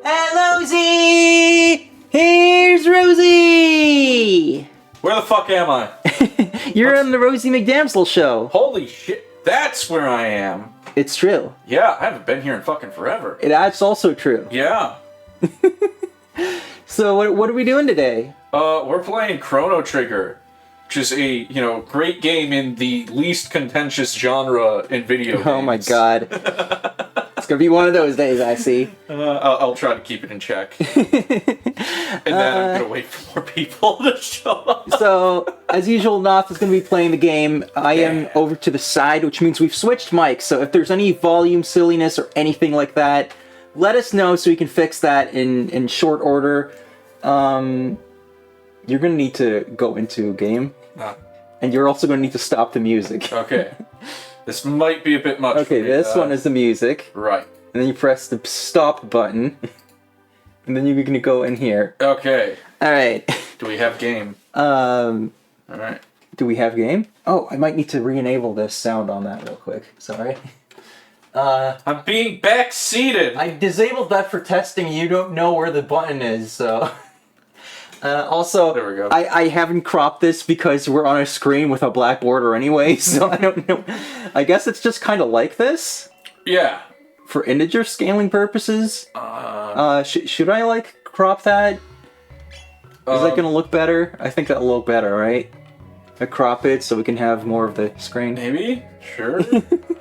Hey, Rosie! Here's Rosie! Where the fuck am I? You're on the Rosie McDamsel show. Holy shit, that's where I am. It's true. Yeah, I haven't been here in fucking forever. That's also true. Yeah. So what are we doing today? We're playing Chrono Trigger, which is a, great game in the least contentious genre in video games. Oh my god. It's gonna be one of those days, I see. I'll try to keep it in check. And then I'm gonna wait for more people to show up. So, as usual, Noth is gonna be playing the game. I am over to the side, which means we've switched mics, so if there's any volume silliness or anything like that, let us know so we can fix that in short order. You're gonna need to go into a game. And you're also gonna need to stop the music. Okay. This might be a bit much. Okay, this one is the music. Right. And then you press the stop button. And then you're gonna go in here. Okay. Alright. Do we have game? Alright. Do we have game? Oh, I might need to re-enable this sound on that real quick. Sorry. I'm being back-seated! I disabled that for testing. You don't know where the button is, so... also, there we go. I haven't cropped this because we're on a screen with a black border anyway, so I don't know. I guess it's just kind of like this? Yeah. For integer scaling purposes? Should I, crop that? Is that gonna look better? I think that'll look better, right? I crop it so we can have more of the screen. Maybe? Sure.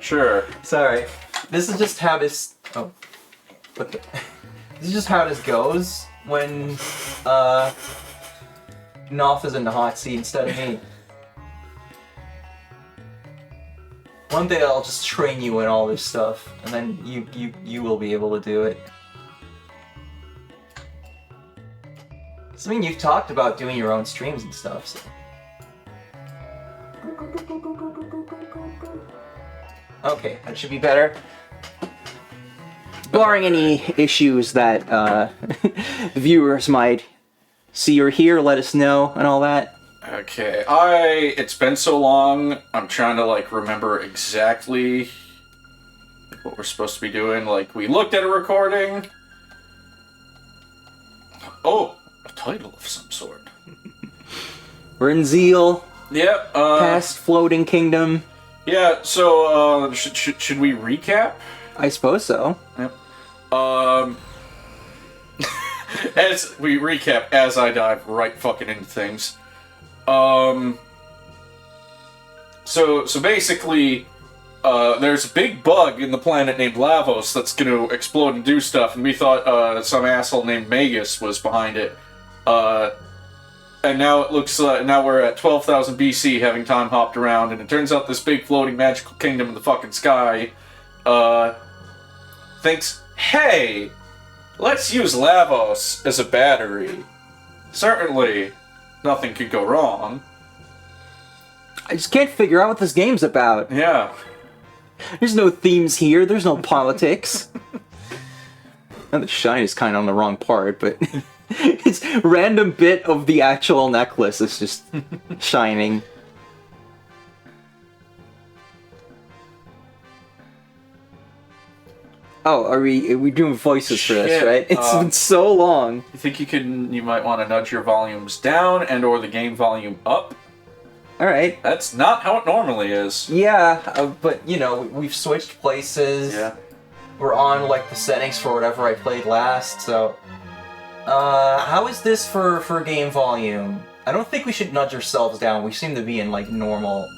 Sure. Sorry. This is just how this... Oh. This is just how this goes when, Noth is in the hot seat instead of me. One day I'll just train you in all this stuff, and then you will be able to do it. I mean, you've talked about doing your own streams and stuff, so... Okay, that should be better. Barring any issues that viewers might see or hear, let us know and all that. Okay, it's been so long, I'm trying to, remember exactly what we're supposed to be doing. We looked at a recording. Oh, a title of some sort. We're in Zeal. Yep, Past Floating Kingdom. Yeah, so, should we recap? I suppose so. Yep. As we recap, as I dive right fucking into things. So basically, there's a big bug in the planet named Lavos that's gonna explode and do stuff, and we thought, some asshole named Magus was behind it. And now it looks now we're at 12,000 BC, having time hopped around, and it turns out this big floating magical kingdom in the fucking sky, thinks, hey, let's use Lavos as a battery. Certainly, nothing could go wrong. I just can't figure out what this game's about. Yeah. There's no themes here, there's no politics. And the shine is kind of on the wrong part, but... It's random bit of the actual necklace is just shining. Oh, are we doing voices for this, right? It's been so long. You think you might want to nudge your volumes down and or the game volume up? Alright. That's not how it normally is. Yeah, but we've switched places. Yeah. We're on the settings for whatever I played last, so... how is this for game volume? I don't think we should nudge ourselves down. We seem to be in, normal,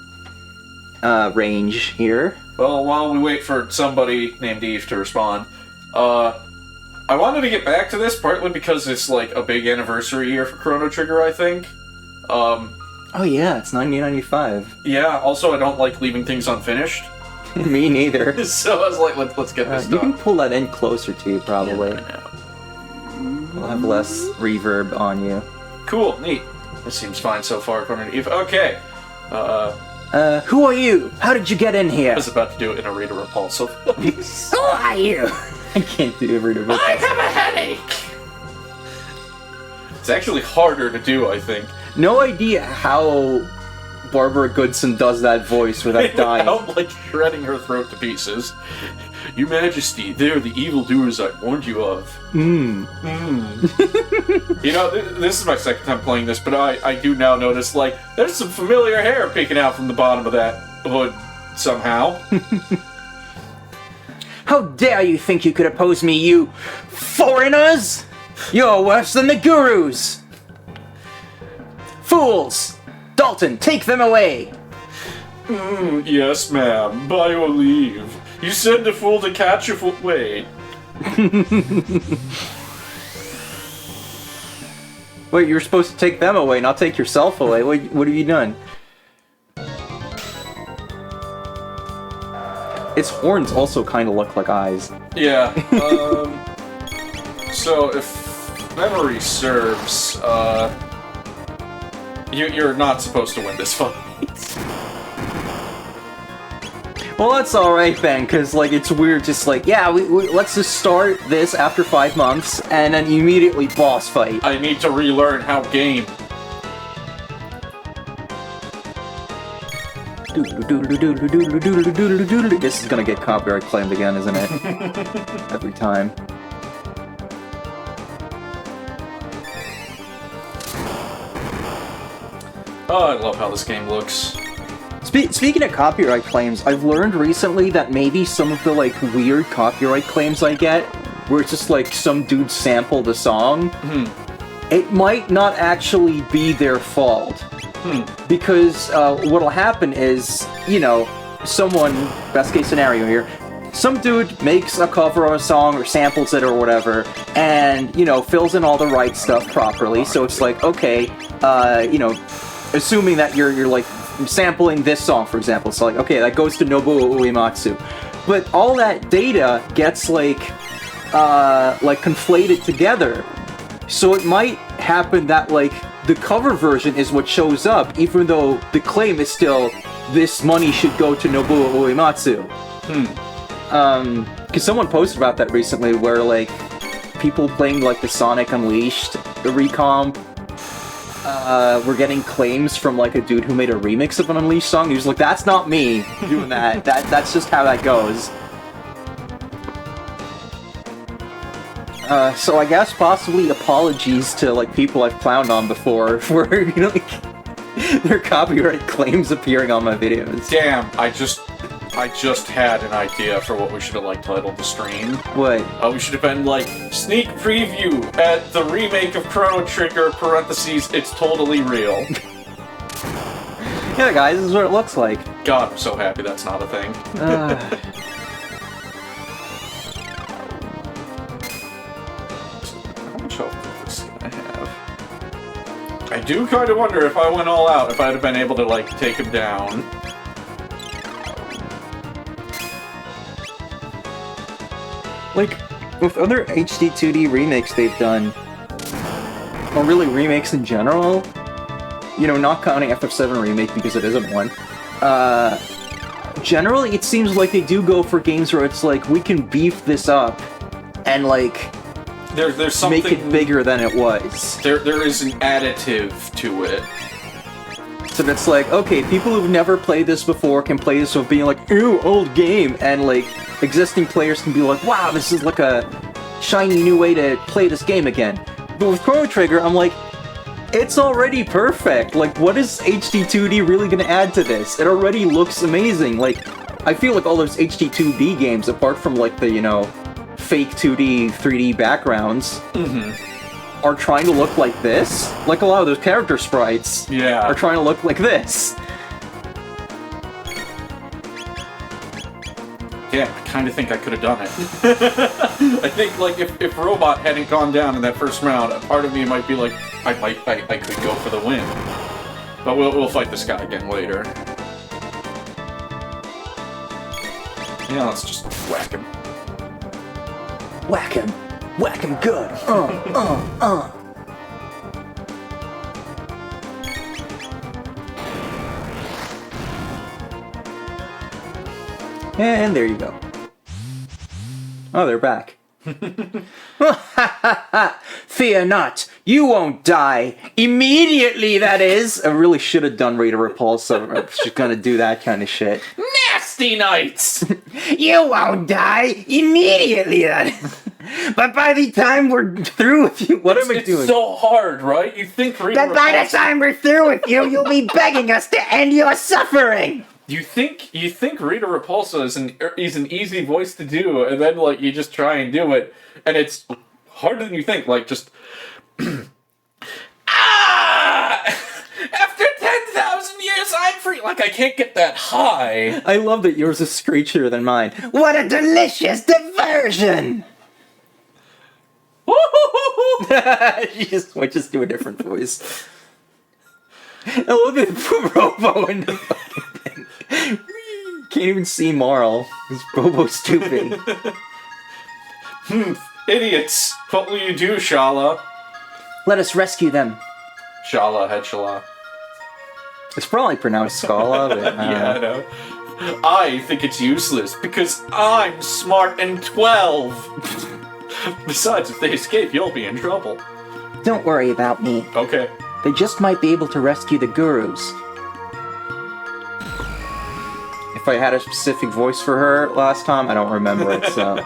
range here. Well, while we wait for somebody named Eve to respond, I wanted to get back to this partly because it's, a big anniversary year for Chrono Trigger, I think. Oh yeah, it's 1995. Yeah, also I don't like leaving things unfinished. Me neither. So I was like, let's get this done. You can pull that in closer to you, probably. Yeah, We'll have less reverb on you. Cool, neat. This seems fine so far, according to Eve. Okay. Who are you? How did you get in here? I was about to do it in a Rita Repulsive. Who are you? I can't do a Rita Repulsive. I have a headache! It's actually harder to do, I think. No idea how Barbara Goodson does that voice without dying. Without, like, shredding her throat to pieces. Your Majesty, they're the evildoers I warned you of. You know, this is my second time playing this, but I do now notice, like, there's some familiar hair peeking out from the bottom of that hood somehow. How dare you think you could oppose me, you foreigners? You're worse than the gurus! Fools! Dalton, take them away! Yes, ma'am. By your leave. You send a fool to catch a fool. Wait. Wait, you're supposed to take them away, not take yourself away. What have you done? Its horns also kind of look like eyes. Yeah. So, if memory serves, you're not supposed to win this fight. Well, that's alright then, because, like, it's weird, just like, yeah, let's just start this after 5 months, and then immediately boss fight. I need to relearn how game. This is gonna get copyright claimed again, isn't it? Every time. Oh, I love how this game looks. Speaking of copyright claims, I've learned recently that maybe some of the, like, weird copyright claims I get, where it's just like some dude sampled a song, it might not actually be their fault. Because what'll happen is, you know, someone, best case scenario here, some dude makes a cover of a song or samples it or whatever, and, you know, fills in all the right stuff properly, so it's like, okay, you know, assuming that you're like, sampling this song, for example, so like, okay, that goes to Nobuo Uematsu. But all that data gets, like, conflated together. So it might happen that, like, the cover version is what shows up, even though the claim is still, this money should go to Nobuo Uematsu. Because someone posted about that recently, where, like, people playing, like, the Sonic Unleashed, the recomp, we're getting claims from, like, a dude who made a remix of an Unleashed song. He was like, that's not me doing that. That's just how that goes. So I guess possibly apologies to, like, people I've clowned on before for, you know, like, their copyright claims appearing on my videos. Damn, I just had an idea for what we should have, like, titled the stream. What? We should have been like, sneak preview at the remake of Chrono Trigger, parentheses, it's totally real. Yeah, guys, this is what it looks like. God, I'm so happy that's not a thing. How much health does this guy have? I do kind of wonder if I went all out, if I'd have been able to, like, take him down. Like, with other HD 2D remakes they've done, or really remakes in general, you know, not counting FF7 Remake because it isn't one, generally it seems like they do go for games where it's like, we can beef this up and, like, there's something, make it bigger than it was. There is an additive to it. So it's like, okay, people who've never played this before can play this with being like, ew, old game, and, like, existing players can be like, wow, this is like a shiny new way to play this game again. But with Chrono Trigger, I'm like, it's already perfect. Like, what is HD 2D really gonna add to this? It already looks amazing. Like, I feel like all those HD 2D games, apart from, like, the, you know, fake 2D, 3D backgrounds, are trying to look like this. Like, a lot of those character sprites are trying to look like this. Yeah, I kind of think I could have done it. I think, like, if Robot hadn't gone down in that first round, a part of me might be like, I could go for the win. But we'll fight this guy again later. Yeah, let's just whack him. Whack him. Whack him good. And there you go. Oh, they're back. Fear not, you won't die. Immediately, that is. I really should have done Rita Repulsa. She's gonna do that kind of shit. Nasty Knights! You won't die immediately, that is. But by the time we're through with you, what am I doing? It's so hard, right? You think Rita But by the Repulsa... time we're through with you, you'll be begging us to end your suffering. You think Rita Repulsa is an easy voice to do, and then like you just try and do it, and it's harder than you think. Like just after 10,000 years, I'm free. Like I can't get that high. I love that yours is screechier than mine. What a delicious diversion! We just do a different voice. I love the Robo in the fucking thing. Can't even see Marl. This Bobo's stupid. Idiots! What will you do, Shala? Let us rescue them. Shala, head Shala. It's probably pronounced Scala, but Yeah, I know. I think it's useless because I'm smart and 12. Besides, if they escape, you'll be in trouble. Don't worry about me. Okay. They just might be able to rescue the gurus. If I had a specific voice for her last time, I don't remember it, so...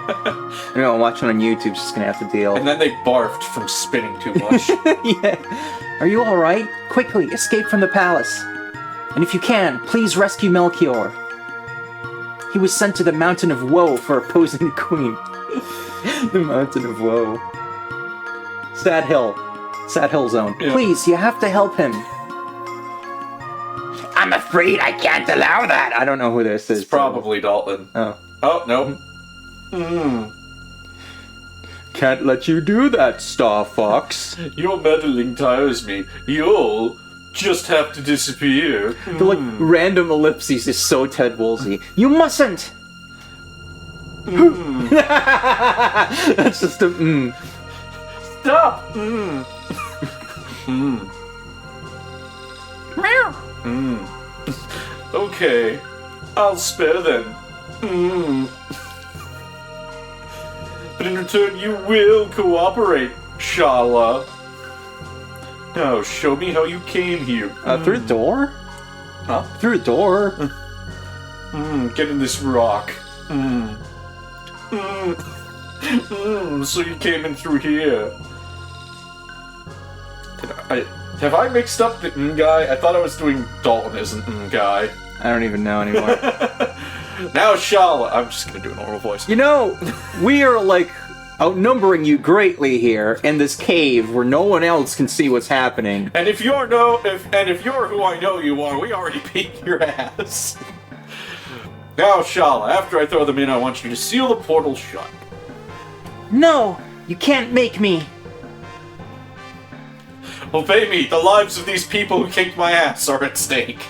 You know, watching on YouTube, just gonna have to deal. And then they barfed from spinning too much. Yeah. Are you alright? Quickly, escape from the palace. And if you can, please rescue Melchior. He was sent to the Mountain of Woe for opposing the Queen. The Mountain of Woe. Sad Hill. Sad Hill Zone. Yeah. Please, you have to help him. I'm afraid I can't allow that. I don't know who this is. It's probably Dalton. Oh. Oh, no. Can't let you do that, Star Fox. Your meddling tires me. You'll just have to disappear. The random ellipses is so Ted Woolsey. You mustn't! That's just a Stop! Okay, I'll spare them. But in return, you will cooperate, Shala. Now, show me how you came here. Through a door? Huh? Through a door. Get in this rock. So you came in through here. Have I mixed up the guy? I thought I was doing Dalton as an guy. I don't even know anymore. Now Shala. I'm just gonna do a normal voice. You know, we are like outnumbering you greatly here in this cave where no one else can see what's happening. And if you're who I know you are, we already beat your ass. Now Shala, after I throw them in, I want you to seal the portal shut. No, you can't make me. Obey me. The lives of these people who kicked my ass are at stake.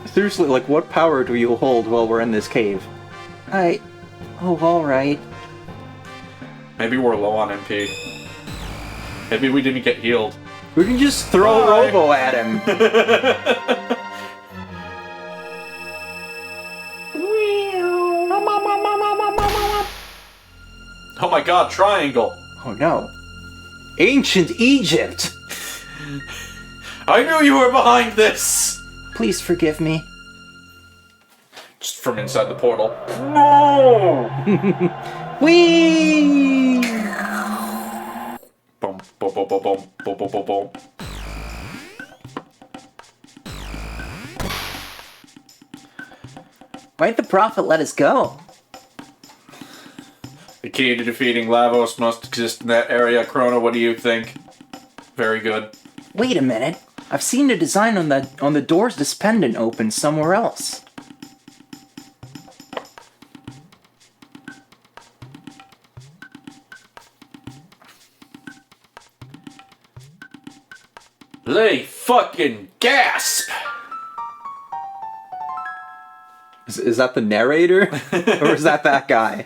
Seriously, like, what power do you hold while we're in this cave? Oh, alright. Maybe we're low on MP. Maybe we didn't get healed. We can just throw Robo at him. Oh my god, triangle! Oh no. Ancient Egypt! I knew you were behind this! Please forgive me. Just from inside the portal. No! Whee! Boom, boom, boom, boom, boom, boom, boom, boom, boom. Why'd the prophet let us go? The key to defeating Lavos must exist in that area. Chrono, what do you think? Very good. Wait a minute. I've seen the design on the door's pendant open somewhere else. Lay fucking gasp! Is that the narrator? Or is that guy?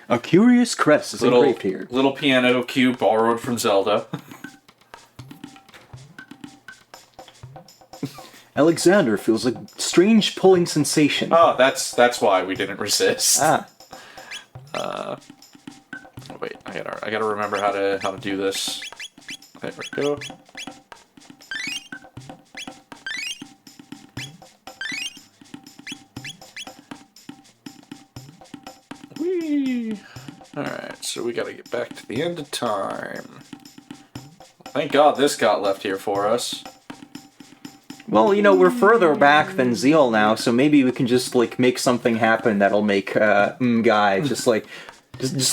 A curious crest is engraved here. Little piano cue borrowed from Zelda. Alexander feels a strange pulling sensation. Oh, that's why we didn't resist. Ah. Oh, wait, I gotta remember how to do this. There we go. Whee! Alright, so we gotta get back to the end of time. Thank God this got left here for us. Well, you know, we're further back than Zeal now, so maybe we can just, like, make something happen that'll make, Guy just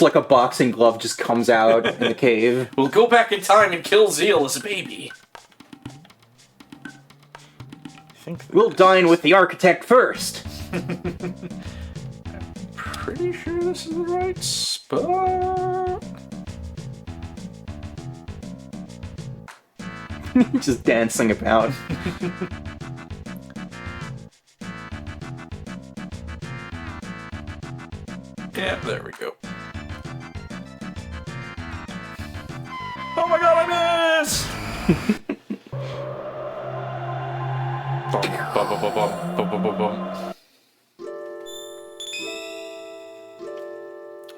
like a boxing glove just comes out in the cave. We'll go back in time and kill Zeal as a baby. We'll dine with the architect first. Pretty sure this is the right spot. Just dancing about. Yeah, there we go. Oh my God, I missed! Bum, bum, bum, bum, bum, bum, bum, bum.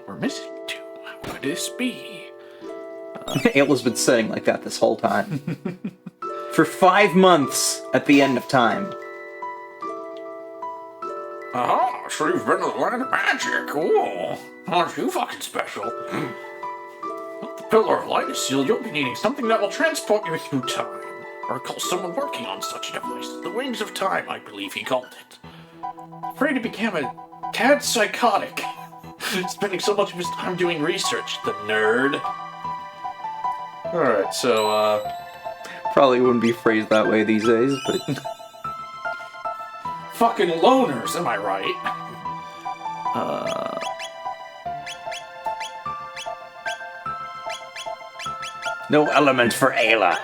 We're missing two. How could this be? Ayla's been sitting like that this whole time. For 5 months at the end of time. Oh, so you've been to the land of magic. Cool. Aren't you fucking special? With the Pillar of Light, Zeal, you'll be needing something that will transport you through time. Or call someone working on such a device. The Wings of Time, I believe he called it. Afraid he became a tad psychotic. Spending so much of his time doing research, the nerd. Alright, so, Probably wouldn't be phrased that way these days, but... fucking loners, am I right? No element for Ayla.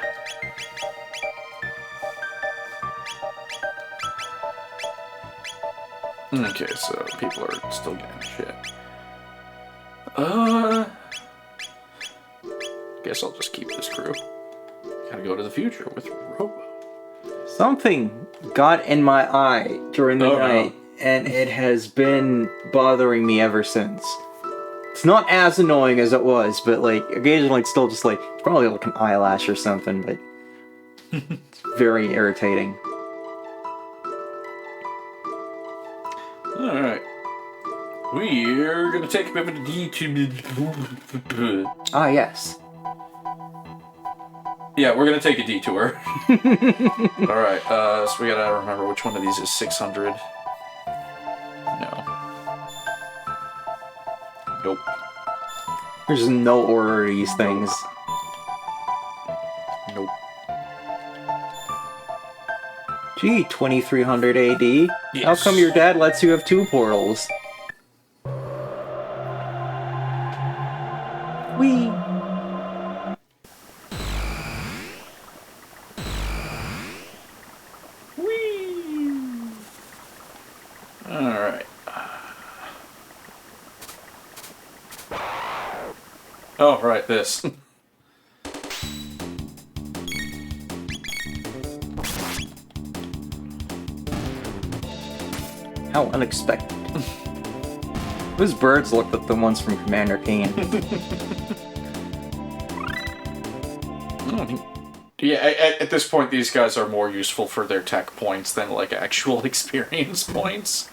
Okay, so people are still getting shit. Guess I'll just keep this crew. Gotta go to the future with Robo. Something got in my eye during the night, and it has been bothering me ever since. It's not as annoying as it was, but, like, occasionally it's still just, like, it's probably like an eyelash or something, but it's very irritating. Alright. We're gonna take a bit of a detour. Ah, yes. Yeah, we're gonna take a detour. Alright, so we gotta remember which one of these is 600. No. Nope. There's no order to these things. Nope. Gee, 2300 AD? Yes. How come your dad lets you have 2 portals? Whee! Alright. Oh, right, this. How unexpected. Those birds look like the ones from Commander Keen. Yeah, at this point, these guys are more useful for their tech points than, like, actual experience points.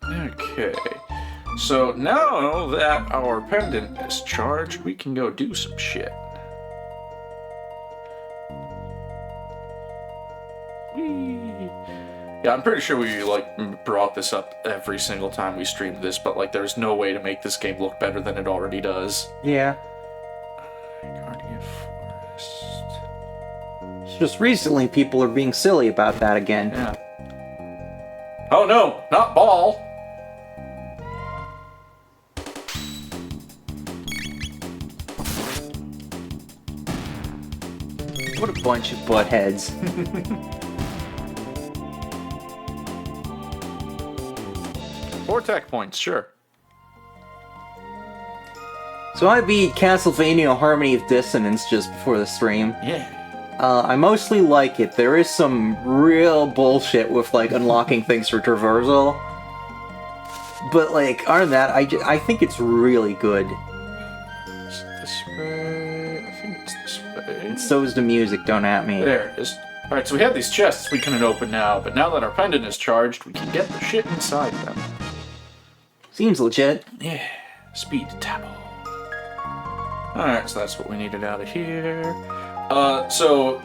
Okay. So, now that our pendant is charged, we can go do some shit. Whee! Yeah, I'm pretty sure we, like, brought this up every single time we streamed this, but, like, there's no way to make this game look better than it already does. Yeah. Guardian Forest. It's just recently people are being silly about that again. Yeah. Oh no, not ball! What a bunch of buttheads. Four tech points, sure. So I beat Castlevania Harmony of Dissonance just before the stream. Yeah. I mostly like it. There is some real bullshit with, like, unlocking things for traversal. But like, other than that, I think it's really good. Is it this way? I think it's this way. And so is the music, don't at me. There it is. Alright, so we have these chests we couldn't open now, but now that our pendant is charged, we can get the shit inside them. Seems legit. Yeah, speed tabble. Alright, so that's what we needed out of here. So,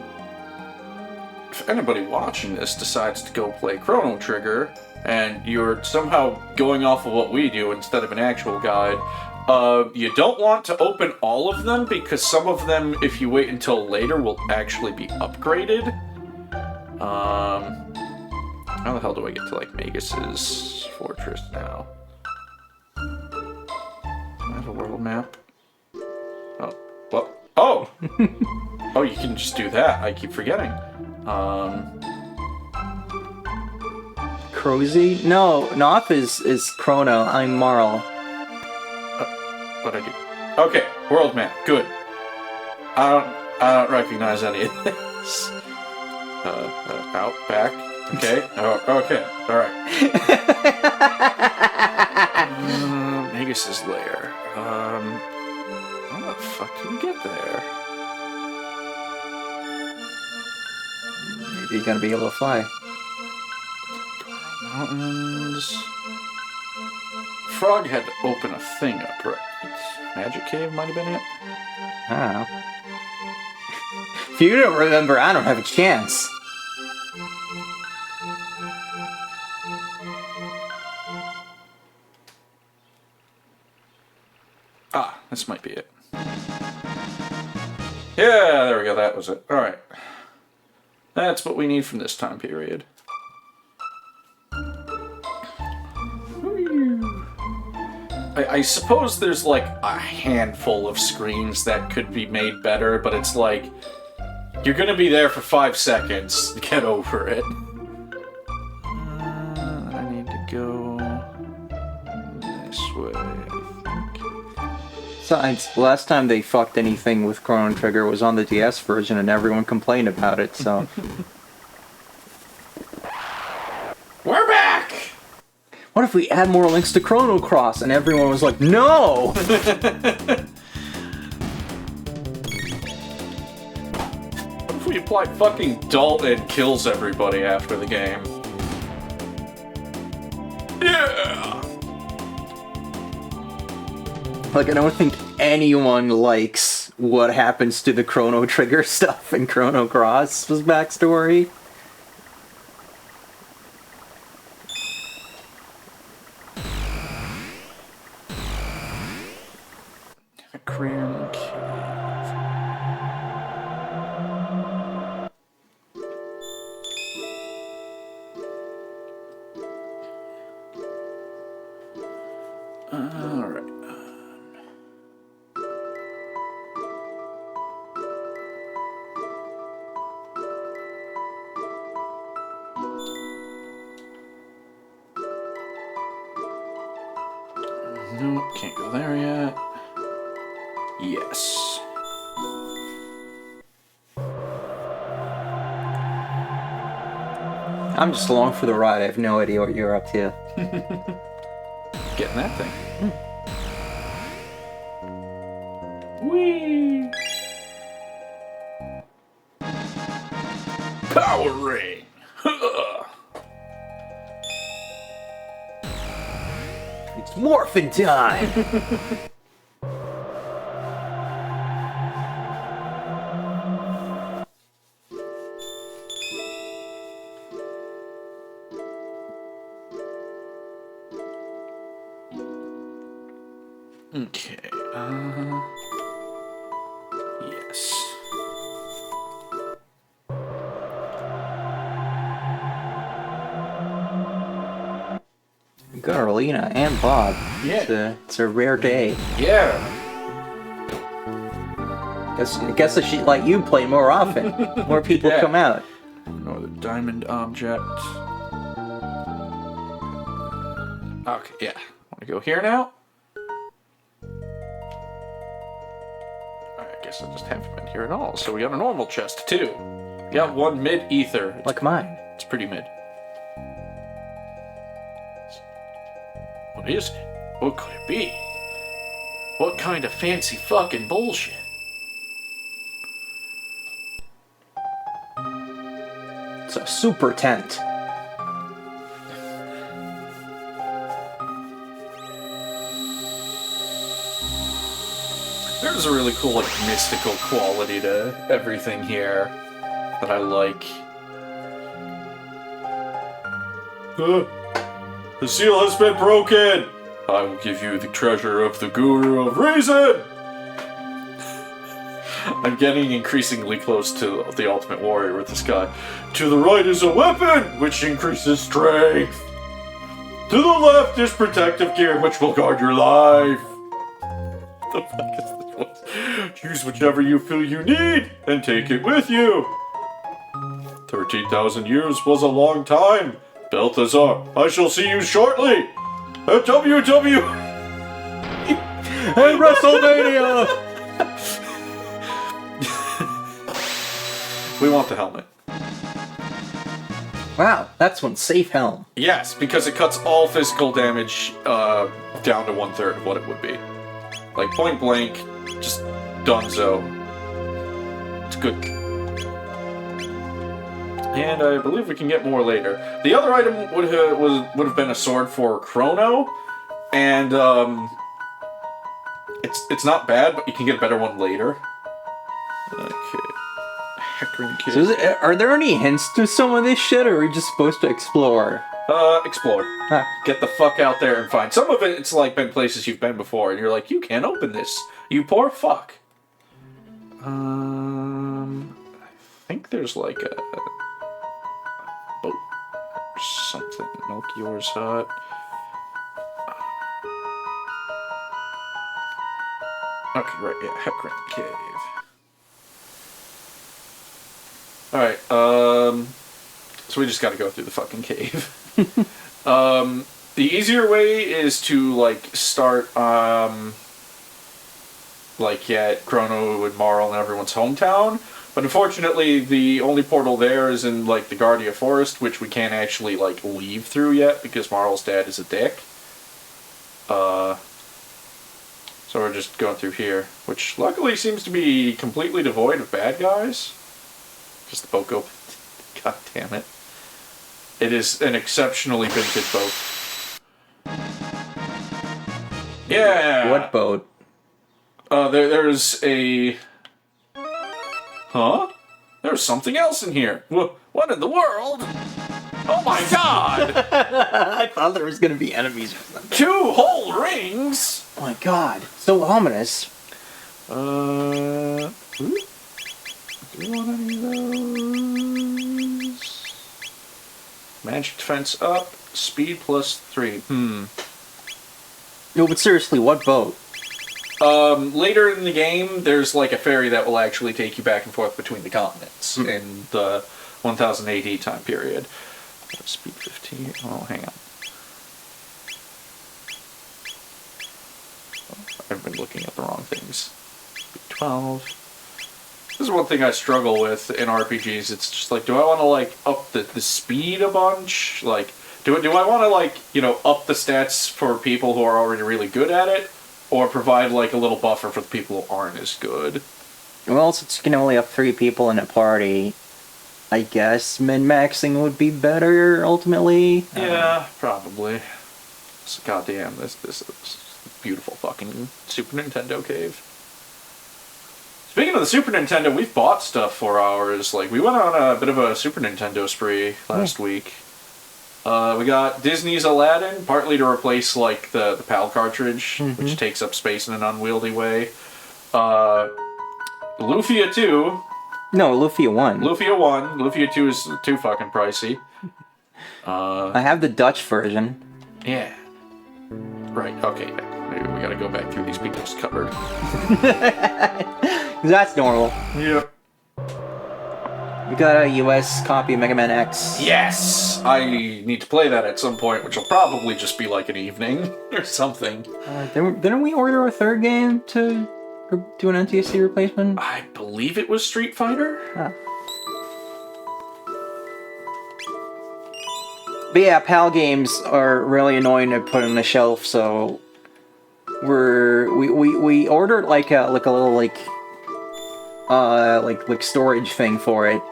if anybody watching this decides to go play Chrono Trigger, and you're somehow going off of what we do instead of an actual guide, you don't want to open all of them, because some of them, if you wait until later, will actually be upgraded. How the hell do I get to, like, Magus's fortress now? Do I have a world map? Oh, what? Oh! Oh, you can just do that. I keep forgetting. Rosie? No, Noth is Chrono. I'm Marl. What'd I do? Okay, world map. Good. I don't recognize any of this. Out, back. Okay. Oh, okay. All right. Magus's lair. How the fuck did we get there? Maybe you're gonna be able to fly. Mountains. Frog had to open a thing up, right? Magic Cave might have been it. I don't know. If you don't remember, I don't have a chance. Ah, this might be it. Yeah, there we go. That was it. All right. That's what we need from this time period. I suppose there's like a handful of screens that could be made better, but it's like you're gonna be there for 5 seconds. Get over it. I need to go this way, I think. Besides, last time they fucked anything with Chrono Trigger was on the DS version, and everyone complained about it. So We're back. what if we add more links to Chrono Cross? And everyone was like, no! What if we apply fucking Dalton kills everybody after the game? Yeah! Like, I don't think anyone likes what happens to the Chrono Trigger stuff in Chrono Cross's backstory. Cram Cave. Alright. Nope, can't go there yet. Yes. I'm just along for the ride. I have no idea what you're up to. Getting that thing. Whee! Power ring! It's morphin' time! Okay, yes. You got Arlena and Bob. Yeah. It's a rare day. Yeah. I guess I should let you play more often. More people Yeah. come out. Another diamond object. Okay, yeah. Want to go here now? I guess I just haven't been here at all. So we got a normal chest too. We got one mid ether. Like mine. It's pretty mid. What is it? What could it be? What kind of fancy fucking bullshit? It's a super tent. There's a really cool, like, mystical quality to everything here that I like. The seal has been broken! I will give you the treasure of the Guru of Reason! I'm getting increasingly close to the Ultimate Warrior with this guy. To the right is a weapon, which increases strength. To the left is protective gear, which will guard your life. What the fuck is this one? Choose whichever you feel you need, and take it with you. 13,000 years was a long time. Balthazar, I shall see you shortly. At WW... Hey, WrestleMania! We want the helmet. Wow, that's one safe helm. Yes, because it cuts all physical damage down to 1/3 of what it would be. Like, point blank, just donezo. It's good. And I believe we can get more later. The other item would have been a sword for Chrono, and it's not bad, but you can get a better one later. Okay. So are there any hints to some of this shit, or are we just supposed to explore? Explore. Huh. Get the fuck out there and find. Some of it's like been places you've been before, and you're like, you can't open this, you poor fuck. I think there's like a boat or something. Melchior's hut. Okay, right, yeah, Hecarim Cave. Alright, so we just gotta go through the fucking cave. The easier way is to, like, start, like, at Chrono and Marl and everyone's hometown, but unfortunately the only portal there is in, like, the Guardia Forest, which we can't actually, like, leave through yet, because Marl's dad is a dick. So we're just going through here, which luckily seems to be completely devoid of bad guys. Just the boat opened. God damn it. It is an exceptionally vintage boat. Yeah! What boat? There's a... Huh? There's something else in here. What in the world? Oh my god! I thought there was gonna be enemies or something. 2 whole rings! Oh my god, so ominous. Do we want any of those? Magic defense up, speed +3. No, but seriously, what boat? Later in the game, there's like a ferry that will actually take you back and forth between the continents in the 1000 AD time period. Speed 15. Oh, hang on. I've been looking at the wrong things. Speed 12. This is one thing I struggle with in RPGs. It's just like, do I want to like up the speed a bunch? Like, do I want to like, you know, up the stats for people who are already really good at it, or provide like a little buffer for the people who aren't as good? Well, since you can only have 3 people in a party, I guess min-maxing would be better ultimately. Yeah, probably. So, goddamn, this is a beautiful fucking Super Nintendo cave. Speaking of the Super Nintendo, we've bought stuff for ours. Like, we went on a bit of a Super Nintendo spree last week. We got Disney's Aladdin, partly to replace, like, the PAL cartridge, which takes up space in an unwieldy way. Lufia 2. No, Lufia 1. Lufia 1. Lufia 2 is too fucking pricey. I have the Dutch version. Yeah. Right, okay, yeah. Maybe we gotta go back through these people's cupboard. That's normal. Yep. We got a US copy of Mega Man X. Yes! I need to play that at some point, which will probably just be like an evening or something. Didn't we order a 3rd game to do an NTSC replacement? I believe it was Street Fighter? Ah. But yeah, PAL games are really annoying to put on the shelf, so we ordered like a little like storage thing for it.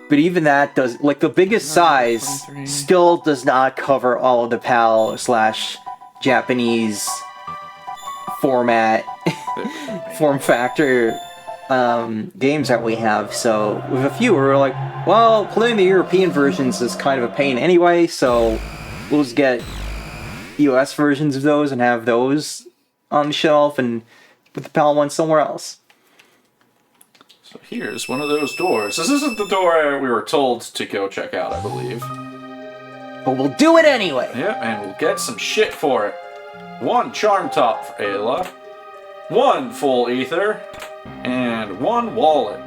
But even that does, like, the biggest size 23. still does not cover all of the PAL/Japanese format form factor games that we have. So with a few, we're like, well, playing the European versions is kind of a pain anyway, so we'll just get US versions of those and have those on the shelf and put the PAL one somewhere else. So here's one of those doors. This isn't the door we were told to go check out, I believe. But we'll do it anyway! Yeah, and we'll get some shit for it. 1 charm top for Ayla, 1 full ether, and 1 wallet.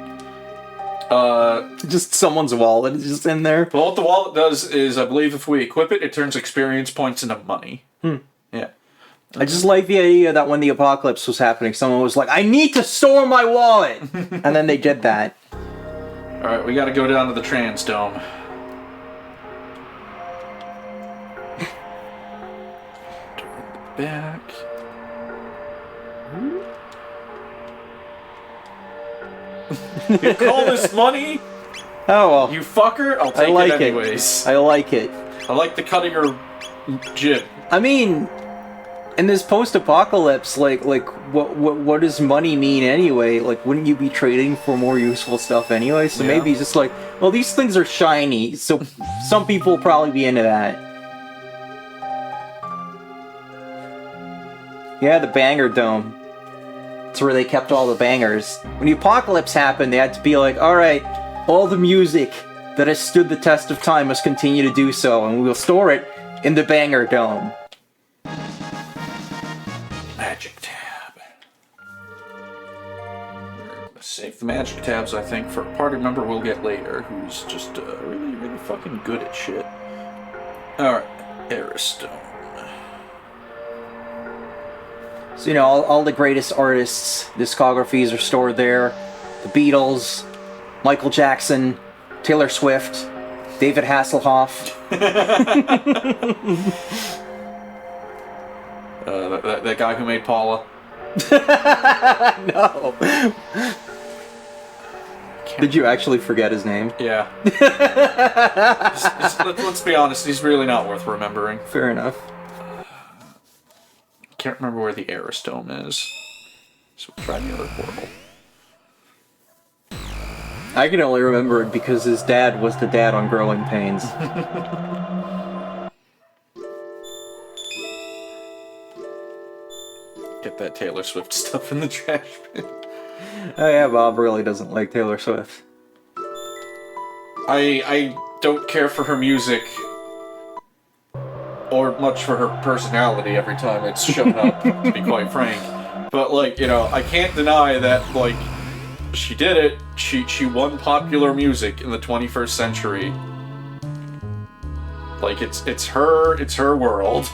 Just someone's wallet is just in there. Well, what the wallet does is, I believe if we equip it, it turns experience points into money. Yeah. I just like the idea that when the apocalypse was happening, someone was like, I need to store my wallet! And then they did that. Alright, we gotta go down to the trans dome. Back. You call this money? Oh well. You fucker? I'll take like it anyways. I like it. I like the cut of your jib. I mean, in this post-apocalypse, like what does money mean anyway? Like, wouldn't you be trading for more useful stuff anyway? So maybe it's just like, well, these things are shiny, so some people will probably be into that. Yeah, the banger dome. It's where they kept all the bangers. When the apocalypse happened, they had to be like, alright, all the music that has stood the test of time must continue to do so, and we'll store it in the banger dome. Magic tab. We're gonna save the magic tabs, I think, for a party member we'll get later, who's just really, really fucking good at shit. Alright, Airstone. So, you know, all the greatest artists' discographies are stored there. The Beatles, Michael Jackson, Taylor Swift, David Hasselhoff. That guy who made Paula. No. Did you actually forget his name? Yeah. Let's be honest, he's really not worth remembering. Fair enough. Can't remember where the Airstone is. So we'll try the other portal. I can only remember it because his dad was the dad on Growing Pains. Get that Taylor Swift stuff in the trash bin. Oh yeah, Bob really doesn't like Taylor Swift. I don't care for her music or much for her personality every time it's shown up, to be quite frank. But, like, you know, I can't deny that, like, she did it. She won popular music in the 21st century. Like, it's her world.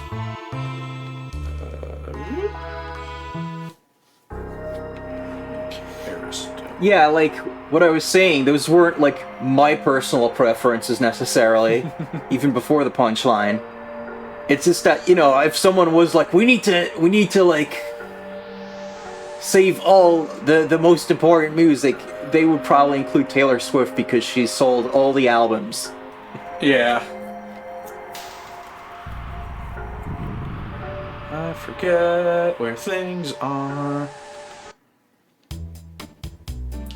Yeah, like, what I was saying, those weren't, like, my personal preferences necessarily, even before the punchline. It's just that, you know, if someone was like, we need to, like, save all the most important music, they would probably include Taylor Swift because she's sold all the albums. Yeah. I forget where things are.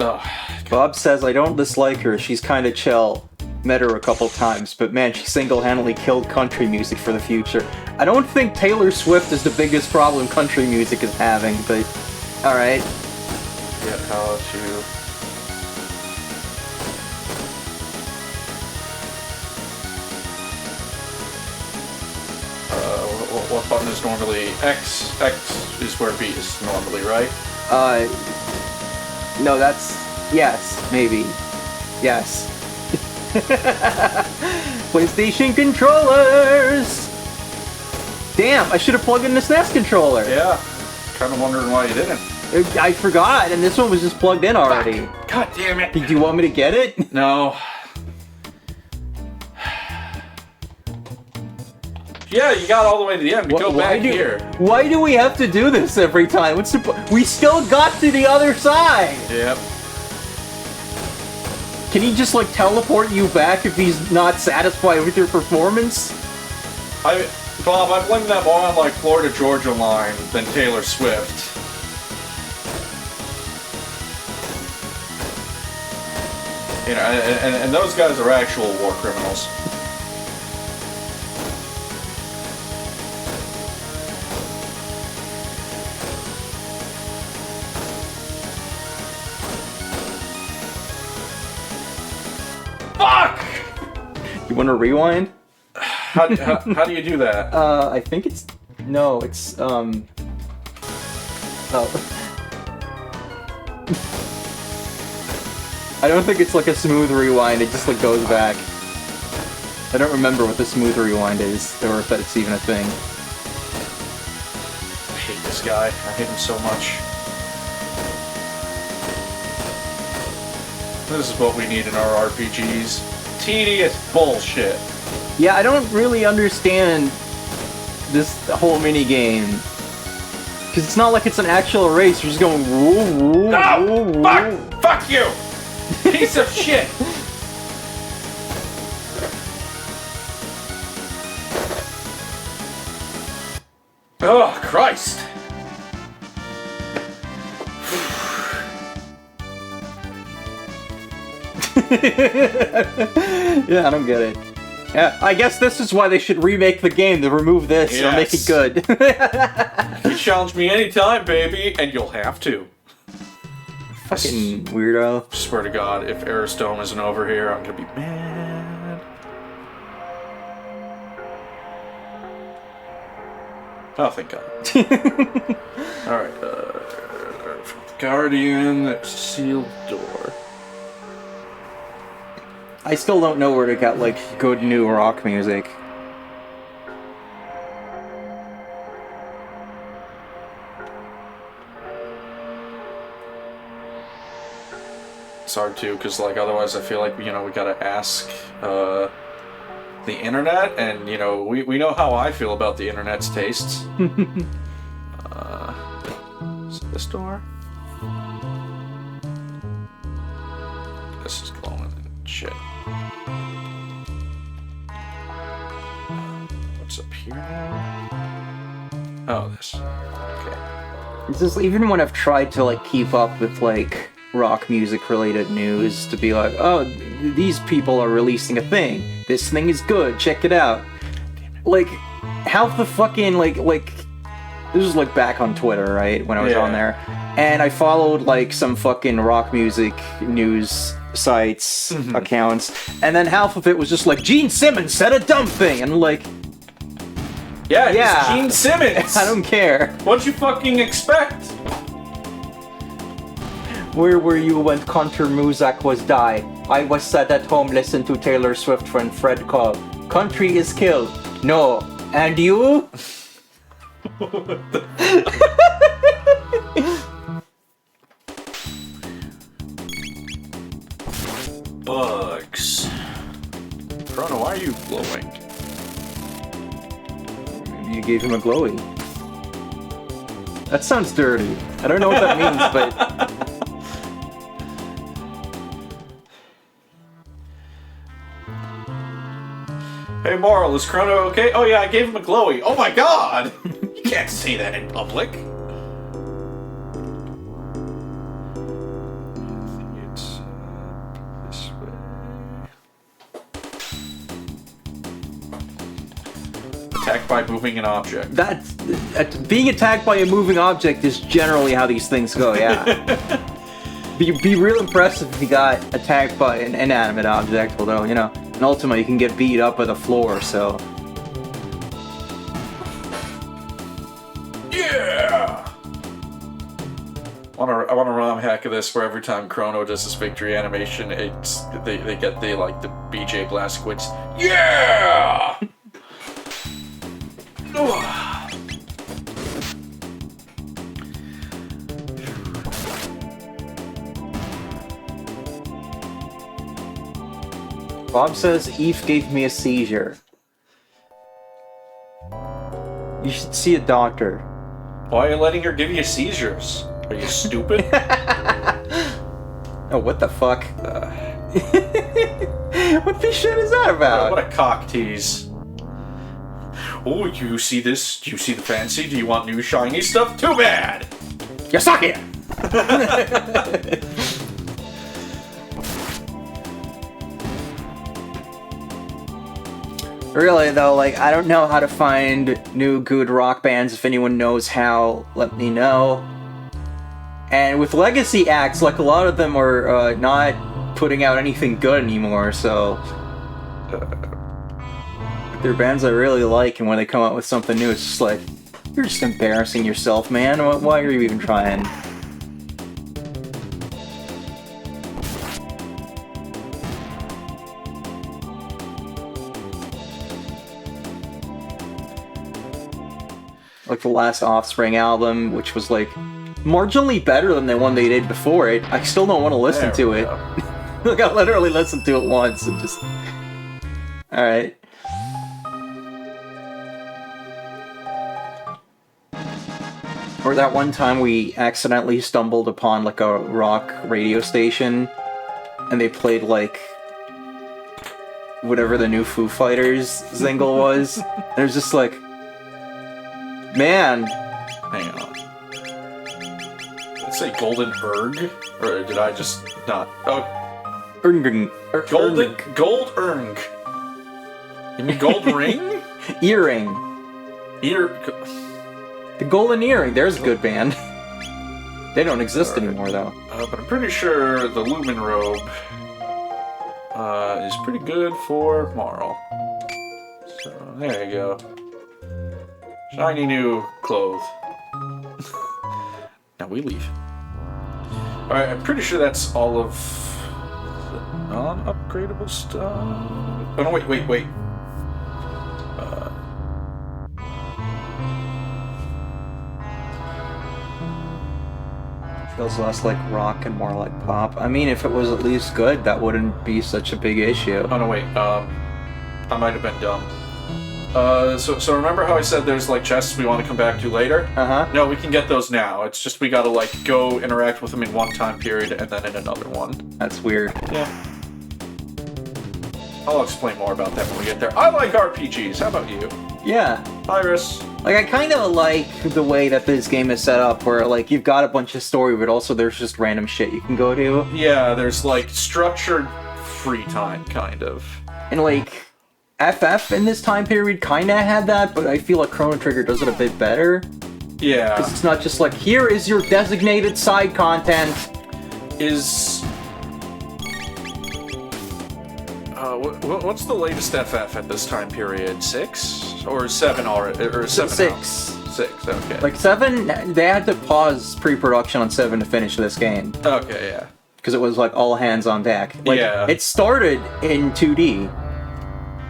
Oh, Bob says, I don't dislike her, she's kinda chill. Met her a couple times, but man, she single-handedly killed country music for the future. I don't think Taylor Swift is the biggest problem country music is having, but alright. forget how to... What button is normally X? X is where B is normally, right? No, that's... Yes, maybe. Yes. PlayStation controllers! Damn, I should have plugged in the SNES controller. Yeah. Kind of wondering why you didn't. I forgot, and this one was just plugged in already. Fuck. God damn it. Do you want me to get it? No. Yeah, you got all the way to the end. Go back here. Why do we have to do this every time? We still got to the other side! Yep. Can he just, like, teleport you back if he's not satisfied with your performance? Bob, I blame that more on, like, Florida Georgia Line than Taylor Swift. You know, and those guys are actual war criminals. Fuck! You want to rewind? How do you do that? I think it's... No, it's, Oh. I don't think it's like a smooth rewind, it just like goes back. I don't remember what the smooth rewind is, or if that's even a thing. I hate this guy. I hate him so much. This is what we need in our RPGs. Tedious bullshit. Yeah, I don't really understand this whole minigame. Because it's not like it's an actual race, you're just going woo, woo, No! woo, woo. Fuck you! Piece of shit! Oh, Christ! Yeah, I don't get it. Yeah, I guess this is why they should remake the game, to remove this or make it good. You challenge me anytime, baby, and you'll have to. Fucking weirdo. Swear to God, if Aerostone isn't over here, I'm gonna be mad. Oh, thank God. Alright, Guardian, there's a sealed door. I still don't know where to get, like, good new rock music. It's hard too, because like otherwise I feel like, you know, we gotta ask the internet, and you know, we know how I feel about the internet's tastes. Is it this door? This is glowing and shit. What's up here now? Oh, this. Okay. It's just, even when I've tried to, like, keep up with, like, rock music related news, to be like, oh, these people are releasing a thing. This thing is good, check it out. Like, half the fucking, like, this was, like, back on Twitter, right, when I was on there. And I followed, like, some fucking rock music news sites, accounts, and then half of it was just like, Gene Simmons said a dumb thing, and like... Yeah, it's Gene Simmons! I don't care. What'd you fucking expect? Where were you when Contra Muzak was died? I was sat at home listening to Taylor Swift when Fred called. Country is killed. No. And you? Bugs. Chrono, why are you glowing? You gave him a glowy. That sounds dirty. I don't know what that means, but... Hey, Moral, is Chrono okay? Oh yeah, I gave him a glowy. Oh my God! You can't say that in public. I think it's this way. Attacked by moving an object. That's... being attacked by a moving object is generally how these things go, yeah. Be real impressive if you got attacked by an inanimate object, although, you know, in Ultima you can get beat up by the floor, so... Yeah! I want a ROM hack of this where every time Chrono does his victory animation, they get the BJ Blazkowicz. Yeah! Bob says Eve gave me a seizure. You should see a doctor. Why are you letting her give you seizures? Are you stupid? Oh, what the fuck? What the shit is that about? What a cock tease. Oh, you see this? Do you see the fancy? Do you want new shiny stuff? Too bad! You suck it! Really though, like, I don't know how to find new good rock bands. If anyone knows how, let me know. And with legacy acts, like, a lot of them are not putting out anything good anymore, so... they're bands I really like, and when they come out with something new, it's just like, you're just embarrassing yourself, man. Why are you even trying? Like the last Offspring album, which was like marginally better than the one they did before it. I still don't want to listen to it. Like, I literally listened to it once and just... Alright. Or that one time we accidentally stumbled upon like a rock radio station and they played like whatever the new Foo Fighters single was. And it was just like, man. Hang on. Let's say Golden Erg? Or did I just not? Oh. Gold Erg. You mean Gold Ring? Earring. The Golden Earring, there's a good band. They don't exist anymore, though. But I'm pretty sure the Lumen Robe is pretty good for Marl. So, there you go. Shiny new clothes. Now we leave. Alright, I'm pretty sure that's all of the non-upgradable stuff. Oh, no, wait. Feels less like rock and more like pop. I mean, if it was at least good, that wouldn't be such a big issue. Oh no, wait. I might have been dumb. So remember how I said there's like chests we want to come back to later? Uh-huh. No, we can get those now. It's just we gotta like go interact with them in one time period and then in another one. That's weird. Yeah. I'll explain more about that when we get there. I like RPGs. How about you? Yeah. Iris. Like, I kind of like the way that this game is set up, where, like, you've got a bunch of story, but also there's just random shit you can go to. Yeah, there's, like, structured free time, kind of. And, like, FF in this time period kind of had that, but I feel like Chrono Trigger does it a bit better. Yeah. Because it's not just like, here is your designated side content. What's the latest FF at this time period? 6? Or 7 already? Or 7 6. Now? 6, okay. Like, 7, they had to pause pre-production on 7 to finish this game. Okay, yeah. Because it was, like, all hands on deck. Like, yeah. It started in 2D.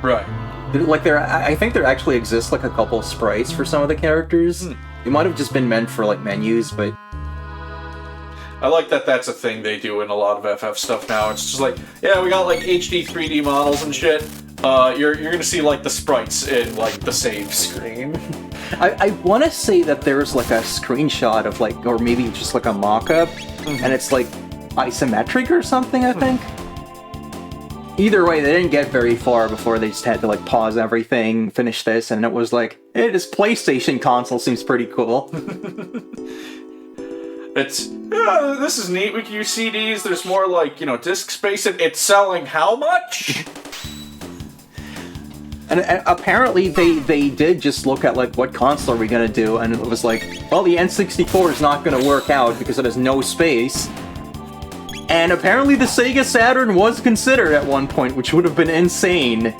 Right. Like, I think there actually exists, like, a couple of sprites for some of the characters. It might have just been meant for, like, menus, but... I like that that's a thing they do in a lot of FF stuff now. It's just like, yeah, we got, like, HD 3D models and shit. You're gonna see, like, the sprites in, like, the save screen. I want to say that there's, like, a screenshot of, like, or maybe just, like, a mock-up, and it's, like, isometric or something, I think? Either way, they didn't get very far before they just had to, like, pause everything, finish this, and it was like, hey, this PlayStation console seems pretty cool. This is neat, we can use CDs, there's more, like, you know, disk space, it's selling how much? And apparently they did just look at, like, what console are we gonna do, and it was like, well, the N64 is not gonna work out because it has no space. And apparently the Sega Saturn was considered at one point, which would have been insane.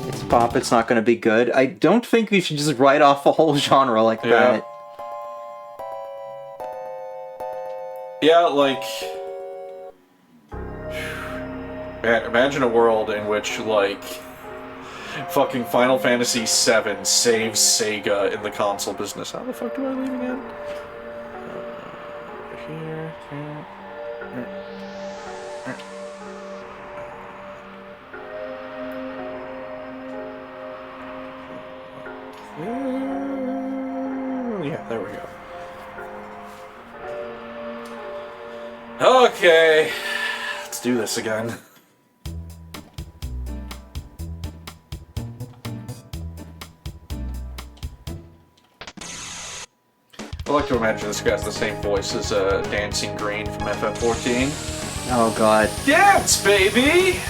It's pop, it's not gonna be good. I don't think we should just write off a whole genre like that. Yeah, like... Imagine a world in which, like, fucking Final Fantasy VII saves Sega in the console business. How the fuck do I leave again? Here. Yeah, there we go. Okay, let's do this again. I like to imagine this guy's the same voice as Dancing Green from FF14. Oh god. Dance, baby!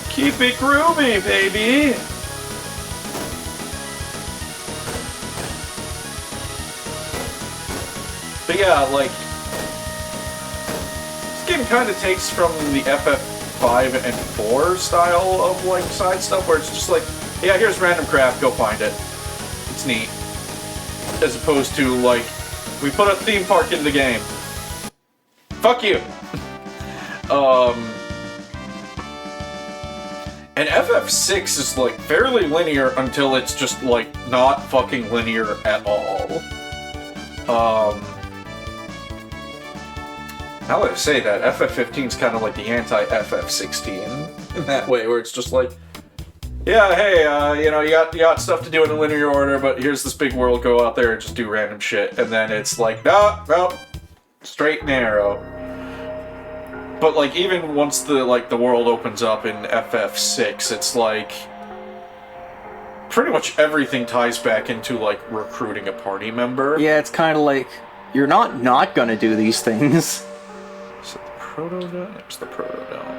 Keep it groovy, baby! But yeah, like, this game kind of takes from the FF5 and 4 style of, like, side stuff, where it's just like, yeah, here's random crap, go find it. It's neat. As opposed to, like, we put a theme park in the game. Fuck you! And FF6 is, like, fairly linear until it's just, like, not fucking linear at all. Now that I say that, FF15 is kind of like the anti-FF16 in that way, where it's just like, yeah, hey, you know, you got stuff to do in a linear order, but here's this big world, go out there and just do random shit. And then it's like, no, straight and narrow. But, like, even once the world opens up in FF6, it's like, pretty much everything ties back into, like, recruiting a party member. Yeah, it's kind of like, you're not gonna do these things. Is it the Proto-Dome? It's the Proto-Dome.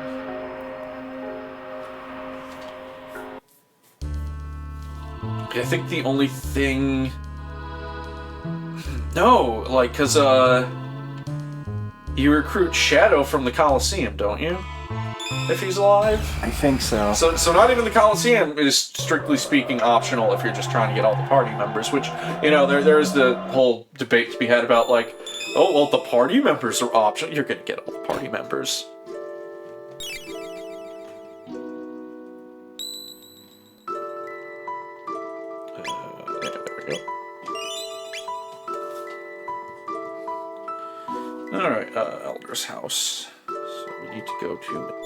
I think the only thing... No, like, because, you recruit Shadow from the Colosseum, don't you? If he's alive? I think so. So not even the Colosseum is, strictly speaking, optional if you're just trying to get all the party members, which, you know, there is the whole debate to be had about, like, oh, well, the party members are optional. You're gonna get all the party members. There we go. Alright, Elder's house. So we need to go to Medina.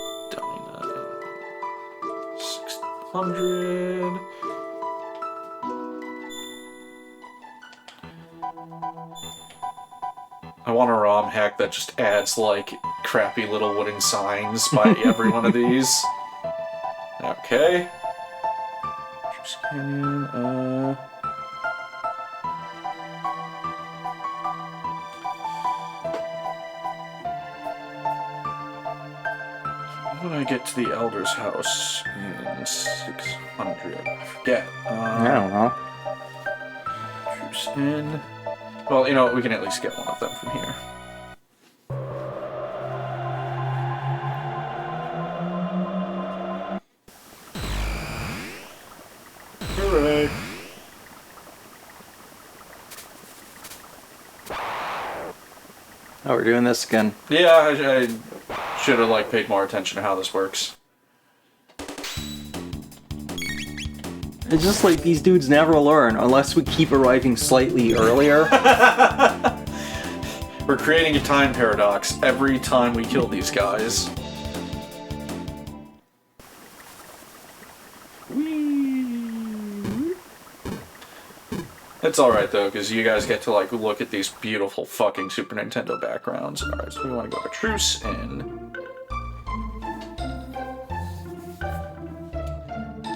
600. I want a ROM hack that just adds, like, crappy little wooden signs by every one of these. Okay. Just Canyon, When I get to the Elder's house in 600, I forget. I don't know. Troops in. Well, you know, we can at least get one of them from here. Hooray! Oh, we're doing this again. Yeah, I should have, like, paid more attention to how this works. It's just like these dudes never learn unless we keep arriving slightly earlier. We're creating a time paradox every time we kill these guys. Whee! It's alright though, because you guys get to, like, look at these beautiful fucking Super Nintendo backgrounds. Alright, so we want to go to Truce in.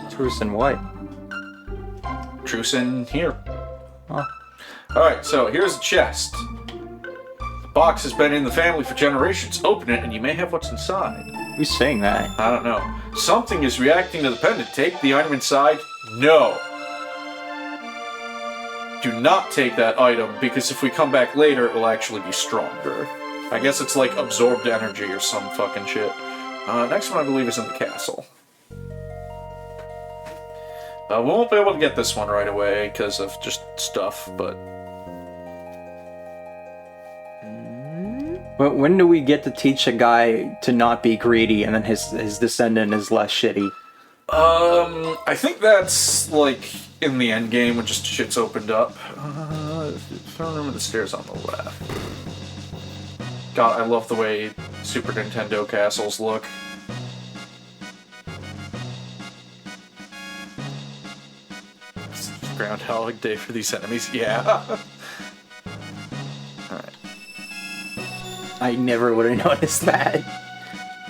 Truce and what? Truce in here. Huh. Alright, so here's a chest. The box has been in the family for generations. Open it and you may have what's inside. Who's saying that? I don't know. Something is reacting to the pendant. Take the item inside. No. Do not take that item, because if we come back later, it will actually be stronger. I guess it's like absorbed energy or some fucking shit. Next one, I believe, is in the castle. We won't be able to get this one right away because of just stuff, but... But when do we get to teach a guy to not be greedy and then his descendant is less shitty? I think that's, like, in the end game when just shit's opened up. Throne room with the stairs on the left. God, I love the way Super Nintendo castles look. Groundhog Day for these enemies. Yeah. Alright. I never would have noticed that.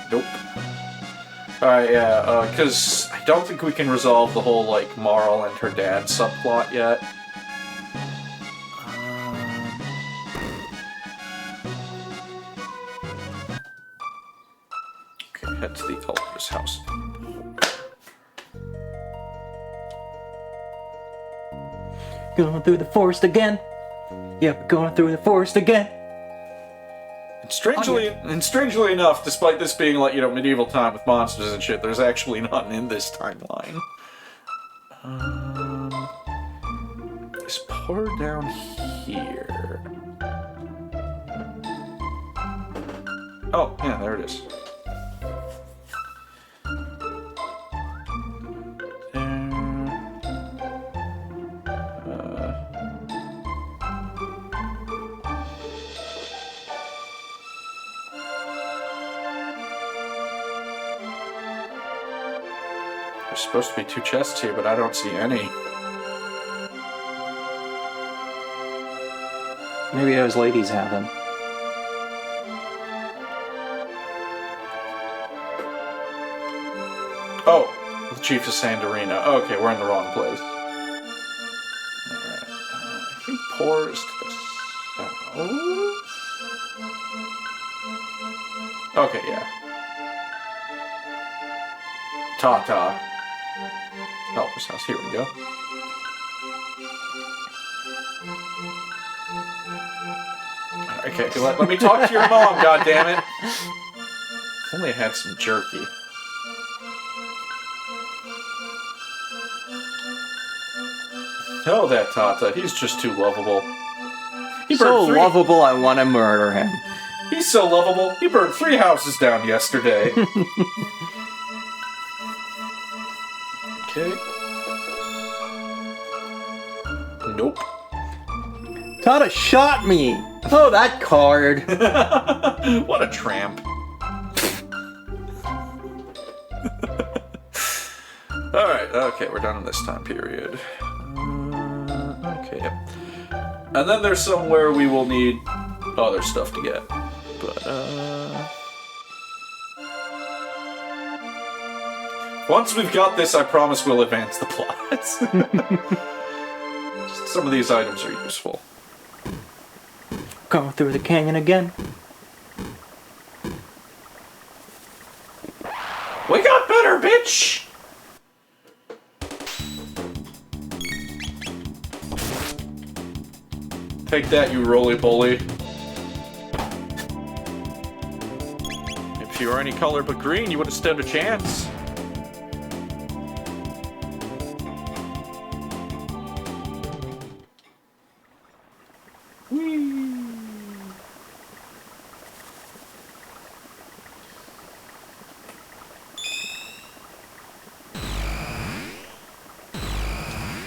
Nope. Alright, yeah, because I don't think we can resolve the whole, like, Marl and her dad subplot yet. Okay, head to the Elder's house. Going through the forest again. Yep, going through the forest again. And strangely enough, despite this being like, you know, medieval time with monsters and shit, there's actually none in this timeline. Is Poor down here? Oh, yeah, there it is. There's supposed to be 2 chests here, but I don't see any. Maybe those ladies have them. Oh, the Chief of Sandorina. Okay, we're in the wrong place. Alright. I think Poor is to the south. Okay, yeah. Tata. Helper's house. Here we go. Okay, let me talk to your mom, goddammit. If only I had some jerky. Oh, that Tata. He's just too lovable. He's so lovable, I want to murder him. He's so lovable, he burned 3 houses down yesterday. Okay. Nope. Tata shot me! Oh, that card! What a tramp. Alright, okay, we're done in this time period. Okay. And then there's somewhere we will need other stuff to get. But, once we've got this, I promise we'll advance the plot. Some of these items are useful. Going through the canyon again. We got better, bitch! Take that, you roly-poly. If you were any color but green, you would have stood a chance.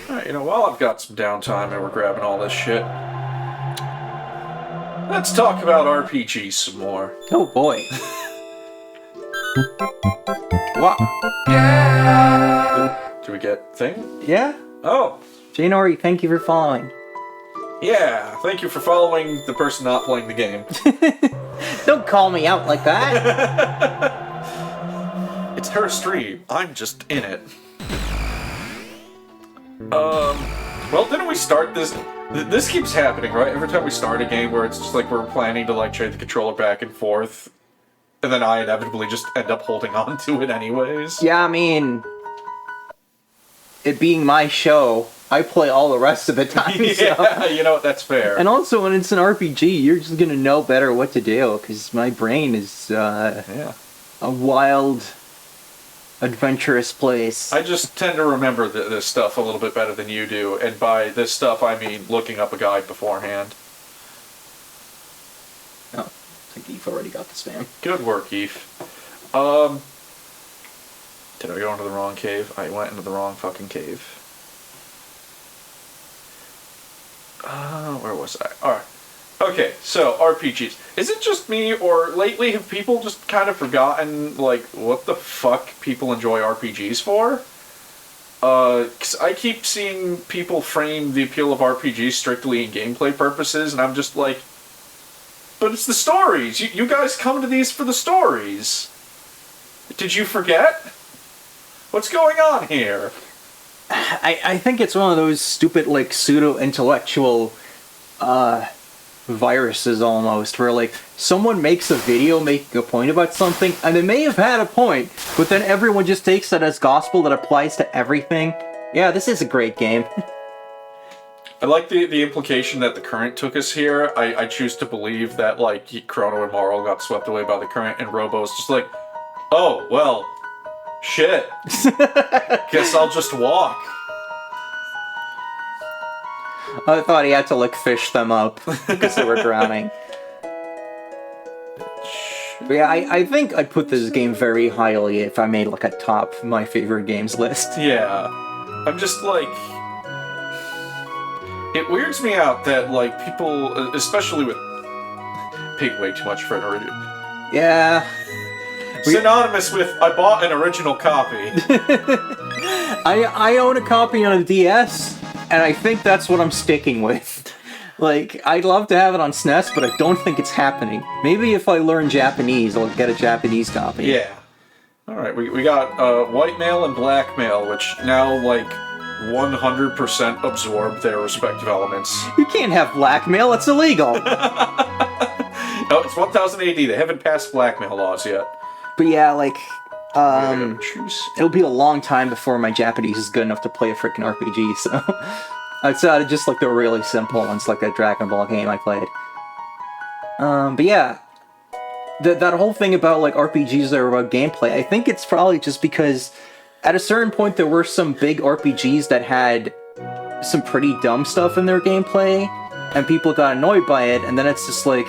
Alright, you know, while I've got some downtime and we're grabbing all this shit, let's talk about RPGs some more. Oh boy. Wow. Do we get thing? Yeah? Oh. Janori, thank you for following. Yeah, thank you for following the person not playing the game. Don't call me out like that. It's her stream. I'm just in it. Well, didn't we start this? This keeps happening, right? Every time we start a game where it's just like we're planning to like trade the controller back and forth, and then I inevitably just end up holding on to it anyways. Yeah, I mean, it being my show, I play all the rest of the time. Yeah, so. you know what? That's fair. And also, when it's an RPG, you're just gonna know better what to do, because my brain is a wild, adventurous place. I just tend to remember this stuff a little bit better than you do, and by this stuff I mean looking up a guide beforehand. Oh, I think Eve already got the spam. Good work, Eve. Did I go into the wrong cave? I went into the wrong fucking cave. Where was I? Alright. Okay, so RPGs. Is it just me, or lately have people just kind of forgotten, like, what the fuck people enjoy RPGs for? 'cause I keep seeing people frame the appeal of RPGs strictly in gameplay purposes, and I'm just like, but it's the stories. You guys come to these for the stories. Did you forget? What's going on here? I think it's one of those stupid, like, pseudo-intellectual, viruses almost, where, like, someone makes a video making a point about something, and they may have had a point, but then everyone just takes that as gospel that applies to everything. Yeah, this is a great game. I like the implication that the current took us here. I choose to believe that, like, Chrono and Marl got swept away by the current, and Robo's just like, oh, well, shit. Guess I'll just walk. I thought he had to, like, fish them up because they were drowning. But yeah, I think I'd put this game very highly if I made, like, a top my favorite games list. Yeah. I'm just like... It weirds me out that, like, people, especially with paying way too much for an original... Yeah. Synonymous with, I bought an original copy. I own a copy on a DS, and I think that's what I'm sticking with. Like, I'd love to have it on SNES, but I don't think it's happening. Maybe if I learn Japanese, I'll get a Japanese copy. Yeah. Alright, we got white mail and black mail, which now, like, 100% absorb their respective elements. You can't have blackmail, it's illegal! No, it's 1000 AD, they haven't passed blackmail laws yet. But yeah, like, Choose. it'll be a long time before my Japanese is good enough to play a freaking RPG, so... outside of just, like, the really simple ones, like that Dragon Ball game I played. But yeah, that whole thing about, like, RPGs that are about gameplay, I think it's probably just because at a certain point there were some big RPGs that had some pretty dumb stuff in their gameplay, and people got annoyed by it, and then it's just like,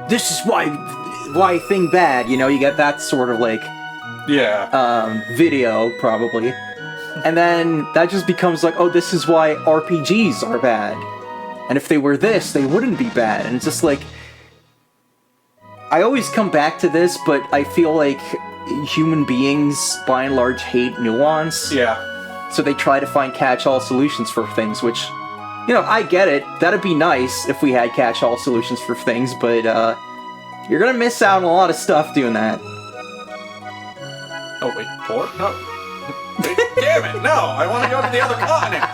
this is why thing bad, you know, you get that sort of, like, yeah, video, probably. And then that just becomes like, oh, this is why RPGs are bad. And if they were this, they wouldn't be bad. And it's just like, I always come back to this, but I feel like human beings, by and large, hate nuance. yeah. So they try to find catch-all solutions for things, which, you know, I get it. That'd be nice if we had catch-all solutions for things, but, you're gonna miss out on a lot of stuff doing that. Oh, wait, 4? No. Wait, damn it, no! I want to go to the other continent!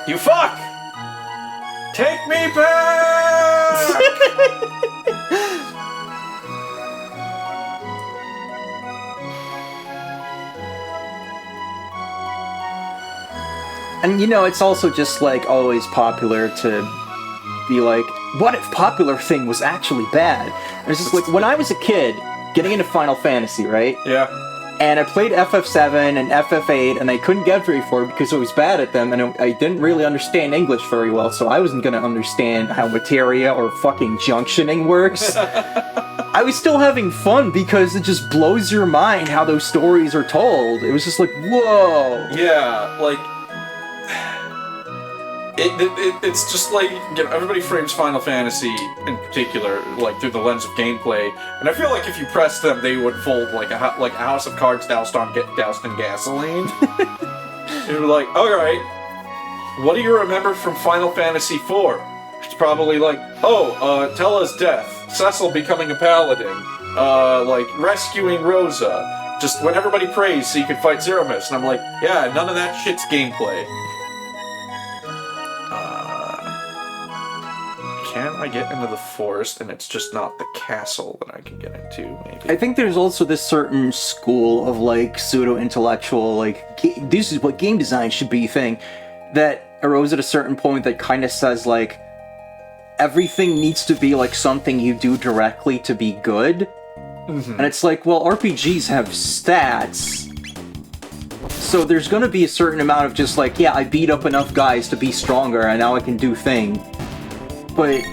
You fuck! Take me back! And you know, it's also just like always popular to be like, what if popular thing was actually bad? And it's just like, when I was a kid, getting into Final Fantasy, right? Yeah. And I played FF7 and FF8, and I couldn't get very far because I was bad at them, and I didn't really understand English very well, so I wasn't gonna understand how materia or fucking junctioning works. I was still having fun because it just blows your mind how those stories are told. It was just like, whoa! Yeah, like... It's just like, you know, everybody frames Final Fantasy in particular, like, through the lens of gameplay, and I feel like if you press them, they would fold like a house of cards doused in gasoline. You're like, alright, what do you remember from Final Fantasy IV? It's probably like, Tella's death, Cecil becoming a paladin, like, rescuing Rosa, just when everybody prays so you can fight Zero Mist, and I'm like, yeah, none of that shit's gameplay. Can I get into the forest and it's just not the castle that I can get into, maybe? I think there's also this certain school of, like, pseudo-intellectual, like, this is what game design should be thing, that arose at a certain point that kind of says, like, everything needs to be, like, something you do directly to be good. Mm-hmm. And it's like, well, RPGs have stats, so there's gonna be a certain amount of just, like, yeah, I beat up enough guys to be stronger, and now I can do thing. But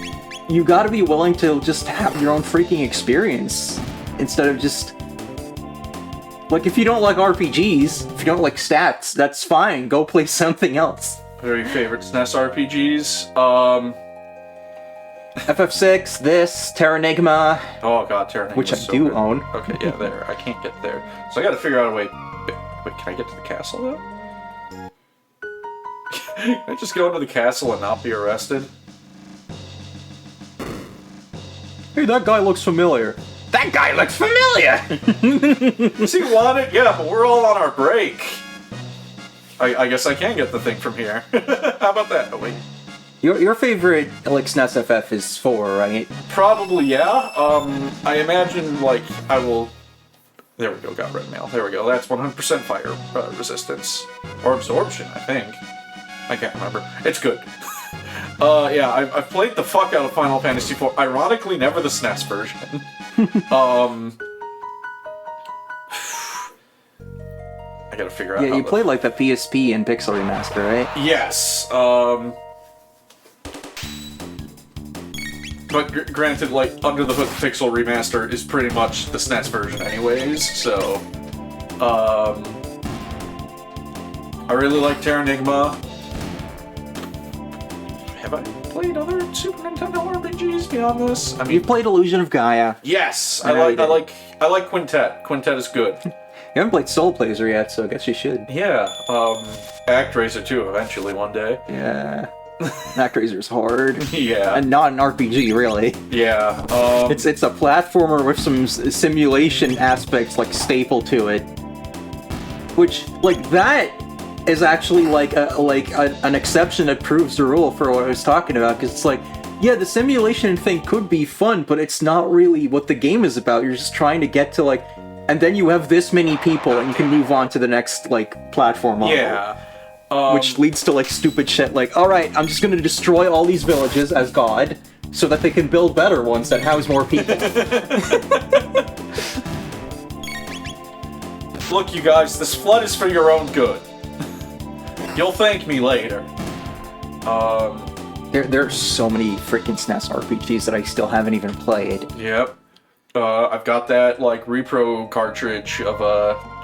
you gotta be willing to just have your own freaking experience, instead of just... Like, if you don't like RPGs, if you don't like stats, that's fine, go play something else. Very favorite SNES RPGs, FF6, this, Terranigma... Oh god, Terranigma, which I so do good. own. Okay, yeah, there. I can't get there. So I gotta figure out a way... Wait, can I get to the castle, though? Can I just go into the castle and not be arrested? Hey, that guy looks familiar. That guy looks familiar! Does he want it? Yeah, but we're all on our break. I guess I can get the thing from here. How about that? Oh, wait. Your favorite, like, SNES FF is 4, right? Probably, yeah. I imagine, like, I will... There we go, got red mail. There we go, that's 100% fire resistance. Or absorption, I think. I can't remember. It's good. Yeah, I've played the fuck out of Final Fantasy IV. Ironically, never the SNES version. I gotta figure out. Yeah, you played like the PSP and Pixel Remaster, right? Yes. But granted, like Under the Hood Pixel Remaster is pretty much the SNES version, anyways. So, I really like Terranigma. Have I played other Super Nintendo RPGs beyond this? I mean, You played Illusion of Gaia. yes, I know you I did. like Quintet. Quintet is good. You haven't played Soul Blazer yet, so I guess you should. Yeah. ActRaiser 2 eventually one day. Yeah. ActRaiser's hard. Yeah. And not an RPG, really. Yeah. It's a platformer with some simulation aspects, like, staple to it. Which, like, that is actually, like, an exception that proves the rule for what I was talking about, because it's like, yeah, the simulation thing could be fun, but it's not really what the game is about. You're just trying to get to, like... And then you have this many people, and you can move on to the next, like, platform level. Yeah. Which leads to, like, stupid shit like, alright, I'm just gonna destroy all these villages as God, so that they can build better ones that house more people. Look, you guys, this flood is for your own good. You'll thank me later. There are so many freaking SNES RPGs that I still haven't even played. Yep. I've got that, like, repro cartridge of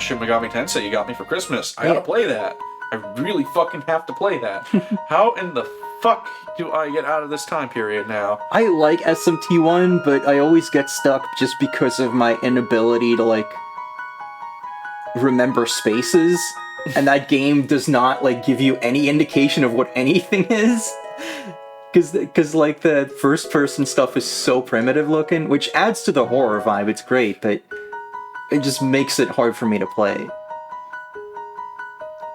Shin Megami Tensei you got me for Christmas. I gotta play that. I really fucking have to play that. How in the fuck do I get out of this time period now? I like SMT1, but I always get stuck just because of my inability to, like, remember spaces. And that game does not, like, give you any indication of what anything is. Because, like, the first-person stuff is so primitive looking, which adds to the horror vibe. It's great, but it just makes it hard for me to play.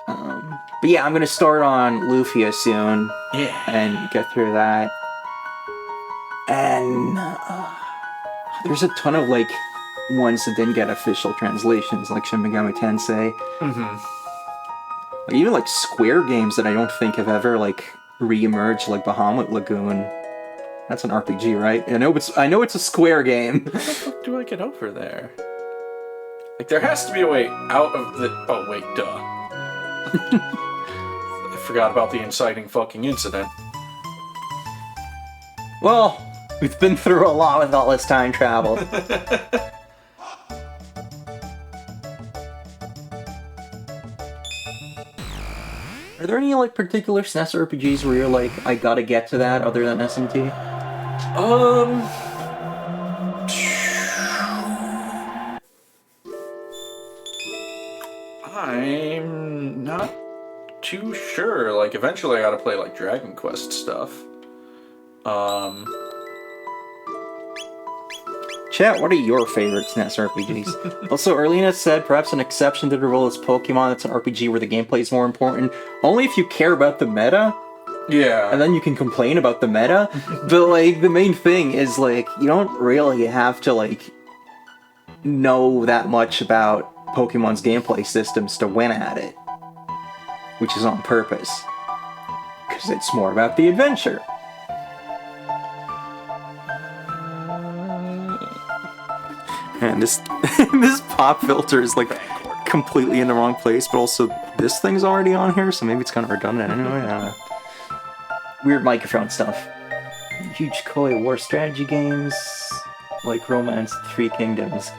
But yeah, I'm gonna start on Lufia soon. Yeah. And get through that. And there's a ton of, like, ones that didn't get official translations, like Shin Megami Tensei. Mm-hmm. Even, like, Square games that I don't think have ever, like, re-emerged, like Bahamut Lagoon. That's an RPG, right? I know it's a Square game. How the fuck do I get over there? Like, there has to be a way out of the... Oh, wait, duh. I forgot about the inciting fucking incident. Well, we've been through a lot with all this time travel. Are there any, like, particular SNES RPGs where you're like, I gotta get to that other than SMT? I'm not too sure. Like, eventually I gotta play, like, Dragon Quest stuff. Chat, what are your favorite SNES RPGs? Also, Erlina said, perhaps an exception to the rule is Pokemon. That's an RPG where the gameplay is more important. Only if you care about the meta, Yeah. and then you can complain about the meta. But, like, the main thing is, like, you don't really have to, like, know that much about Pokemon's gameplay systems to win at it. Which is on purpose. Because it's more about the adventure. And this this pop filter is, like, completely in the wrong place, but also this thing's already on here, so maybe it's kind of redundant anyway. I don't know. Weird microphone stuff. Huge Koi War strategy games, like Romance Three Kingdoms.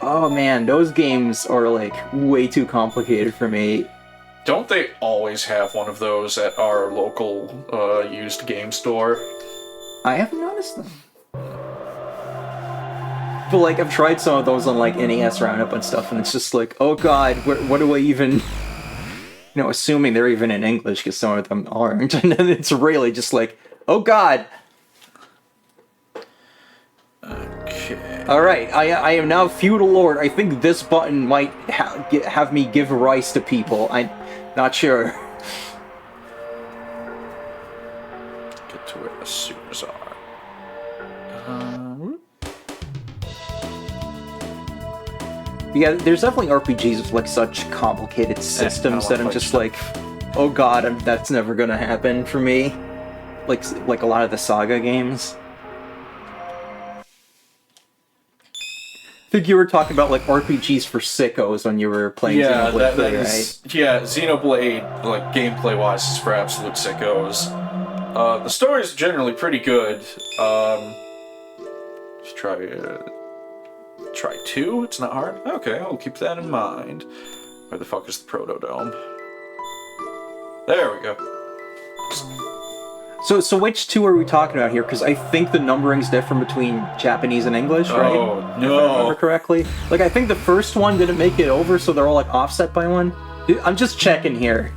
Oh man, those games are, like, way too complicated for me. Don't they always have one of those at our local used game store? I haven't noticed them. But, like, I've tried some of those on, like, NES Roundup and stuff, and it's just like, oh god, what do I even... You know, assuming they're even in English, because some of them aren't. And then it's really just like, oh god. Okay. Alright, I am now feudal lord. I think this button might have me give rice to people. I'm not sure. Get to where the sewers are. Yeah, there's definitely RPGs with like such complicated systems that I'm just like, oh god, that's never gonna happen for me. Like a lot of the Saga games. I think you were talking about like RPGs for sickos when you were playing Xenoblade 3, right? Yeah, Xenoblade, like gameplay wise, is for absolute sickos. The story's generally pretty good. Let's try 2. It's not hard. Okay, I'll keep that in mind. Where the fuck is the Protodome? There we go. So which 2 are we talking about here? Because I think the numbering's different between Japanese and English, right? Oh, If I no. remember correctly. Like, I think the first one didn't make it over, so they're all, like, offset by 1. I'm just checking here.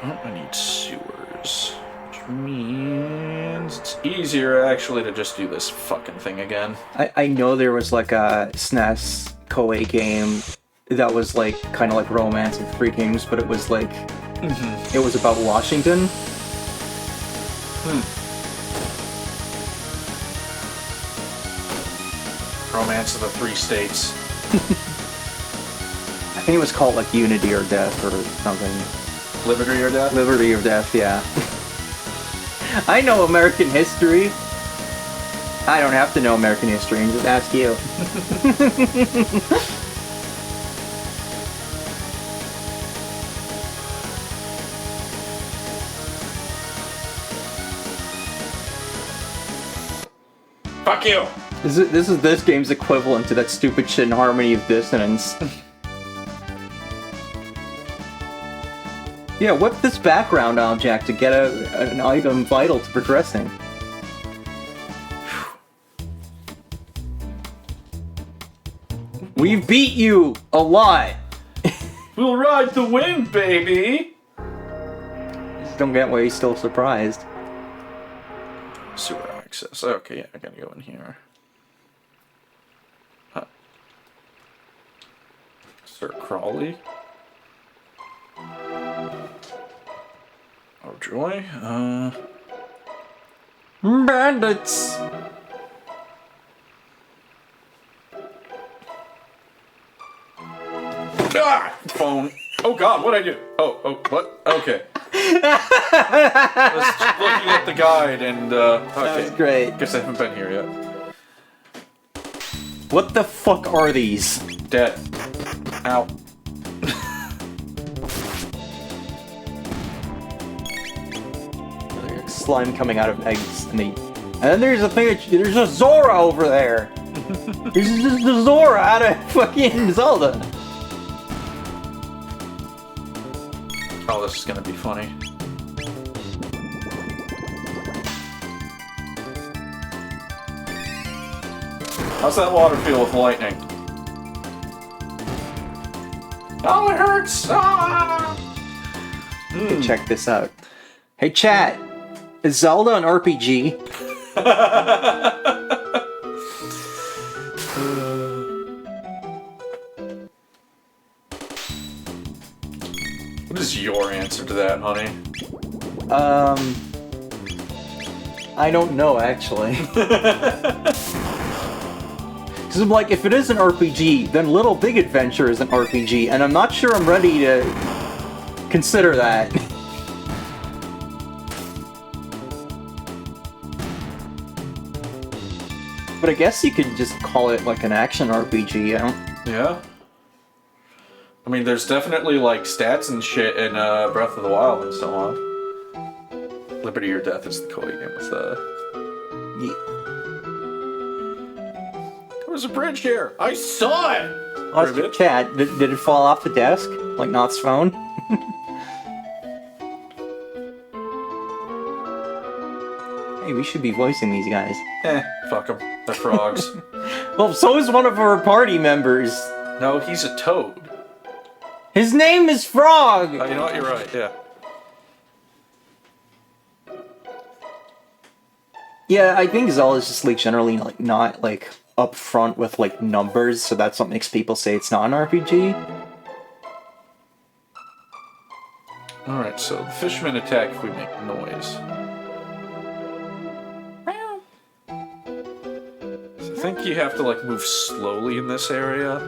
Oh, I need sewers. Which means it's easier, actually, to just do this fucking thing again. I know there was, like, a SNES Koei game that was, like, kind of like Romance with 3 games, but it was, like... It was about Washington. Romance of the 3 States. I think it was called, like, Unity or Death or something. Liberty or Death? Liberty or Death, yeah. I know American history. I don't have to know American history, and just ask you. Fuck you! This is this game's equivalent to that stupid shit in Harmony of Dissonance. Yeah, whip this background object to get an item vital to progressing. We've beat you a lot! We'll ride the wind, baby! Just don't get why he's still surprised. Sewer access. Okay, yeah, I gotta go in here. Huh. Sir Crawley? Oh, joy. Bandits! Ah! Phone. Oh god, what'd I do? Oh, what? Okay. I was looking at the guide and, okay. That was great. Guess I haven't been here yet. What the fuck are these? Dead. Ow. There's slime coming out of eggs, and then there's a thing. There's a Zora over there. There's just the Zora out of fucking Zelda. Oh, this is gonna be funny. How's that water feel with lightning? Oh, it hurts! Ah! Okay, check this out. Hey, chat. Is Zelda an RPG? What is your answer to that, honey? I don't know, actually. Because I'm like, if it is an RPG, then Little Big Adventure is an RPG, and I'm not sure I'm ready to consider that. But I guess you could just call it like an action RPG, you know? Yeah. I mean, there's definitely like stats and shit in Breath of the Wild and so on. Liberty or Death is the Koei game with There was a bridge here. I saw it. Chat, did it fall off the desk? Like Noth's phone? Hey, we should be voicing these guys. Fuck them. They're frogs. Well, so is one of our party members. No, he's a toad. His name is Frog! Oh, you know what? You're right, yeah. Yeah, I think Zeal is just, like, generally, like, not, like, upfront with, like, numbers, so that's what makes people say it's not an RPG. Alright, so the fishermen attack if we make noise. So I think you have to, like, move slowly in this area.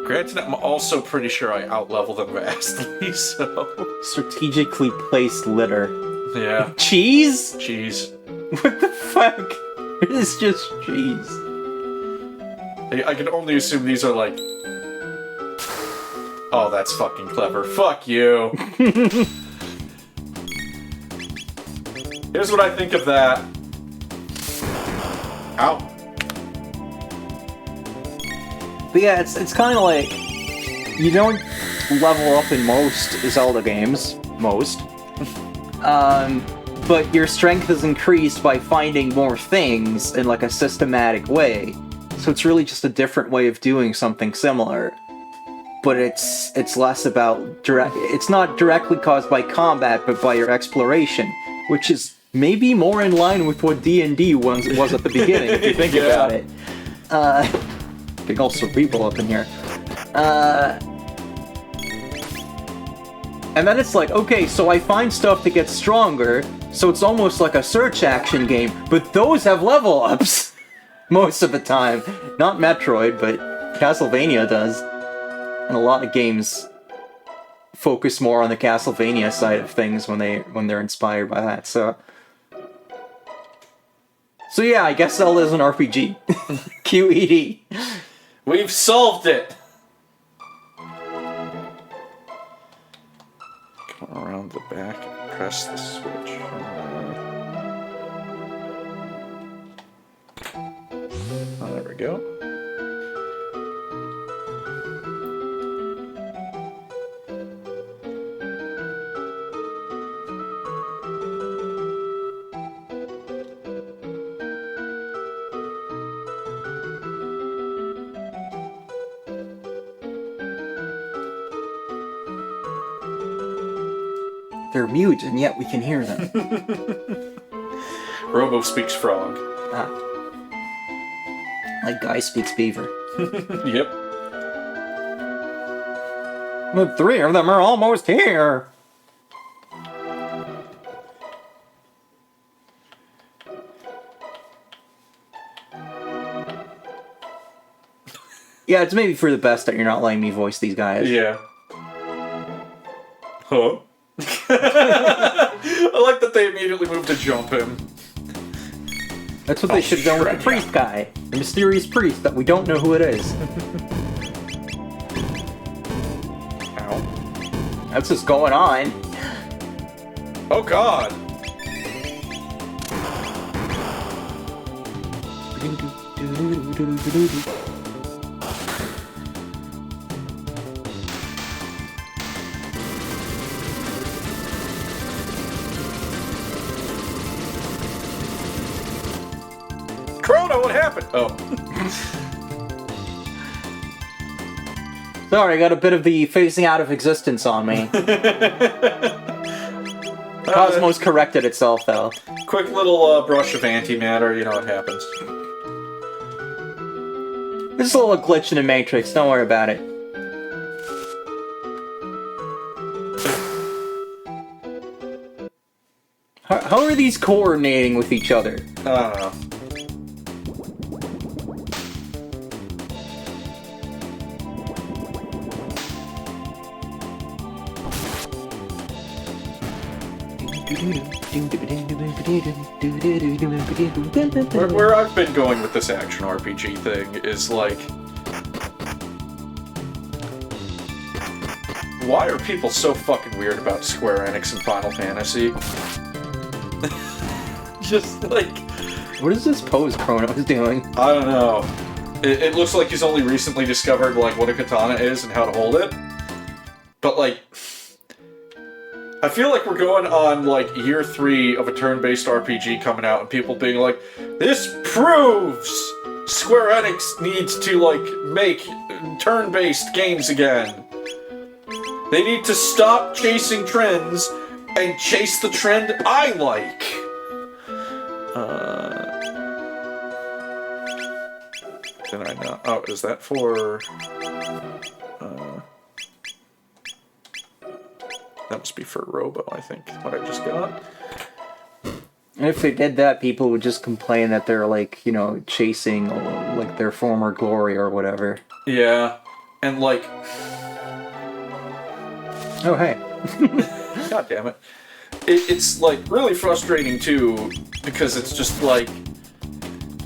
Granted, I'm also pretty sure I outlevel them vastly, so... Strategically placed litter. Yeah. Cheese? Cheese. What the fuck? It is just cheese. I can only assume these are, like... Oh, that's fucking clever. Fuck you! Here's what I think of that. Ow. But yeah, it's kind of like... You don't level up in most Zelda games. Most. But your strength is increased by finding more things in, like, a systematic way. So it's really just a different way of doing something similar. But it's less about it's not directly caused by combat, but by your exploration, which is maybe more in line with what D&D was at the beginning, if you think about it. Big ol' cerebral up in here. And then it's like, okay, so I find stuff that gets stronger, so it's almost like a search action game, but those have level ups most of the time. Not Metroid, but Castlevania does. And a lot of games focus more on the Castlevania side of things when they're inspired by that. So yeah, I guess Zelda is an RPG. QED. We've solved it! Come around the back and press the switch. Oh, there we go. They're mute, and yet we can hear them. Robo speaks frog. Ah. Like Guy speaks beaver. Yep. The three of them are almost here! Yeah, it's maybe for the best that you're not letting me voice these guys. Yeah. Huh? I like that they immediately moved to jump him. That's what they should have done with the priest guy. The mysterious priest that we don't know who it is. Ow. That's just going on. Oh god! Chrono, what happened? Oh. Sorry, I got a bit of the phasing out of existence on me. Cosmos corrected itself, though. Quick little brush of antimatter, you know what happens. There's a little glitch in the Matrix, don't worry about it. How are these coordinating with each other? I don't know. Where I've been going with this action RPG thing is like... Why are people so fucking weird about Square Enix and Final Fantasy? Just like... What is this pose Chrono is doing? I don't know. It looks like he's only recently discovered like what a katana is and how to hold it. But like... I feel like we're going on like year 3 of a turn-based RPG coming out, and people being like, "This proves Square Enix needs to like make turn-based games again. They need to stop chasing trends and chase the trend I like." Did I not? Oh, is that for? That must be for Robo, I think. What I just got. If it did that, people would just complain that they're like, you know, chasing like their former glory or whatever. Yeah, and like. Oh hey. God damn it. It's like really frustrating too, because it's just like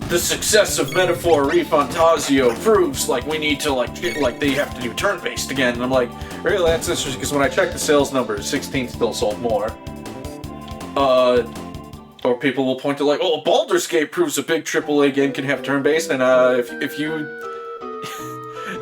the success of Metaphor Refantasio proves like we need to like they have to do turn-based again, and I'm like, really, that's interesting, because when I check the sales numbers, 16 still sold more. Or people will point to like, oh, Baldur's Gate proves a big AAA game can have turn-based, and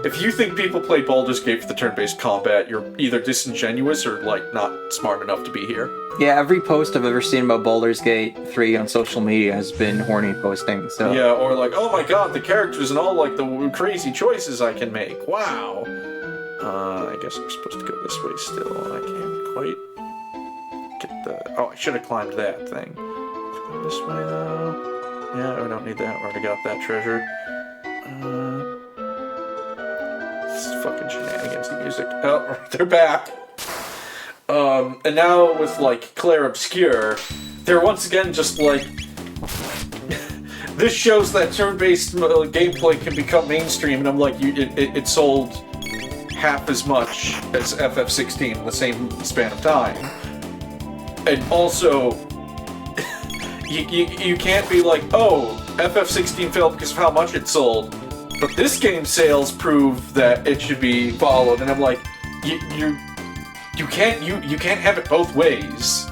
if you think people play Baldur's Gate for the turn-based combat, you're either disingenuous or like not smart enough to be here. Yeah, every post I've ever seen about Baldur's Gate 3 on social media has been horny posting, so... Yeah, or like, oh my god, the characters and all like the crazy choices I can make. Wow. I guess I'm supposed to go this way still. I can't quite get the... Oh, I should have climbed that thing. Go this way though. Yeah, we don't need that. We already got that treasure. This is fucking shenanigans, the music. Oh, they're back. And now with like Claire Obscure, they're once again just like this shows that turn-based gameplay can become mainstream, and I'm like, it sold half as much as FF16 in the same span of time. And also, you can't be like, oh, FF16 failed because of how much it sold, but this game's sales prove that it should be followed. And I'm like, you can't have it both ways.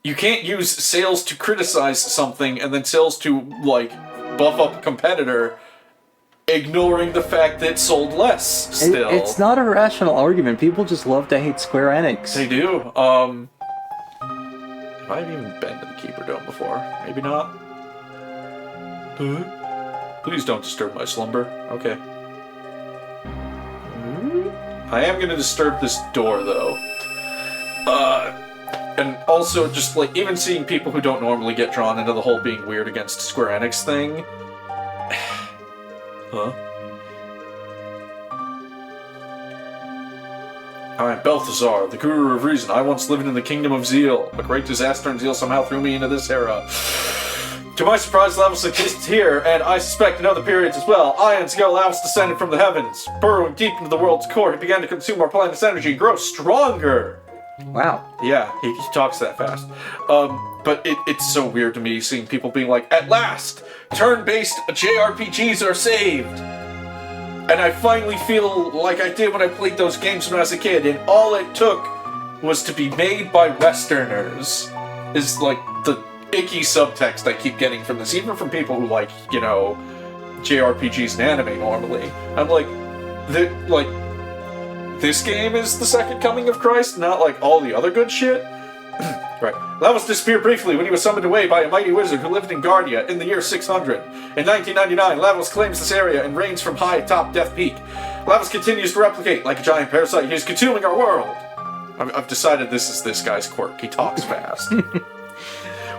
You can't use sales to criticize something and then sales to, like, buff up a competitor, ignoring the fact that it sold less still. It's not a rational argument. People just love to hate Square Enix. They do. Have I even been to the Keeper Dome before? Maybe not. Please don't disturb my slumber. Okay. I am gonna disturb this door, though. And also, just, like, even seeing people who don't normally get drawn into the whole being weird against Square Enix thing... Huh? I am Balthazar, the Guru of Reason. I once lived in the Kingdom of Zeal. A great disaster in Zeal somehow threw me into this era. To my surprise, Lavos exists here, and I suspect in other periods as well. Ions ago, Lavos descended from the heavens. Burrowing deep into the world's core, he began to consume our planet's energy and grow stronger. Wow. Yeah, he talks that fast. But it's so weird to me seeing people being like, at last, turn-based JRPGs are saved. And I finally feel like I did when I played those games when I was a kid, and all it took was to be made by Westerners. Is like the icky subtext I keep getting from this, even from people who like, you know, JRPGs and anime normally. I'm like, this game is the second coming of Christ, not like all the other good shit? Right. Lavos disappeared briefly when he was summoned away by a mighty wizard who lived in Guardia in the year 600. In 1999, Lavos claims this area and reigns from high atop Death Peak. Lavos continues to replicate like a giant parasite. He is consuming our world. I've decided this is this guy's quirk. He talks fast.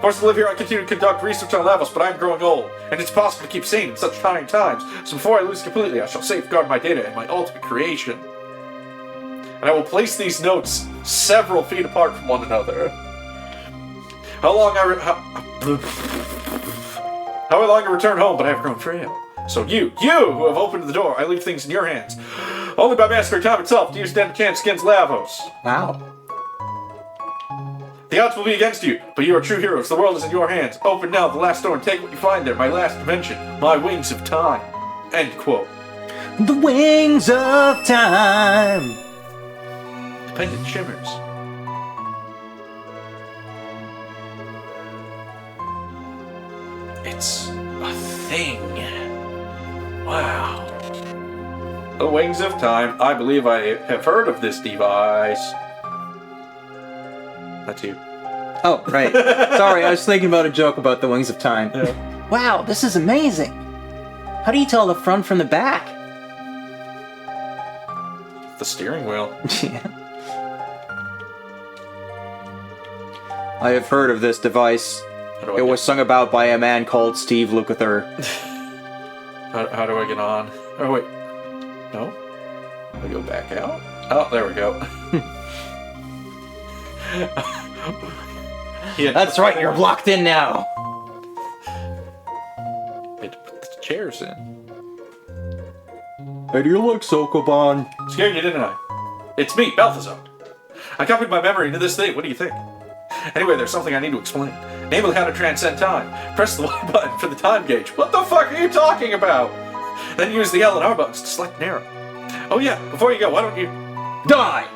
Forced to live here, I continue to conduct research on Lavos, but I'm growing old, and it's possible to keep sane in such trying times. So before I lose completely, I shall safeguard my data and my ultimate creation. And I will place these notes several feet apart from one another. How long I return home, but I have grown frail. So you who have opened the door, I leave things in your hands. Only by massacring time itself do you stand a chance against Lavos. Wow. The odds will be against you, but you are true heroes. The world is in your hands. Open now the last door and take what you find there. My last invention, my wings of time. End quote. The wings of time. Dependent shimmers. It's a thing. Wow. The Wings of Time. I believe I have heard of this device. That's you. Oh, right. Sorry, I was thinking about a joke about the Wings of Time. Yeah. Wow, this is amazing. How do you tell the front from the back? The steering wheel. Yeah. I have heard of this device. It was sung about by a man called Steve Lukather. How do I get on? Oh, wait. No? I go back out? Oh, there we go. Yeah. That's right, you're locked in now. I had to put the chairs in. How do you look, Sokoban? Scared you, didn't I? It's me, Balthazar. I copied my memory into this thing. What do you think? Anyway, there's something I need to explain. Namely how to transcend time. Press the Y button for the time gauge. What the fuck are you talking about? Then use the L and R buttons to select an arrow. Oh yeah, before you go, why don't you... Die!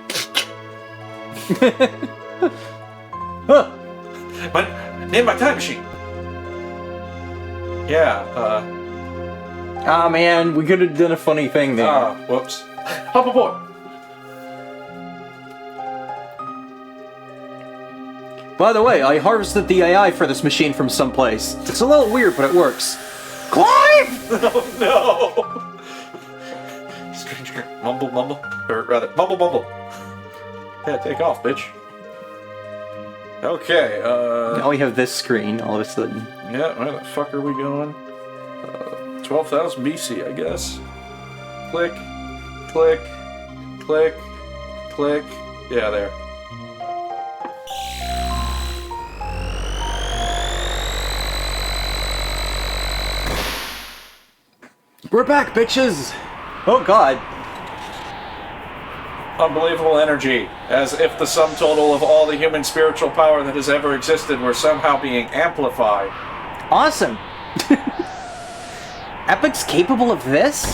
Huh. Name my time machine. Yeah, Ah, man, we could have done a funny thing there. whoops. Hop aboard. By the way, I harvested the AI for this machine from someplace. It's a little weird, but it works. Climb! Oh no! Stranger, mumble, mumble. Or rather, mumble, mumble. Yeah, take off, bitch. Okay, Now we have this screen all of a sudden. yeah, where the fuck are we going? 12,000 BC, I guess. Click, click, click, click. Yeah, there. We're back, bitches! Oh god. Unbelievable energy, as if the sum total of all the human spiritual power that has ever existed were somehow being amplified. Awesome! Epic's capable of this?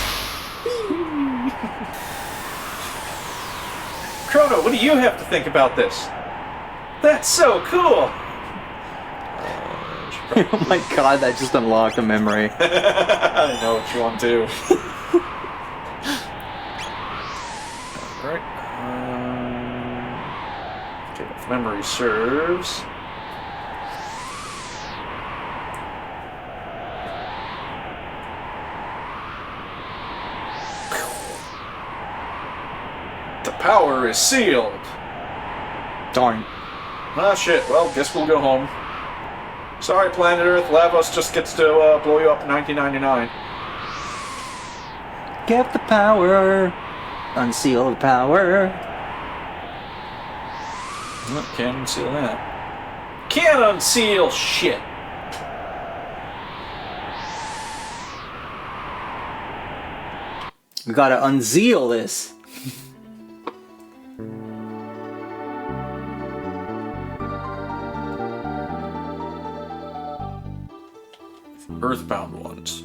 Chrono, what do you have to think about this? That's so cool! Oh my god, that just unlocked a memory. I know what you want to. Alright. Okay, if memory serves. The power is sealed. Darn. Ah, shit. Well, guess we'll go home. Sorry, planet Earth. Lavos just gets to blow you up in 1999. Get the power. Unseal the power. Well, can't unseal that. Can't unseal shit. We gotta unseal this. Earthbound ones.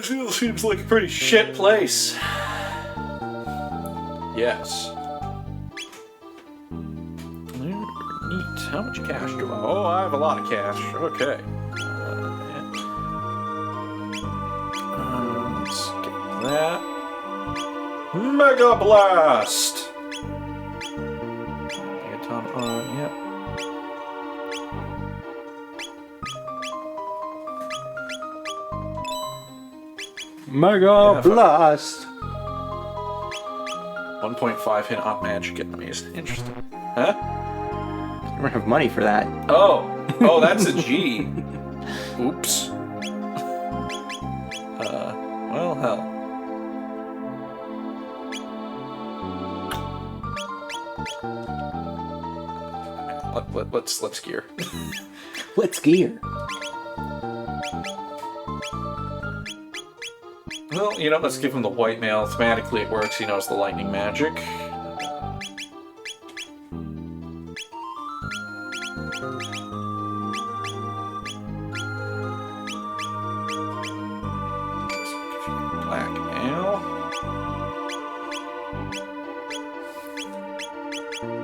Zeal seems like a pretty shit place. Yes. Neat. How much cash do I? Oh, I have a lot of cash. Okay. Let's get that. Mega Blast! Megaton on, yep. Mega Blast! 1.5 hit on magic enemies. Interesting. Huh? I don't have money for that. Oh. Oh, that's a G. Oops. Well, hell. Let's gear. Let's gear. Well, you know, let's give him the white mail. Thematically it works. He knows the lightning magic. Black mail.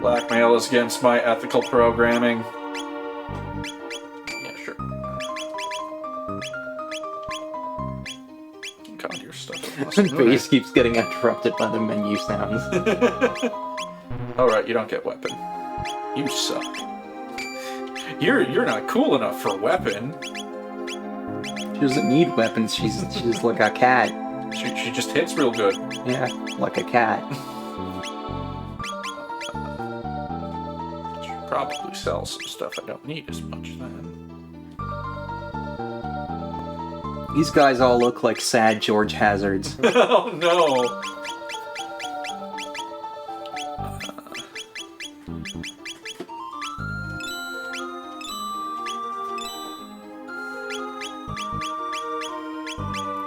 Blackmail is against my ethical programming. Yeah, sure. Base keeps getting interrupted by the menu sounds. Alright, you don't get weapon. You suck. You're not cool enough for weapon. She doesn't need weapons, she's like a cat. She just hits real good. Yeah, like a cat. Should probably sell some stuff I don't need as much then. These guys all look like sad George Hazards. Oh no!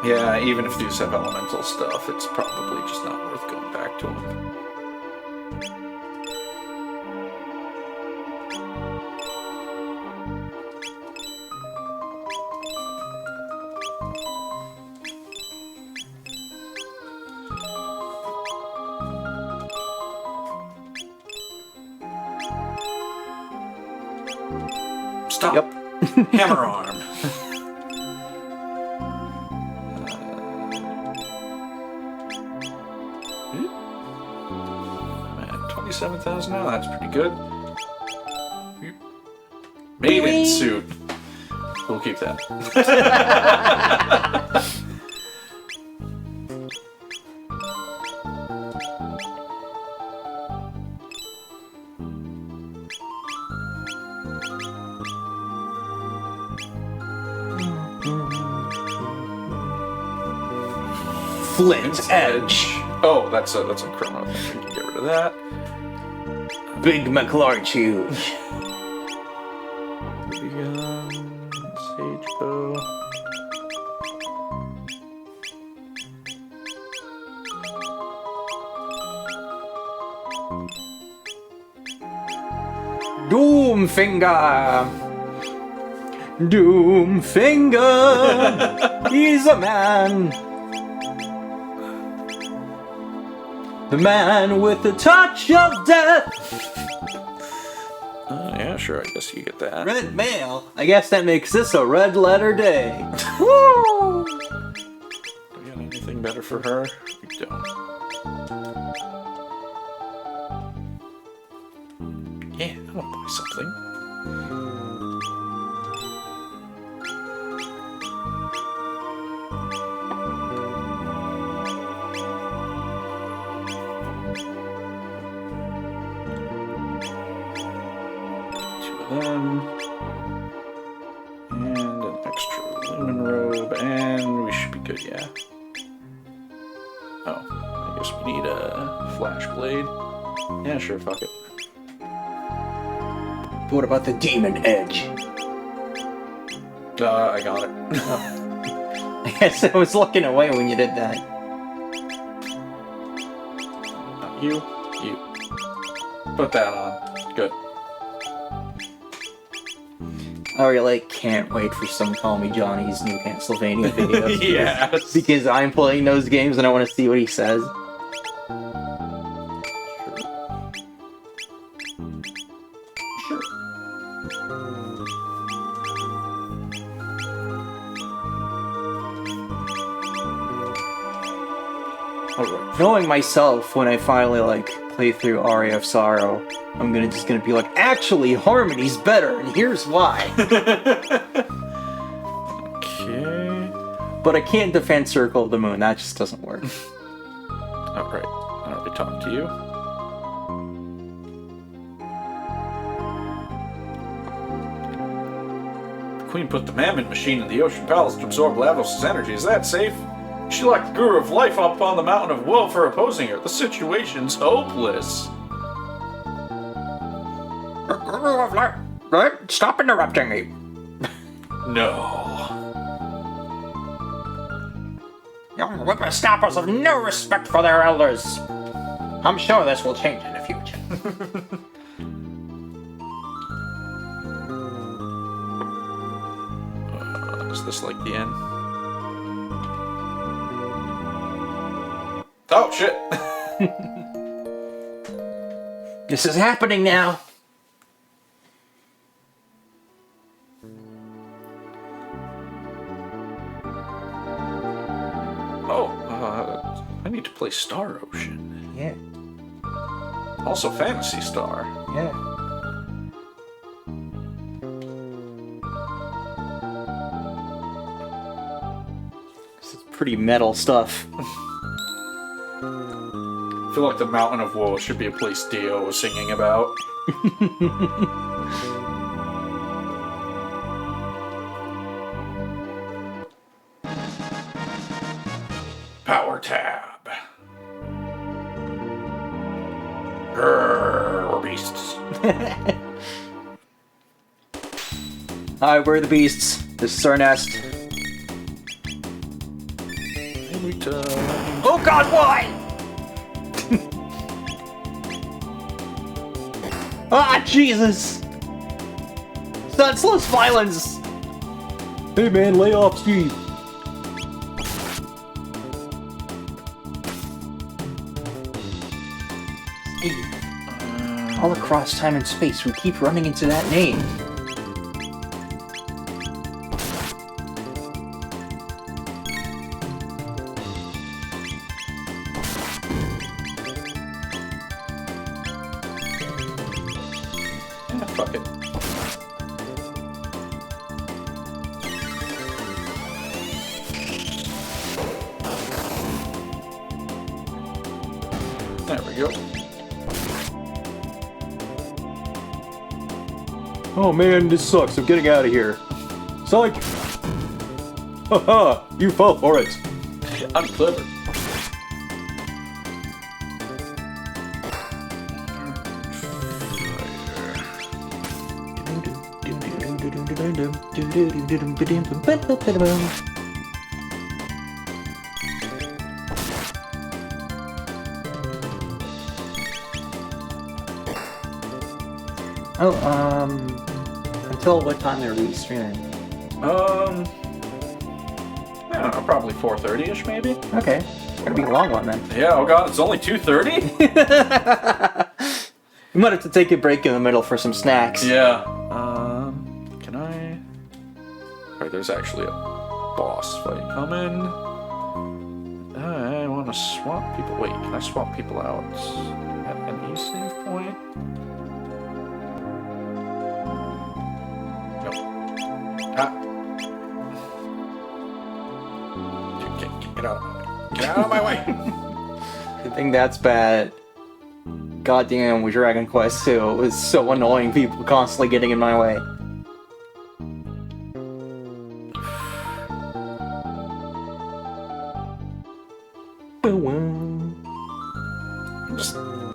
Yeah, even if these have elemental stuff, it's probably just not worth going back to them. Stop! Yep. Hammer arm! I'm at 27,000 now, that's pretty good. Maiden suit. We'll keep that. Flint Edge. Oh, that's a Chrono. We can get rid of that. Big McLarge huge. Sage bow. Doomfinger. Doomfinger. He's a man. The man with the touch of death. Yeah, sure, I guess you get that. Red mail. I guess that makes this a red letter day. Woo! Do we got anything better for her? We don't. Yeah, I want to buy something. Them. And an extra lumen robe, and we should be good, yeah. Oh, I guess we need a flash blade. Yeah, sure, fuck it. What about the demon edge? I got it. I guess I was looking away when you did that. Not you. You. Put that on. Good. I really can't wait for some Call Me Johnny's new Castlevania videos. Yes. Because I'm playing those games and I want to see what he says. Sure. Alright. Knowing myself, when I finally play through Aria of Sorrow, I'm just gonna be like, actually, Harmony's better, and here's why. Okay. But I can't defend Circle of the Moon. That just doesn't work. Alright. I already talked to you. The Queen put the Mammon machine in the Ocean Palace to absorb Lavos' energy. Is that safe? She locked the Guru of Life up on the Mountain of Woe for opposing her. The situation's hopeless. Guru of Life, stop interrupting me. No. Young whippersnappers have no respect for their elders. I'm sure this will change in the future. Is this like the end? Oh, shit! This is happening now. Oh, need to play Star Ocean. Yeah. Also Phantasy Star. Yeah. This is pretty metal stuff. I feel like the Mountain of Woe should be a place Dio was singing about. Power tab. Grrr, we're beasts. Hi, we're the beasts. This is our nest. Oh god, why? Ah, Jesus! Senseless violence! Hey man, lay off Steve. All across time and space, we keep running into that name. Fuck it. There we go. Oh man, this sucks. I'm getting out of here. Psych! Haha, you fell for it. I'm clever. Until what time are we streaming? I don't know, probably 4:30ish maybe? Okay. Gonna be a long one then. Yeah, oh god, it's only 2:30? We might have to take a break in the middle for some snacks. Yeah. Can I... Alright, there's actually a boss fight coming. I want to swap people... Wait, can I swap people out at any save point? No. Ah. Get out of my way. Get out of my way! Good thing that's bad. Goddamn, with Dragon Quest 2, it was so annoying, people constantly getting in my way. Just... There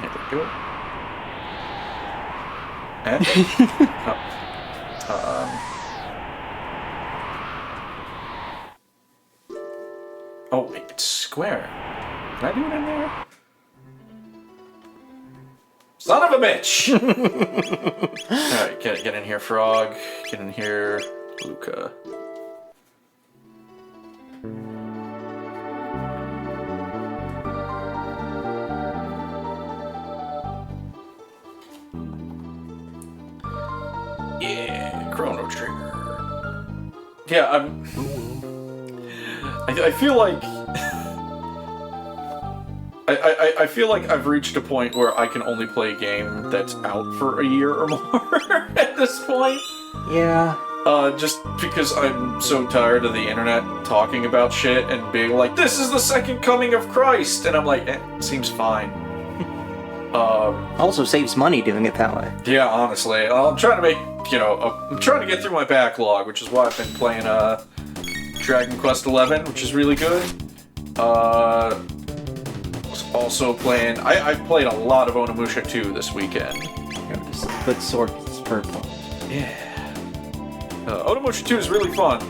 we go. Eh? Oh, wait, it's square. Can I do it in there? Son of a bitch! Alright, get in here, Frog. Get in here, Luca. Yeah, Chrono Trigger. Yeah, I feel like... I feel like I've reached a point where I can only play a game that's out for a year or more at this point. Yeah. Just because I'm so tired of the internet talking about shit and being like, this is the second coming of Christ! And I'm like, it seems fine. Also saves money doing it that way. Yeah, honestly. I'm trying to make, I'm trying to get through my backlog, which is why I've been playing, Dragon Quest 11, which is really good. Also playing... I've played a lot of Onimusha 2 this weekend. This good sword is purple. Yeah. Onimusha 2 is really fun.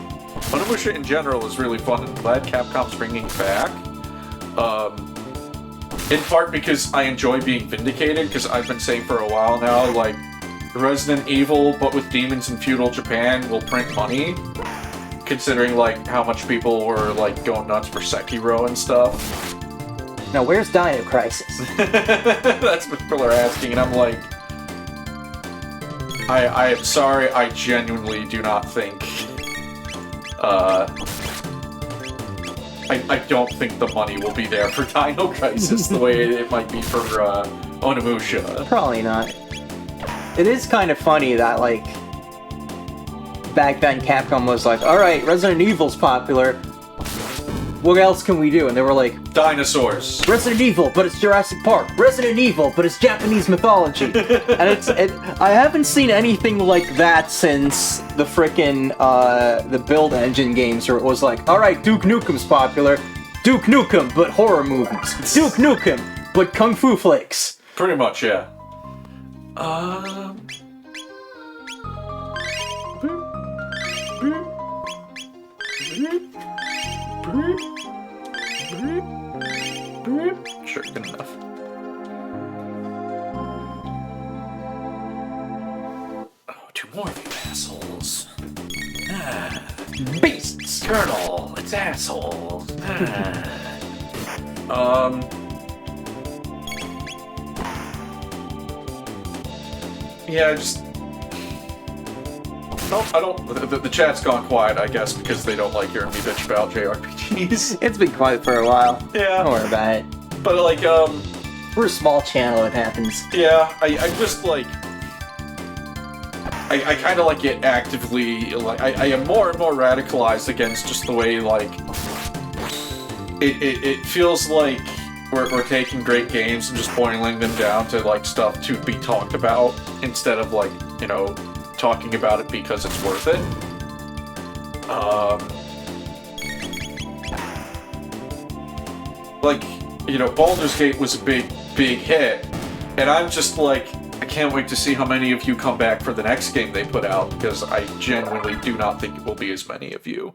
Onimusha in general is really fun, and I'm glad Capcom's bringing it back. In part because I enjoy being vindicated, because I've been saying for a while now, like, Resident Evil, but with demons in feudal Japan, will print money. Considering, like, how much people were, like, going nuts for Sekiro and stuff. Now, where's Dino Crisis? That's what people are asking, and I'm like... I am sorry, I genuinely do not think... I don't think the money will be there for Dino Crisis the way it might be for Onimusha. Probably not. It is kind of funny that, like, back then Capcom was like, alright, Resident Evil's popular. What else can we do? And they were like, dinosaurs. Resident Evil, but it's Jurassic Park. Resident Evil, but it's Japanese mythology. And I haven't seen anything like that since the frickin' the Build Engine games, where it was like, alright, Duke Nukem's popular. Duke Nukem, but horror movies. Duke Nukem, but kung fu flicks. Pretty much, yeah. Sure, good enough. Oh, two more of you assholes. Beasts! Colonel, it's assholes. Yeah, I don't. The chat's gone quiet, I guess, because they don't like hearing me bitch about JRPGs. It's been quiet for a while. Yeah. Don't worry about it. But, like, We're a small channel, it happens. yeah, I just, like... I kind of, like, get actively... Like, I am more and more radicalized against just the way, like... It feels like we're taking great games and just boiling them down to, like, stuff to be talked about, instead of, like, you know, talking about it because it's worth it. Like, you know, Baldur's Gate was a big hit, and I'm just like, I can't wait to see how many of you come back for the next game they put out, because I genuinely do not think it will be as many of you.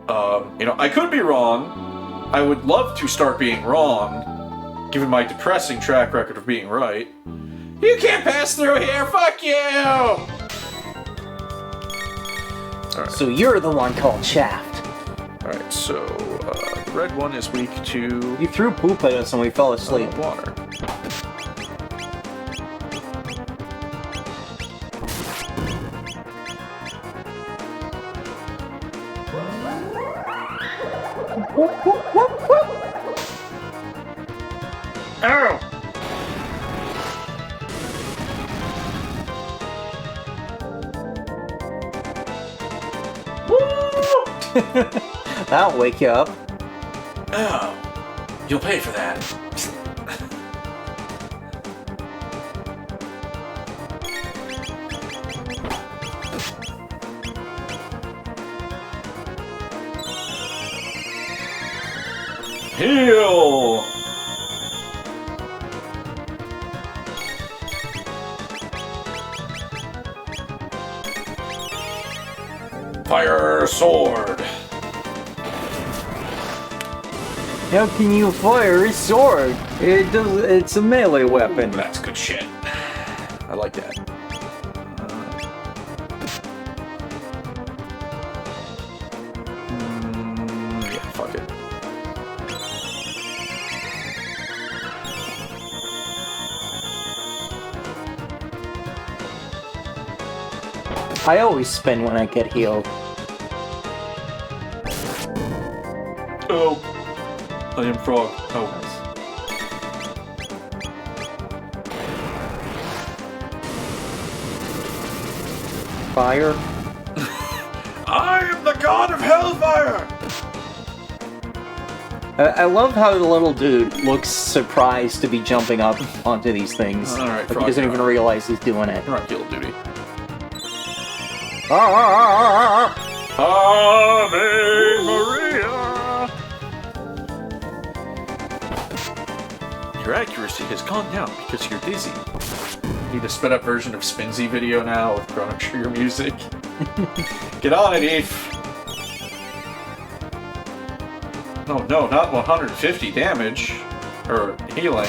You know, I could be wrong. I would love to start being wrong, given my depressing track record of being right. You can't pass through here, fuck you! Alright. So you're the one called Shaft. Alright, so, the red one is weak to... You threw poop at us and we fell asleep. Water. Ow! That'll wake you up. Oh, you'll pay for that. Heal! Fire sword! How can you fire a sword? It's a melee weapon. That's good shit. I like that. Yeah, fuck it. I always spin when I get healed. Oh. I am frog. Oh. Fire. I am the god of hellfire! I love how the little dude looks surprised to be jumping up onto these things. Alright, Like he doesn't even realize he's doing it. You're on kill duty. Ah! Ave Maria! Your accuracy has gone down because you're dizzy. Need a sped up version of Spinzy video now with Chrono Trigger music. Get on it, Eve! Oh no, not 150 damage. Or healing.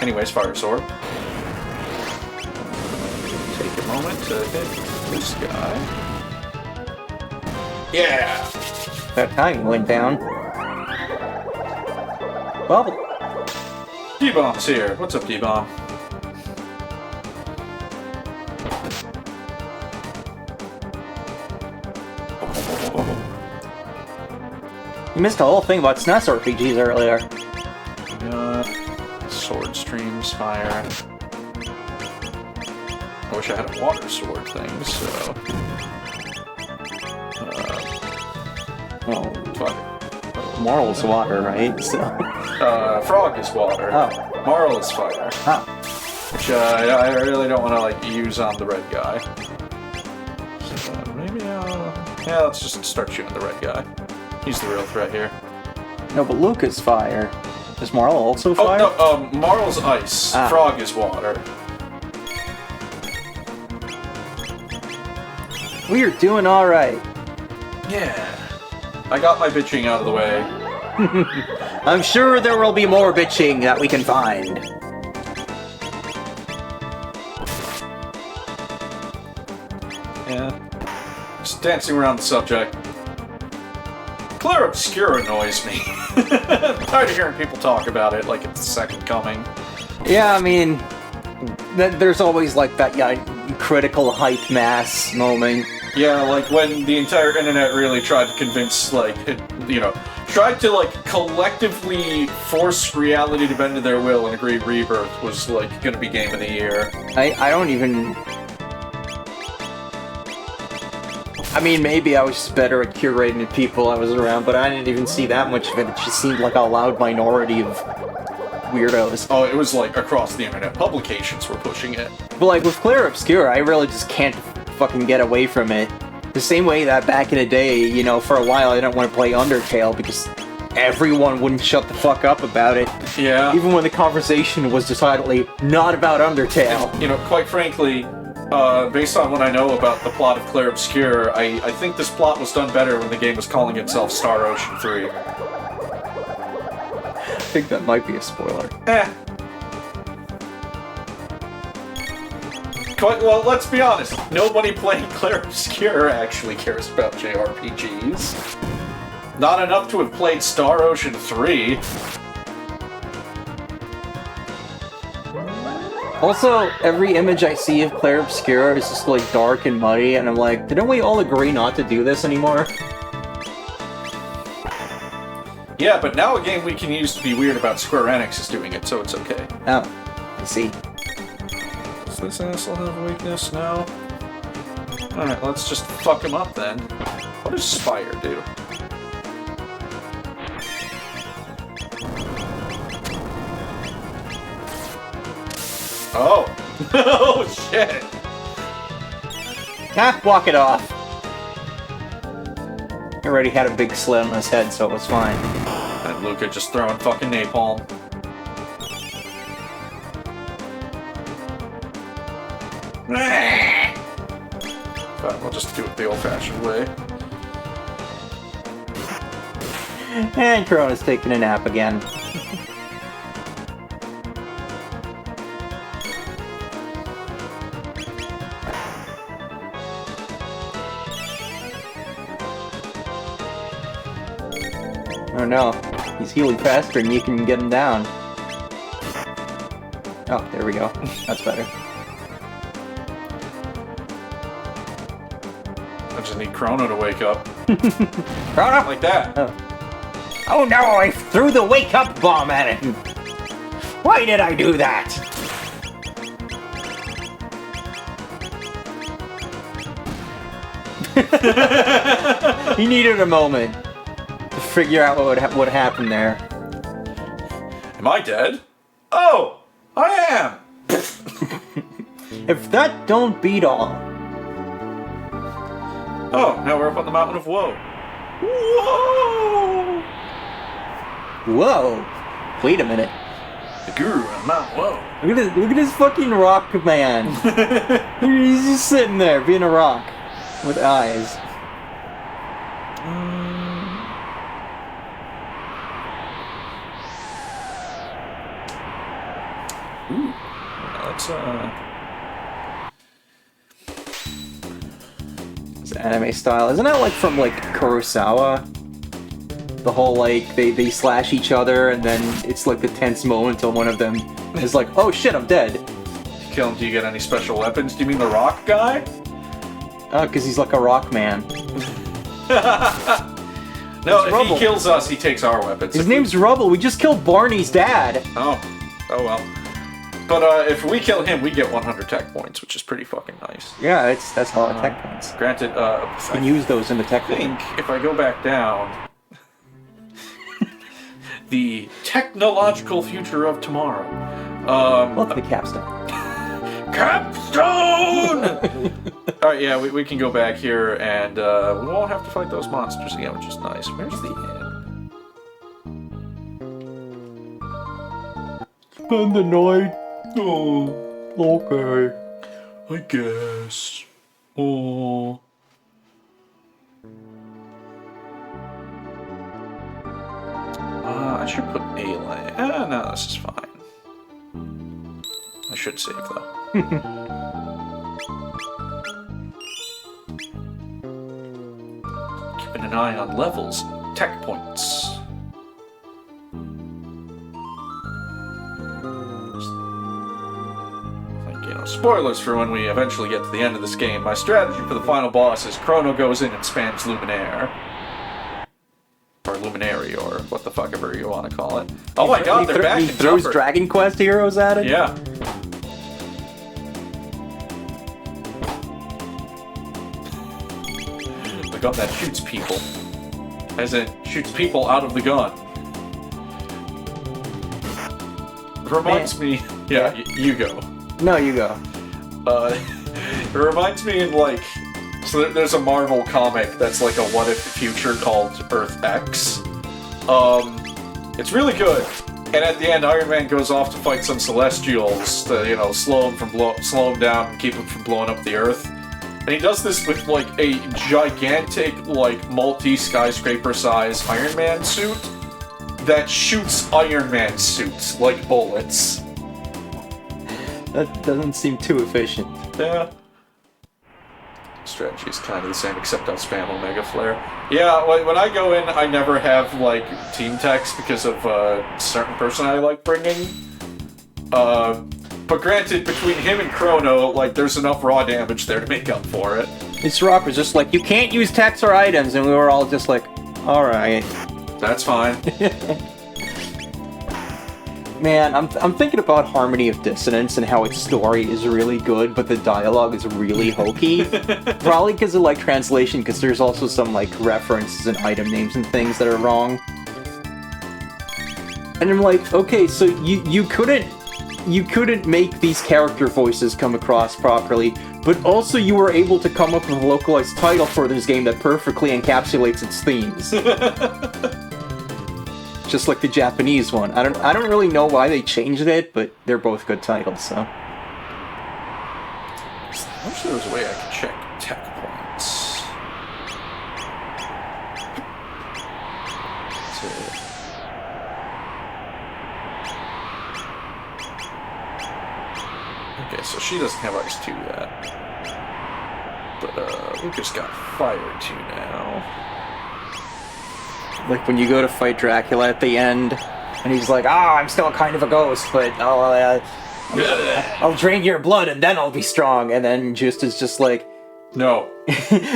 Anyways, fire sword. Take a moment to hit this guy. Yeah! That time went down. Bubble. D-Bomb's here. What's up, D-Bomb? You missed a whole thing about SNES RPGs earlier. Sword streams, fire. I wish I had a water sword thing, so... Well, fuck. Marl's water, right? So. Frog is water. Oh. Marl is fire. Oh. Which I really don't want to like use on the red guy. So maybe yeah, let's just start shooting the red guy. He's the real threat here. No, but Luke is fire. Is Marl also fire? Oh no, Marl's ice. Ah. Frog is water. We're doing all right. Yeah. I got my bitching out of the way. I'm sure there will be more bitching that we can find. Yeah. Just dancing around the subject. Clear Obscure annoys me. I'm tired of hearing people talk about it like it's the second coming. Yeah, I mean, there's always like that critical hype mass moment. Yeah, like when the entire internet really tried to convince, like, tried to, like, collectively force reality to bend to their will and agree Rebirth was, like, gonna be Game of the Year. I don't even... I mean, maybe I was just better at curating the people I was around, but I didn't even see that much of it. It just seemed like a loud minority of weirdos. Oh, it was, like, across the internet. Publications were pushing it. But, like, with Clear Obscure, I really just can't fucking get away from it. The same way that back in the day, for a while I didn't want to play Undertale because everyone wouldn't shut the fuck up about it. Yeah. Even when the conversation was decidedly not about Undertale. Quite frankly, based on what I know about the plot of Clear Obscure, I think this plot was done better when the game was calling itself Star Ocean 3. I think that might be a spoiler. Well, let's be honest. Nobody playing Clear Obscure actually cares about JRPGs. Not enough to have played Star Ocean 3. Also, every image I see of Clear Obscure is just like dark and muddy, and I'm like, didn't we all agree not to do this anymore? Yeah, but now a game we can use to be weird about Square Enix is doing it, so it's okay. Oh, I see. Does this asshole have a weakness? No. Alright, let's just fuck him up then. What does Spire do? Oh! Oh shit! Walk it off. He already had a big slit on his head, so it was fine. And Luca just throwing fucking napalm. Fine, we'll just do it the old-fashioned way. And Chrono's taking a nap again. Oh no, he's healing faster and you can get him down. Oh, there we go. That's better. I just need Chrono to wake up. Chrono! Like that. Oh no, I threw the wake-up bomb at him! Why did I do that? He needed a moment to figure out what happened there. Am I dead? Oh! I am! If that don't beat all. Oh, now we're up on the Mountain of Woe. Whoa! Whoa! Wait a minute. The Guru on Mount Woe. Look at this fucking rock man. He's just sitting there being a rock with eyes. Ooh. Let's It's anime style. Isn't that like from like Kurosawa? The whole like they slash each other and then it's like the tense moment until one of them is like, oh shit, I'm dead. kill him. Do you get any special weapons? Do you mean the rock guy? Oh, because he's like a rock man. No, It's if Rubble. he kills us, he takes our weapons. His If we- name's Rubble. We just killed Barney's dad. Oh well. But if we kill him, we get 100 tech points, which is pretty fucking nice. Yeah, that's a lot of tech points. Granted, You can use those in the tech I think if I go back down, the technological future of tomorrow. Look, the capstone. Capstone! Alright, yeah, we can go back here and we won't have to fight those monsters again, which is nice. Where's the end? Spend the night. Oh, Okay. I guess. Oh. I should put A lane. No, this is fine. I should save though. Keeping an eye on levels, tech points. Like, you know, spoilers for when we eventually get to the end of this game. My strategy for the final boss is Chrono goes in and spams Luminaire. Or Luminary, or what the fuck ever you want to call it. Oh my god, they're back He in throws Jumper. Dragon Quest heroes at it? Yeah. The gun that shoots people. As in, shoots people out of the gun. Reminds me... Yeah, you go. No, you go. It reminds me of, like... So there's a Marvel comic that's like a what-if future called Earth X. It's really good. And at the end, Iron Man goes off to fight some Celestials to, you know, slow him down and keep him from blowing up the Earth. And he does this with, like, a gigantic, like, multi-skyscraper-size Iron Man suit that shoots Iron Man suits like bullets. That doesn't seem too efficient. Yeah. Strategy is kind of the same, except I'll spam Omega Flare. Yeah, when I go in, I never have, like, team techs because of a certain person I like bringing. But granted, between him and Chrono, like, there's enough raw damage there to make up for it. This rock was just like, you can't use techs or items, and we were all just like, alright. That's fine. Man, I'm thinking about Harmony of Dissonance and how its story is really good, but the dialogue is really hokey. Probably because of, like, translation, because there's also some, like, references and item names and things that are wrong. And I'm like, okay, so you couldn't make these character voices come across properly, but also you were able to come up with a localized title for this game that perfectly encapsulates its themes. Just like the Japanese one. I don't really know why they changed it, but they're both good titles, so. I wish there was a way I could check tech points. Okay, so she doesn't have Ice 2 yet. But, we just got Fire 2 now. Like when you go to fight Dracula at the end, and he's like, I'm still kind of a ghost, but I'll drain your blood and then I'll be strong. And then Just is just like, No.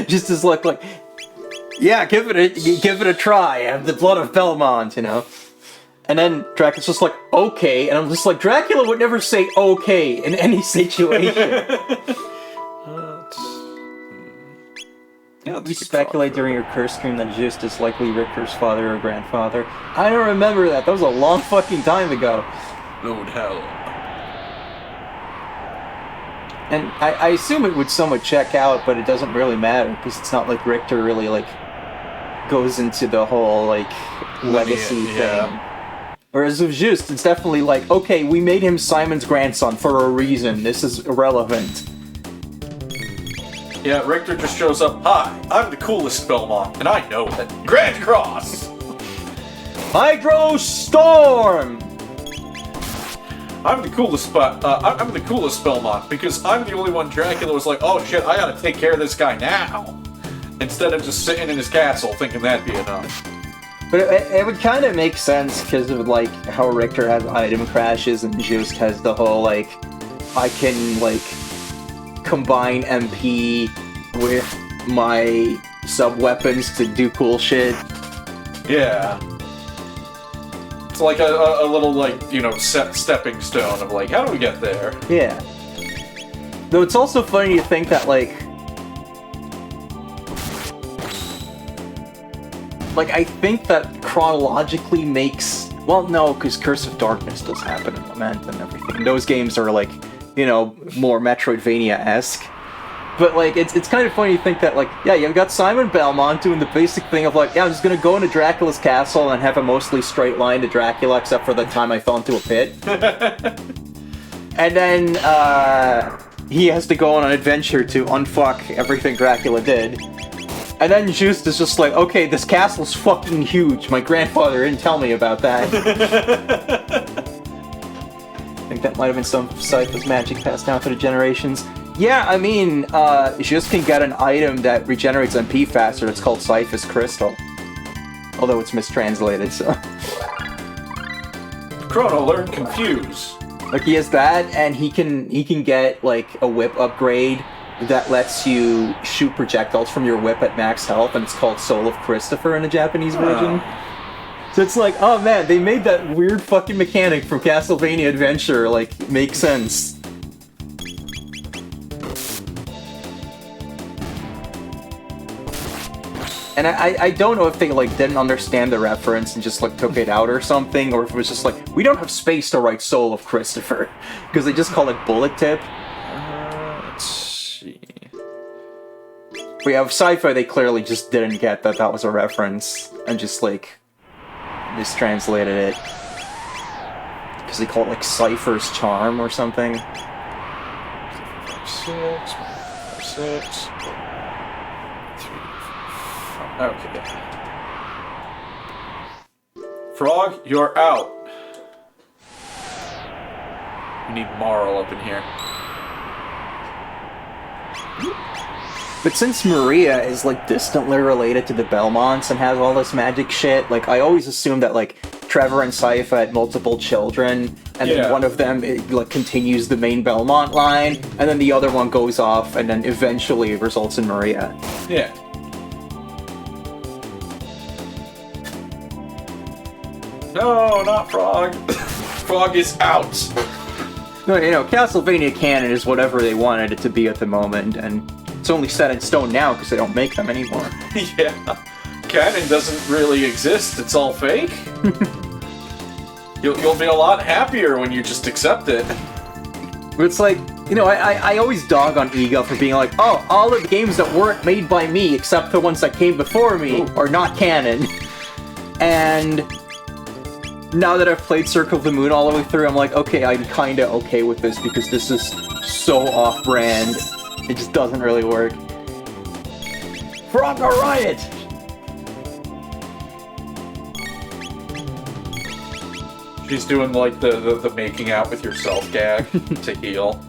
Just is like, yeah, give it a try. I have the blood of Belmont, you know. And then Dracula's just like, okay, and I'm just like, Dracula would never say okay in any situation. You speculate during your curse stream that Just is likely Richter's father or grandfather. I don't remember that. That was a long fucking time ago. Lord hell. And I assume it would somewhat check out, but it doesn't really matter because it's not like Richter really like goes into the whole like legacy thing. Whereas with Just, it's definitely like, okay, we made him Simon's grandson for a reason. This is irrelevant. Yeah, Richter just shows up. Hi, I'm the coolest Belmont, and I know it. Grand Cross! Hydro Storm! I'm the coolest Belmont, because I'm the only one Dracula was like, oh shit, I gotta take care of this guy now. Instead of just sitting in his castle thinking that'd be enough. But it would kind of make sense because of like how Richter has item crashes and Just has the whole like, I can like combine MP with my sub weapons to do cool shit. Yeah. It's like a little, like, you know, stepping stone of, like, how do we get there? Yeah. Though it's also funny to think that, like, I think that chronologically makes... Well, no, because Curse of Darkness does happen in Lament and everything. Those games are, like, you know, more Metroidvania-esque. But, like, it's kind of funny to think that, like, yeah, you've got Simon Belmont doing the basic thing of, like, yeah, I'm just gonna go into Dracula's castle and have a mostly straight line to Dracula, except for the time I fell into a pit. And then, he has to go on an adventure to unfuck everything Dracula did. And then Just is just like, okay, this castle's fucking huge. My grandfather didn't tell me about that. I think that might have been some of Sypha's magic passed down through the generations. Yeah, I mean, Just can get an item that regenerates MP faster. It's called Sypha's Crystal. Although it's mistranslated, so... Chrono learned Confuse. Like, he has that, and he can get, like, a whip upgrade that lets you shoot projectiles from your whip at max health, and it's called Soul of Christopher in the Japanese version. So it's like, oh man, they made that weird fucking mechanic from Castlevania Adventure, like, make sense. And I don't know if they, like, didn't understand the reference and just, like, took it out or something, or if it was just like, we don't have space to write Soul of Christopher, because they just call it Bullet Tip. Let's see. But yeah, with Sypha, they clearly just didn't get that that was a reference, and just, like, mistranslated it. Because they call it, like, Cypher's Charm or something. 6. Okay. Frog, you're out. We need Marl up in here. But since Maria is, like, distantly related to the Belmonts and has all this magic shit, like, I always assume that, like, Trevor and Sypha had multiple children, and then one of them, like, continues the main Belmont line, and then the other one goes off, and then eventually results in Maria. Yeah. No, not Frog. Frog is out. No, you know, Castlevania canon is whatever they wanted it to be at the moment, and it's only set in stone now because they don't make them anymore. Yeah. Canon doesn't really exist. It's all fake. You'll be a lot happier when you just accept it. But it's like, you know, I always dog on Ego for being like, oh, all of the games that weren't made by me, except the ones that came before me, are not canon. And now that I've played Circle of the Moon all the way through, I'm like, okay, I'm kinda okay with this, because this is so off-brand. It just doesn't really work. Frog Riot! She's doing, like, the making out with yourself gag to heal.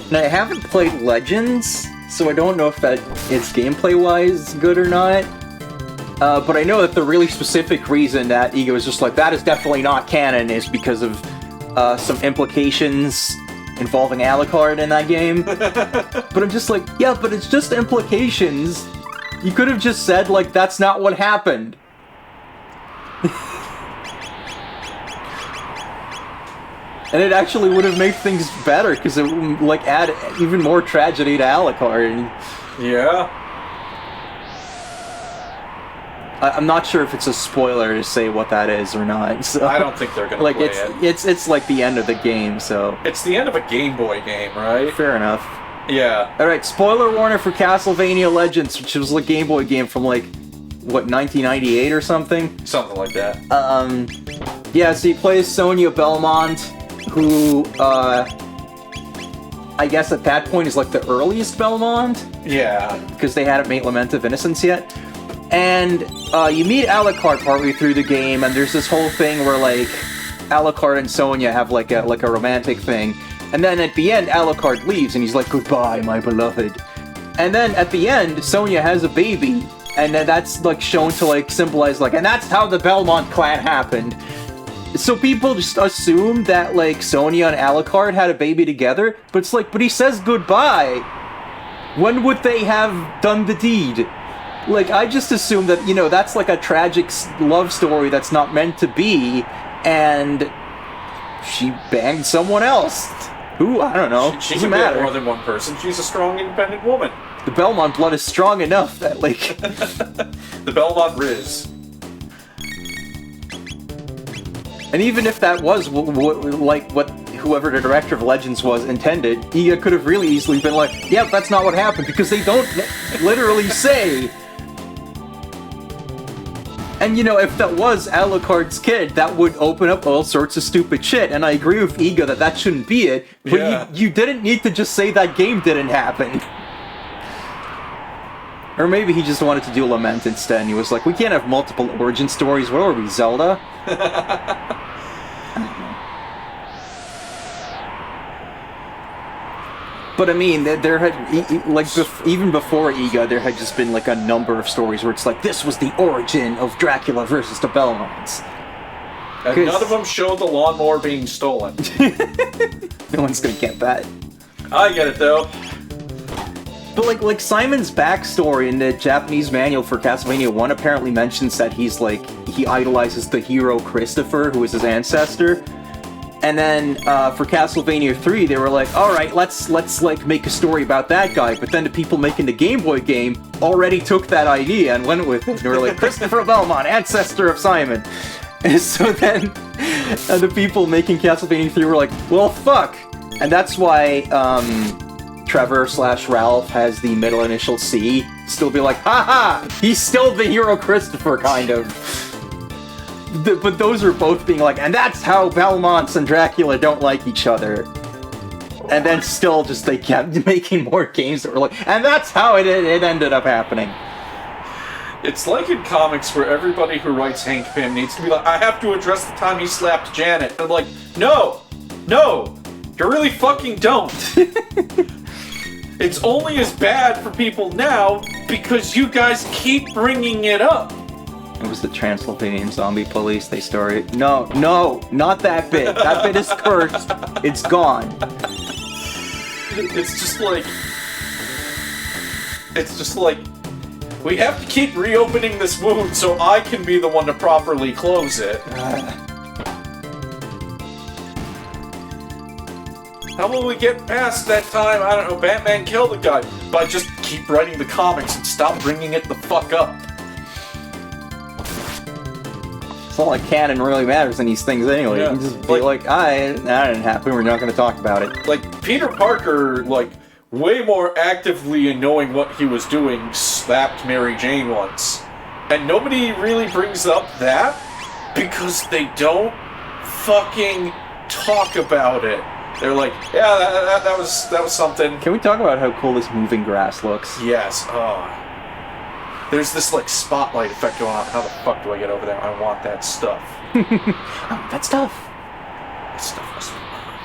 And I haven't played Legends, so I don't know if that is gameplay-wise good or not. But I know that the really specific reason that Ego is just like, that is definitely not canon, is because of some implications involving Alucard in that game. But I'm just like, yeah, but it's just implications. You could have just said, like, that's not what happened. And it actually would have made things better, because it would, like, add even more tragedy to Alucard. Yeah. I'm not sure if it's a spoiler to say what that is or not. So, I don't think they're gonna like, play it's like the end of the game, so... It's the end of a Game Boy game, right? Fair enough. Yeah. Alright, spoiler warning for Castlevania Legends, which was a Game Boy game from, like, what, 1998 or something? Something like that. Yeah, so you play Sonia Belmont, who, I guess at that point is, like, the earliest Belmont? Yeah. Because they hadn't made Lament of Innocence yet. And you meet Alucard partway through the game, and there's this whole thing where, like, Alucard and Sonia have, like a romantic thing. And then at the end, Alucard leaves, and he's like, goodbye, my beloved. And then at the end, Sonia has a baby, and then that's, like, shown to, like, symbolize, like, and that's how the Belmont clan happened. So people just assume that, like, Sonia and Alucard had a baby together, but it's like, but he says goodbye. When would they have done the deed? Like, I just assume that, you know, that's like a tragic love story that's not meant to be, and she banged someone else. Who? I don't know. She Doesn't can matter. be more than one person. She's a strong, independent woman. The Belmont blood is strong enough that, like... The Belmont Riz. And even if that was like what whoever the director of Legends was intended, Iga could have really easily been like, "Yep, that's not what happened," because they don't literally say. And you know, if that was Alucard's kid, that would open up all sorts of stupid shit. And I agree with Iga that that shouldn't be it. But Yeah. you didn't need to just say that game didn't happen. Or maybe he just wanted to do Lament instead, and he was like, we can't have multiple origin stories, what are we, Zelda? But I mean, there had, like, even before Iga, there had just been like a number of stories where it's like, this was the origin of Dracula versus the Belmonts. And none of them show the lawnmower being stolen. No one's gonna get that. I get it, though. But like Simon's backstory in the Japanese manual for Castlevania 1 apparently mentions that he's like, he idolizes the hero Christopher, who is his ancestor. And then for Castlevania 3, they were like, alright, let's like make a story about that guy. But then the people making the Game Boy game already took that idea and went with it. They were like, Christopher Belmont, ancestor of Simon. And so then the people making Castlevania 3 were like, well, fuck. And that's why Trevor/Ralph has the middle initial C. Still be like, haha, he's still the hero Christopher, kind of. But those are both being like, and that's how Belmonts and Dracula don't like each other. And then still just they kept making more games that were like, and that's how it ended up happening. It's like in comics where everybody who writes Hank Pym needs to be like, I have to address the time he slapped Janet. And I'm like, no, you really fucking don't. It's only as bad for people now because you guys keep bringing it up. It was the Transylvanian Zombie Police, they started. No, not that bit. That bit is cursed. It's gone. It's just like, we have to keep reopening this wound so I can be the one to properly close it. How will we get past that time, I don't know, Batman killed the guy? By just keep writing the comics and stop bringing it the fuck up. It's not like canon really matters in these things anyway. Yeah. You can just be like, that didn't happen, we're not going to talk about it. Like, Peter Parker, like, way more actively in knowing what he was doing, slapped Mary Jane once. And nobody really brings up that because they don't fucking talk about it. They're like, yeah, that was something. Can we talk about how cool this moving grass looks? Yes. There's this like spotlight effect going on. How the fuck do I get over there? I want that stuff. That stuff. That stuff must be mine.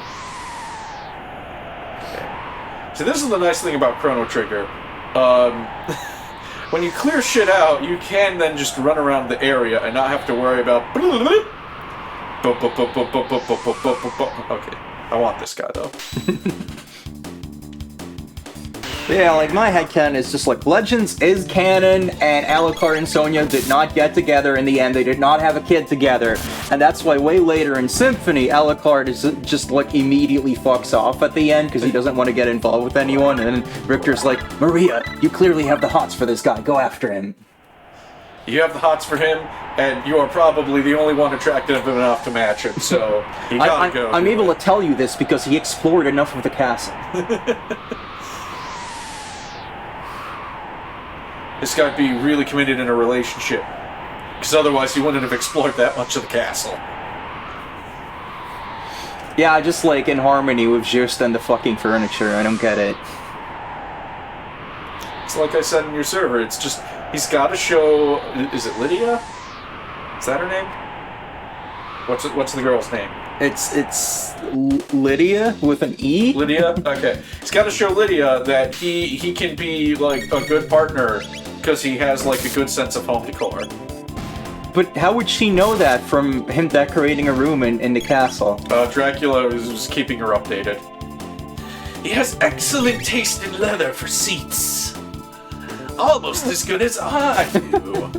Okay. So this is the nice thing about Chrono Trigger. When you clear shit out, you can then just run around the area and not have to worry about. Okay. I want this guy, though. Yeah, like, my headcanon is just like, Legends is canon, and Alucard and Sonia did not get together in the end. They did not have a kid together. And that's why way later in Symphony, Alucard is just, like, immediately fucks off at the end, because he doesn't want to get involved with anyone. And then Richter's like, Maria, you clearly have the hots for this guy. Go after him. You have the hots for him, and you are probably the only one attractive enough to match him, so you gotta go. I'm able to tell you this because he explored enough of the castle. This guy be really committed in a relationship, because otherwise he wouldn't have explored that much of the castle. Yeah, just like in harmony with just and the fucking furniture. I don't get it. It's like I said in your server, it's just, he's gotta show, is it Lydia? Is that her name? What's the girl's name? It's Lydia with an E? Lydia? Okay. He's gotta show Lydia that he can be, like, a good partner, because he has, like, a good sense of home decor. But how would she know that from him decorating a room in the castle? Dracula was keeping her updated. He has excellent taste in leather for seats. almost as good as I do.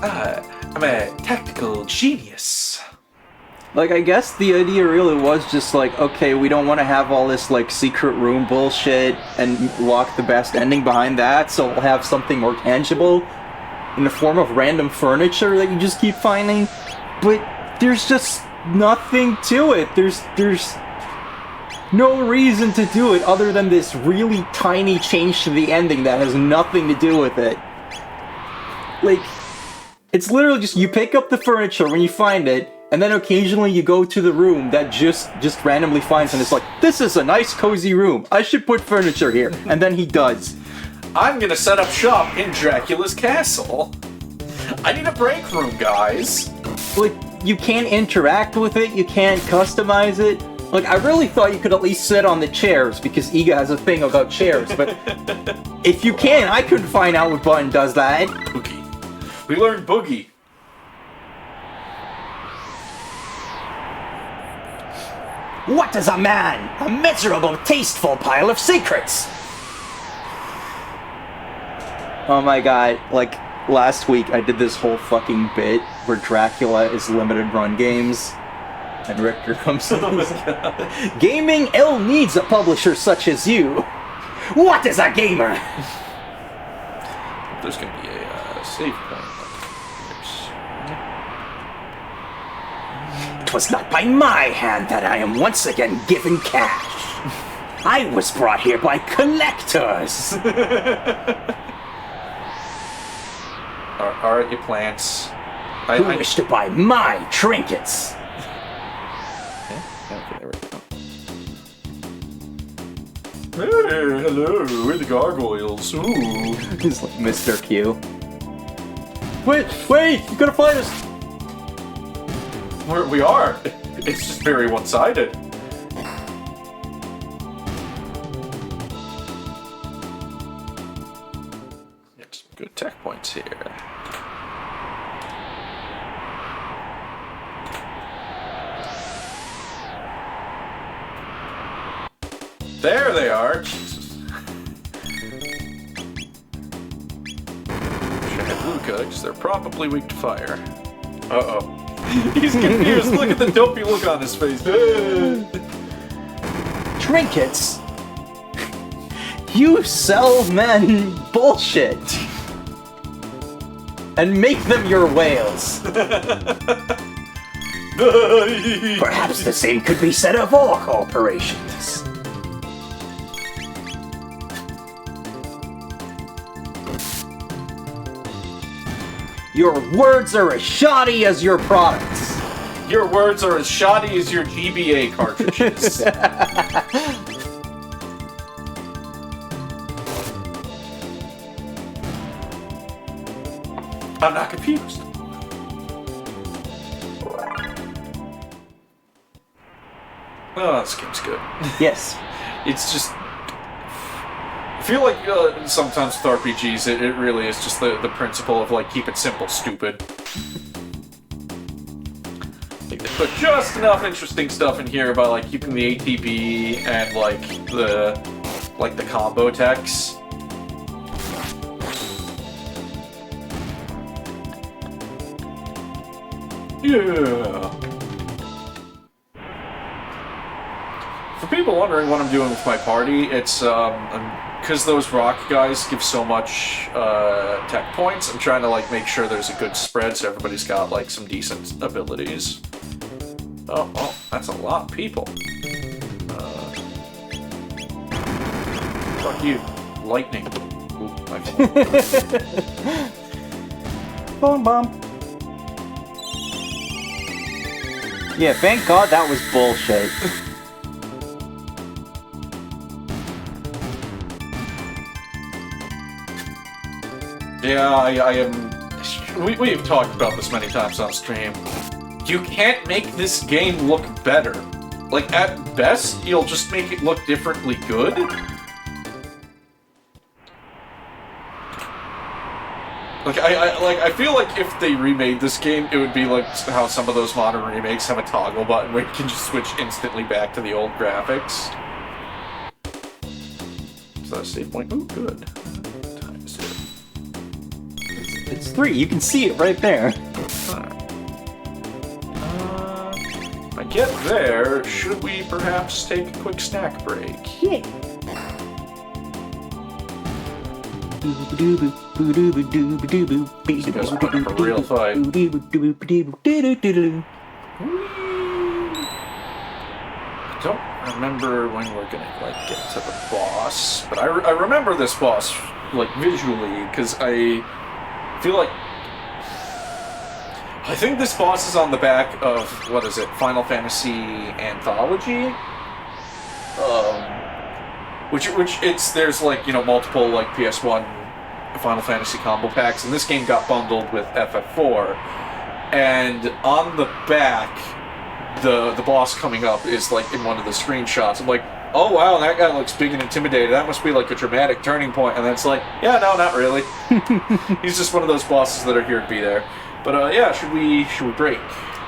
I'm a tactical genius. Like, I guess the idea really was just like, okay, we don't want to have all this, like, secret room bullshit and lock the best ending behind that, so we'll have something more tangible in the form of random furniture that you just keep finding. But there's just nothing to it. There's no reason to do it other than this really tiny change to the ending that has nothing to do with it. Like, it's literally just you pick up the furniture when you find it, and then occasionally you go to the room that just randomly finds, and it's like, this is a nice cozy room. I should put furniture here. And then he does. I'm gonna set up shop in Dracula's castle. I need a break room, guys. Like, you can't interact with it, you can't customize it. Like, I really thought you could at least sit on the chairs, because Iga has a thing about chairs, but if you can, I couldn't find out what button does that. Boogie. We learned Boogie. What is a man? A miserable, tasteful pile of secrets! Oh my god, like, last week I did this whole fucking bit where Dracula is limited run games, and Richter comes in. Gaming ill needs a publisher such as you. What is a gamer? There's gonna be a save point. It was not by my hand that I am once again given cash. I was brought here by collectors. Alright, you plants. Who wish to buy my trinkets? Okay, there we go. Hey, hello, we're the gargoyles. Ooh. He's like Mr. Q. Wait, you gotta find us. We are. It's just very one-sided. Get some good tech points here. There they are. Jesus. Should have Luca, because they're probably weak to fire. Uh-oh. He's confused. Look at the dopey look on his face. Trinkets? You sell men bullshit. And make them your whales. Perhaps the same could be said of all corporations. Your words are as shoddy as your products. Your words are as shoddy as your GBA cartridges. I'm not confused. Oh, this game's good. Yes. It's just... I feel like sometimes with RPGs, it really is just the principle of, like, keep it simple, stupid. Like, they put just enough interesting stuff in here about, like, keeping the ATB and, like, the combo techs. Yeah. For people wondering what I'm doing with my party, it's, because those rock guys give so much tech points, I'm trying to like make sure there's a good spread so everybody's got like some decent abilities. Oh, that's a lot of people. Fuck you, lightning. Ooh, I Boom bump. Yeah, thank God that was bullshit. Yeah, I am. We've talked about this many times on stream. You can't make this game look better. Like, at best, you'll just make it look differently good. Like I feel like if they remade this game, it would be like how some of those modern remakes have a toggle button where you can just switch instantly back to the old graphics. Is that a save point? Ooh, good. What time is it? It's 3. You can see it right there. Alright. I get there. Should we perhaps take a quick snack break? Yeah. This guy's putting up a real fight. I don't remember when we're gonna like get to the boss, but I remember this boss like visually because I feel like I think this boss is on the back of what is it, Final Fantasy Anthology, which it's there's like multiple like PS1 Final Fantasy combo packs, and this game got bundled with FF4, and on the back. The boss coming up is like in one of the screenshots. I'm like, oh wow, that guy looks big and intimidated. That must be like a dramatic turning point. And then it's like, yeah, no, not really. He's just one of those bosses that are here to be there. But yeah, should we break?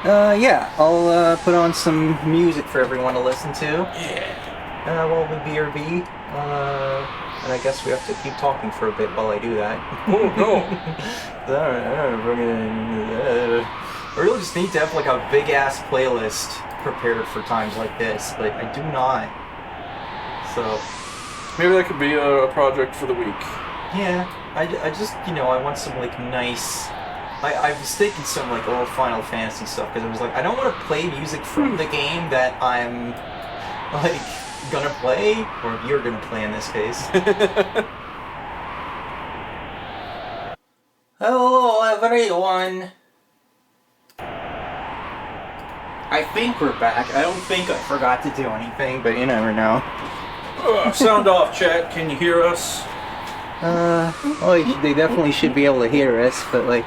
Yeah, I'll put on some music for everyone to listen to. Yeah. While we BRB. And I guess we have to keep talking for a bit while I do that. Oh no. I really just need to have like a big ass playlist prepared for times like this, but I do not. So Maybe that could be a project for the week. yeah, I just I want some like nice. I was thinking some like old Final Fantasy stuff because I was like I don't want to play music from the game that I'm like gonna play or you're gonna play in this case. Hello everyone. I think we're back. I don't think I forgot to do anything, but you never know. Sound off, chat. Can you hear us? Well, they definitely should be able to hear us, but like...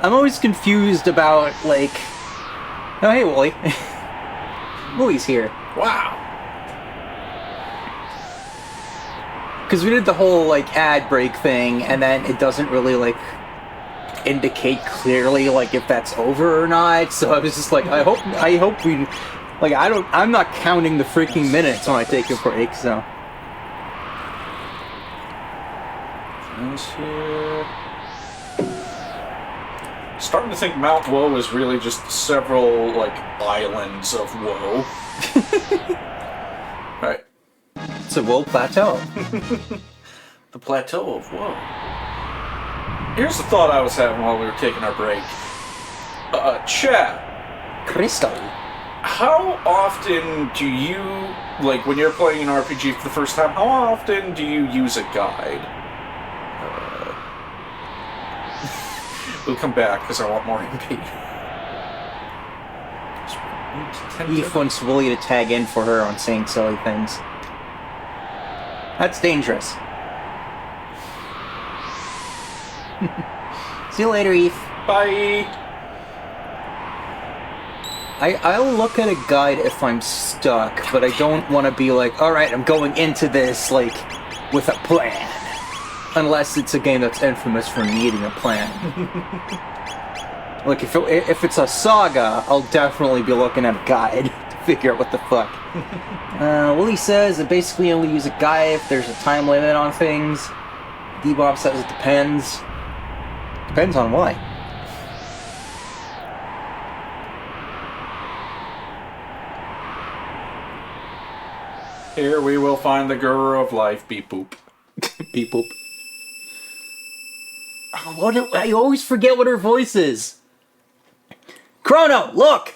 I'm always confused about, like... Oh, hey, Wooly. Wooly's here. Wow. Because we did the whole, like, ad break thing, and then it doesn't really, like... indicate clearly like if that's over or not, so I was just like I hope we like I'm not counting the freaking minutes when I take a break, so Here. Starting to think Mount Woe is really just several like islands of woe. Right. it's a Woe Plateau. The plateau of woe. Here's the thought I was having while we were taking our break. Chat. Crystal. How often do you, like, when you're playing an RPG for the first time, how often do you use a guide? We'll come back, because I want more MP. Eve wants Wooly to tag in for her on saying silly things. That's dangerous. See you later, Eve. Bye! I'll look at a guide if I'm stuck, but I don't want to be like, alright, I'm going into this, like, with a plan. Unless it's a game that's infamous for needing a plan. Like, if it's a saga, I'll definitely be looking at a guide to figure out what the fuck. Willie says I basically only use a guide if there's a time limit on things. D-Bob says it depends. Depends on what. Here we will find the guru of life, beep boop. Beep boop. I always forget what her voice is. Chrono, look!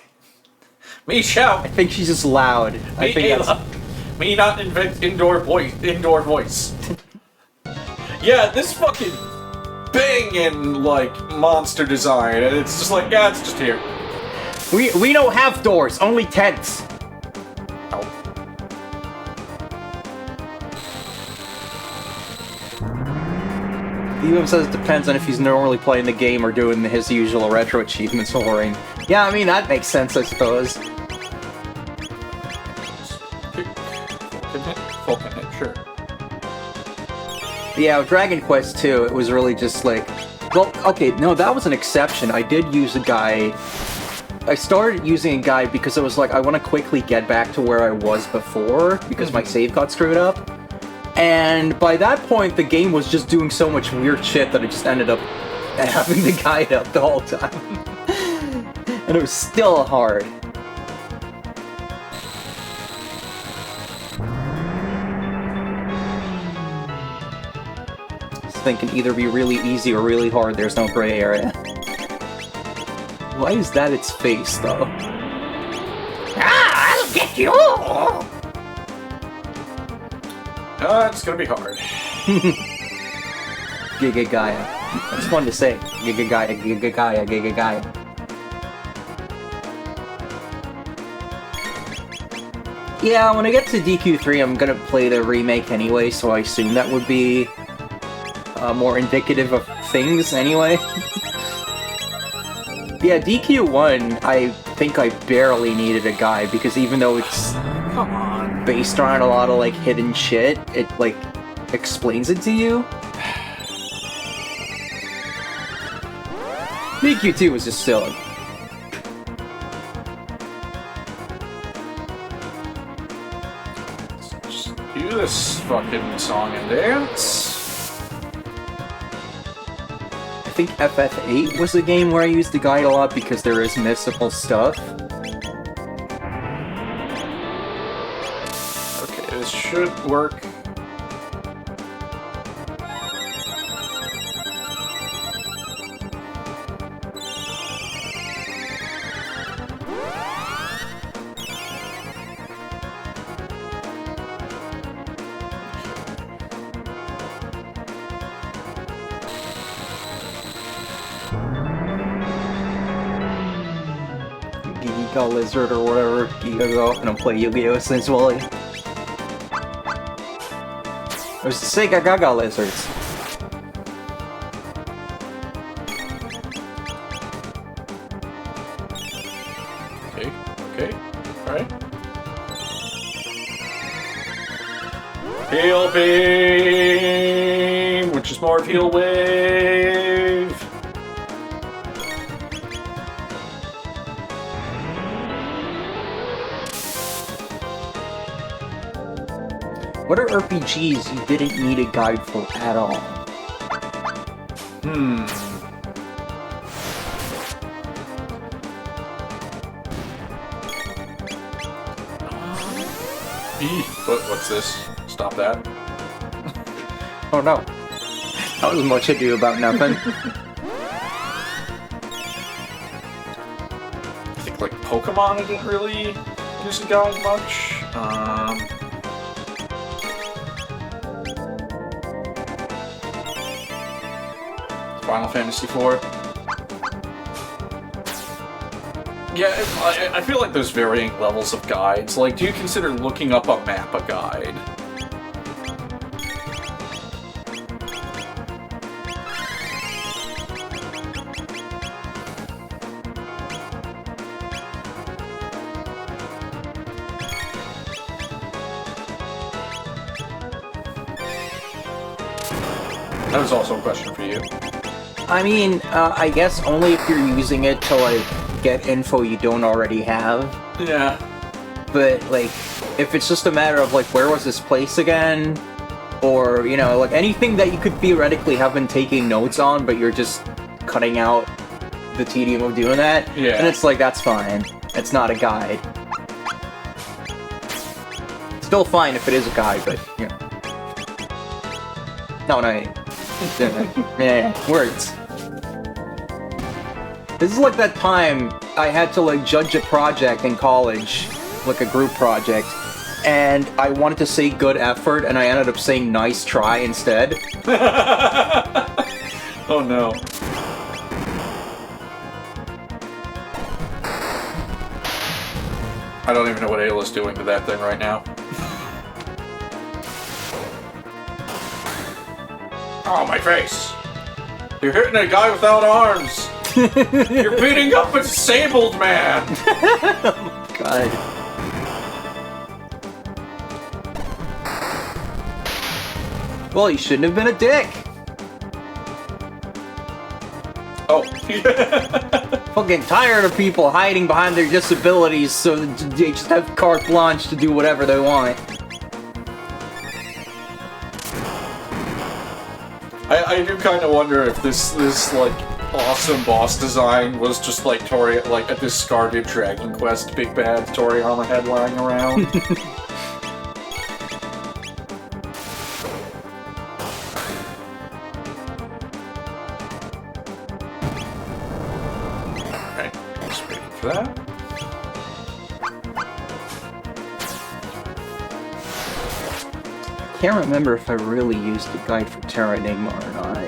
Me shout! I think she's just loud. I think that's... Me not invent indoor voice. Yeah, this fucking banging, like, monster design, and it's just like, yeah, it's just here. We don't have doors, only tents. Oh. Even says it depends on if he's normally playing the game or doing his usual retro achievements for Yeah, I mean, that makes sense, I suppose. Full minute, sure. Yeah, with Dragon Quest 2, it was really just like... Well, okay, no, that was an exception. I did use a guide. I started using a guide because I was like, I want to quickly get back to where I was before, because my save got screwed up. And by that point, the game was just doing so much weird shit that I just ended up having the guide up the whole time. And it was still hard. This thing can either be really easy or really hard, there's no gray area. Why is that its face, though? Ah, I'll get you! It's gonna be hard. Giga Gaia. That's fun to say. Giga Gaia, Giga Gaia, Giga Gaia. Yeah, when I get to DQ3, I'm gonna play the remake anyway, so I assume that would be more indicative of things anyway. Yeah, DQ1, I think I barely needed a guide, because even though it's Come on. based around a lot of, like, hidden shit, it, like, explains it to you. DQ2 was just silly. Just do this fucking song and dance. I think FF8 was a game where I used the guide a lot because there is missable stuff. Okay, this should work. Giga Lizard or whatever, Giga Go, and I'll play Yu-Gi-Oh! Essentially. There's the Sega Gaga Lizards. Okay, alright. Heal Beam, which is more of Heal Wave. What are RPGs you didn't need a guide for at all? What's this? Stop that. Oh no. That was much ado about nothing. I think like Pokemon I didn't really use a guide much. Final Fantasy IV. Yeah, I feel like there's varying levels of guides. Like, do you consider looking up a map a guide? That was also a question for you. I mean, I guess only if you're using it to, like, get info you don't already have. Yeah. But, like, if it's just a matter of, like, where was this place again? Or, you know, like, anything that you could theoretically have been taking notes on, but you're just cutting out the tedium of doing that, Yeah. and it's like, that's fine. It's not a guide. Still fine if it is a guide, but, you know. No. Yeah, words. This is like that time I had to, like, judge a project in college, like a group project, and I wanted to say good effort, and I ended up saying nice try instead. Oh no. I don't even know what Ayla's doing to that thing right now. Oh, my face! You're hitting a guy without arms! You're beating up a disabled man! Oh, God. Well, he shouldn't have been a dick. Oh. Fucking tired of people hiding behind their disabilities so they just have carte blanche to do whatever they want. I do kind of wonder if this like awesome boss design was just like like a discarded Dragon Quest big bad Toriyama head lying around. Alright, just waiting for that. Can't remember if I really used the guide for Terra Enigma or not.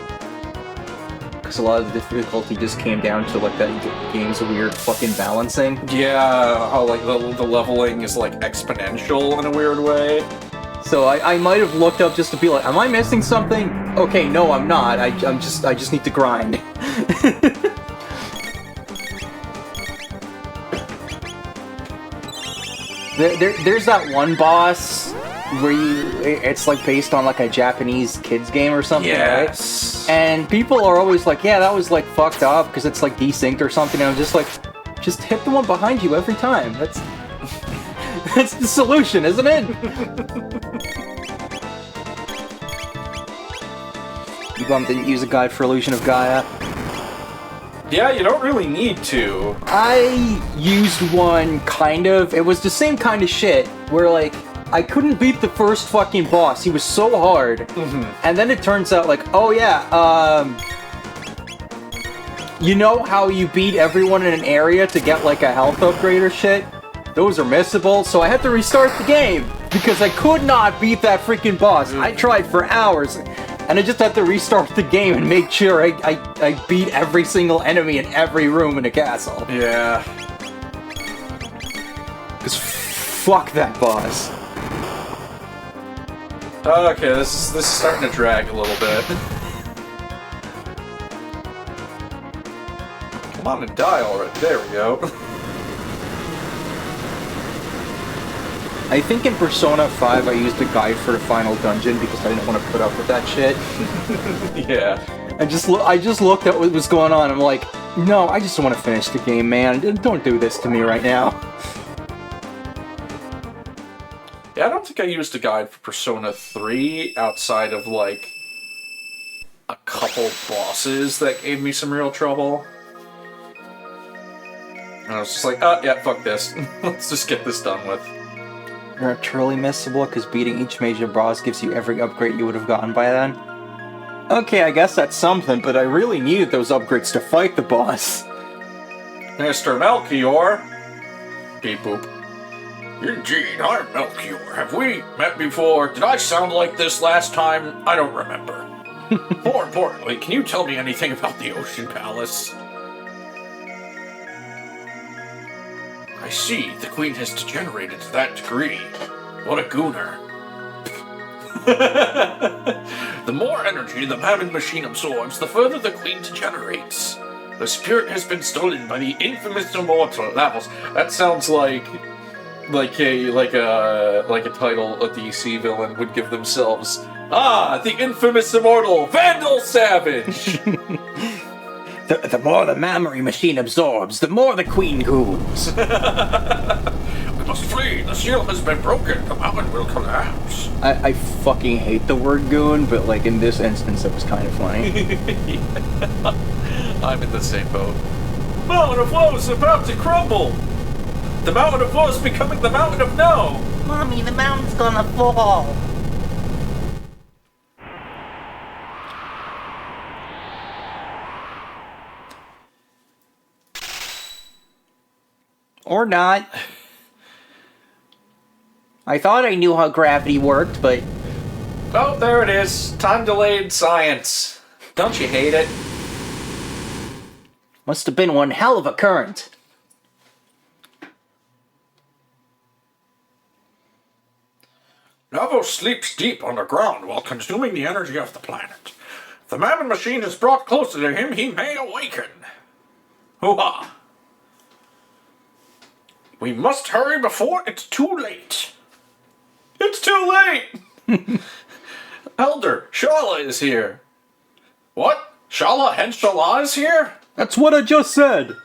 Because a lot of the difficulty just came down to like that game's weird fucking balancing. Yeah, how like the leveling is like exponential in a weird way. So I might have looked up just to be like, am I missing something? Okay, no, I'm not. I just need to grind. There's that one boss where it's like based on like a Japanese kids game or something, yes. Right? And people are always like, yeah, that was like fucked up because it's like desynced or something. And I'm just like, just hit the one behind you every time. That's that's the solution, isn't it? You bum didn't use a guide for Illusion of Gaia. Yeah, you don't really need to. I used one, kind of. It was the same kind of shit, where, like, I couldn't beat the first fucking boss. He was so hard. Mm-hmm. And then it turns out, like, oh yeah, you know how you beat everyone in an area to get, like, a health upgrade or shit? Those are missable, so I had to restart the game, because I could not beat that freaking boss. I tried for hours. And I just had to restart the game and make sure I beat every single enemy in every room in a castle. Yeah. Because fuck that boss. Okay, this is starting to drag a little bit. Come on and die already. There we go. I think in Persona 5 I used a guide for the final dungeon because I didn't want to put up with that shit. Yeah. I just looked at what was going on. I'm like, no, I just want to finish the game, man. Don't do this to me right now. Yeah, I don't think I used a guide for Persona 3 outside of, like, a couple bosses that gave me some real trouble. And I was just like, oh, yeah, fuck this. Let's just get this done with. They're truly missable because beating each major boss gives you every upgrade you would have gotten by then. Okay, I guess that's something, but I really needed those upgrades to fight the boss. Mr. Melchior! Beep boop. Indeed, I'm Melchior. Have we met before? Did I sound like this last time? I don't remember. More importantly, can you tell me anything about the Ocean Palace? I see, the Queen has degenerated to that degree. What a gooner. The more energy the Mammon machine absorbs, the further the Queen degenerates. The spirit has been stolen by the infamous immortal Lavos. That sounds like a title a DC villain would give themselves. Ah, the infamous immortal Vandal Savage! The more the memory machine absorbs, the more the Queen goons. We must flee! The seal has been broken! The mountain will collapse! I fucking hate the word goon, but like in this instance it was kind of funny. Yeah. I'm in the same boat. Mountain of Woe is about to crumble! The Mountain of Woe is becoming the Mountain of No! Mommy, the mountain's gonna fall. Or not. I thought I knew how gravity worked, but... Oh, there it is. Time-delayed science. Don't you hate it? Must have been one hell of a current. Lavos sleeps deep underground while consuming the energy of the planet. If the Mammon machine is brought closer to him, he may awaken. Hoo-ha! We must hurry before it's too late. It's too late! Elder, Shala is here. What? Shala Henshala is here? That's what I just said.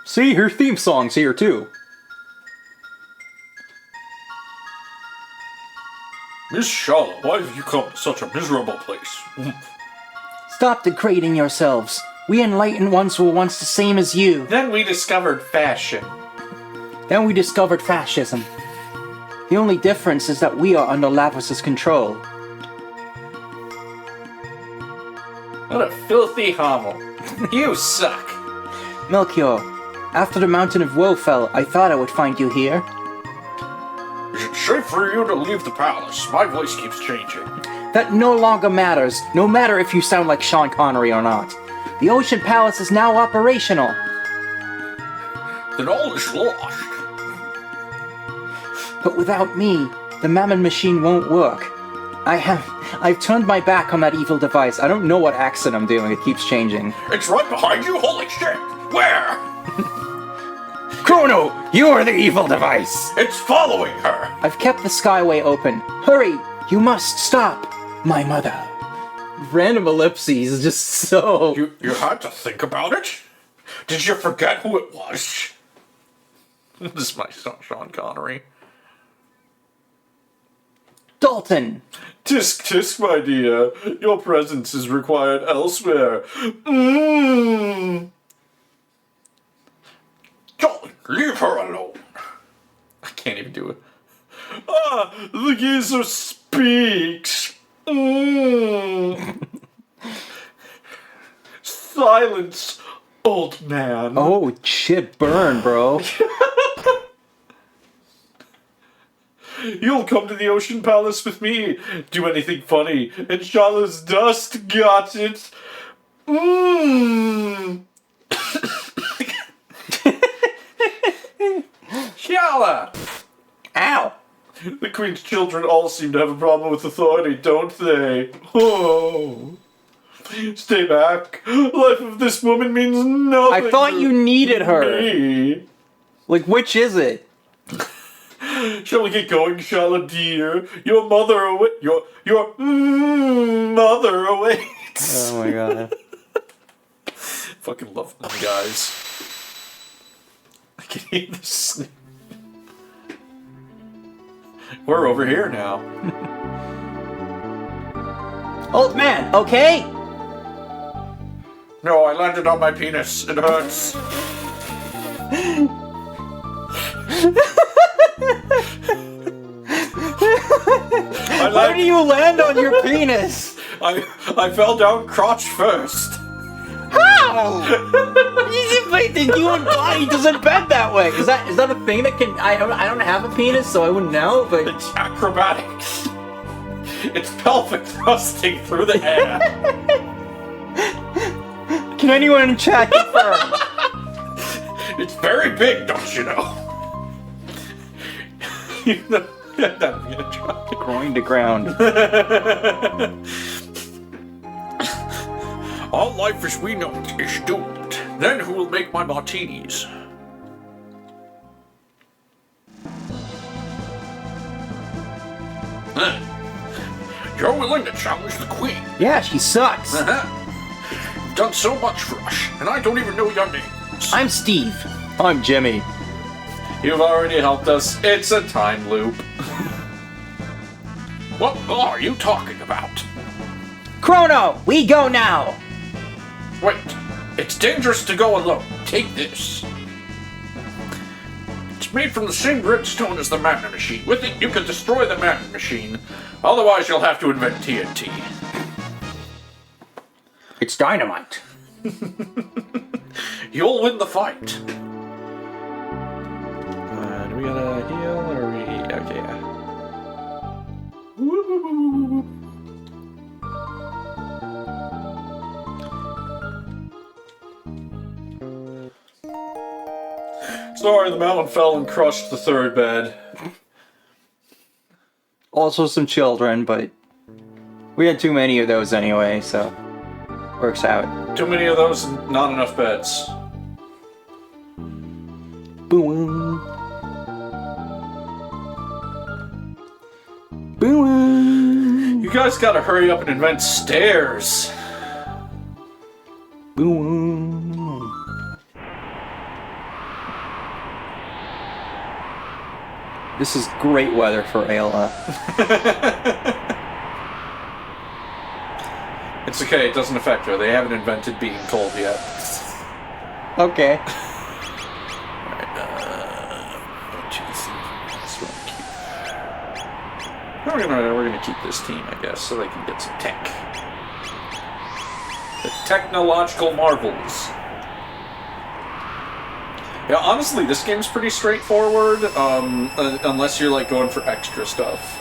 See, her theme song's here too. Miss Shala, why have you come to such a miserable place? Stop degrading yourselves. We enlightened ones were once the same as you. Then we discovered fashion. Then we discovered fascism. The only difference is that we are under Lapis' control. What a filthy hovel. You suck. Melchior, after the Mountain of Woe fell, I thought I would find you here. It's safe for you to leave the palace. My voice keeps changing. That no longer matters, no matter if you sound like Sean Connery or not. The Ocean Palace is now operational. Then all is lost. But without me, the Mammon machine won't work. I've turned my back on that evil device. I don't know what accent I'm doing, it keeps changing. It's right behind you, holy shit! Where? Chrono, you are the evil device! It's following her! I've kept the skyway open. Hurry, you must stop my mother. Random ellipses is just so... You had to think about it? Did you forget who it was? This is my son, Sean Connery. Dalton! Tisk tisk, my dear. Your presence is required elsewhere. Dalton, leave her alone. I can't even do it. Ah, the geezer speaks. Silence, old man. Oh, shit, burn, bro. You'll come to the Ocean Palace with me. Do anything funny. And Shala's dust got it. Shala! Ow! The Queen's children all seem to have a problem with authority, don't they? Oh. Stay back. Life of this woman means nothing. I thought you needed her. Me. Like, which is it? Shall we get going, Shala dear? Your mother awaits. Your mother awaits. Oh my god. Fucking love them guys. I can hear this. We're over here now. Old man, okay? No, I landed on my penis. It hurts. How do you land on your penis? I fell down crotch first. How? The human body doesn't bend that way. Is that a thing that can? I don't have a penis, so I wouldn't know. But It's acrobatics. It's pelvic thrusting through the air. can anyone in chat confirm? It's very big, don't you know? I'm gonna try. Groin to ground. All life as we know it is doomed. Then who will make my martinis? You're willing to challenge the Queen. Yeah, she sucks. You've done so much for us, and I don't even know your names. I'm Steve. I'm Jimmy. You've already helped us. It's a time loop. What are you talking about? Chrono, we go now. Wait, it's dangerous to go alone. Take this. It's made from the same redstone as the Magna Machine. With it, you can destroy the Magna Machine. Otherwise, you'll have to invent TNT. It's dynamite. You'll win the fight. Do we gotta heal or we? Okay, yeah. Sorry, the mountain fell and crushed the third bed. Also some children, but we had too many of those anyway, so works out. Too many of those and not enough beds. Boom. Boom. You guys gotta hurry up and invent stairs. Boom. This is great weather for Ayla. It's okay, it doesn't affect her. They haven't invented being cold yet. Okay. Alright, we're gonna keep this team, I guess, so they can get some tech. The technological marvels. Yeah, honestly, this game's pretty straightforward, unless you're, like, going for extra stuff.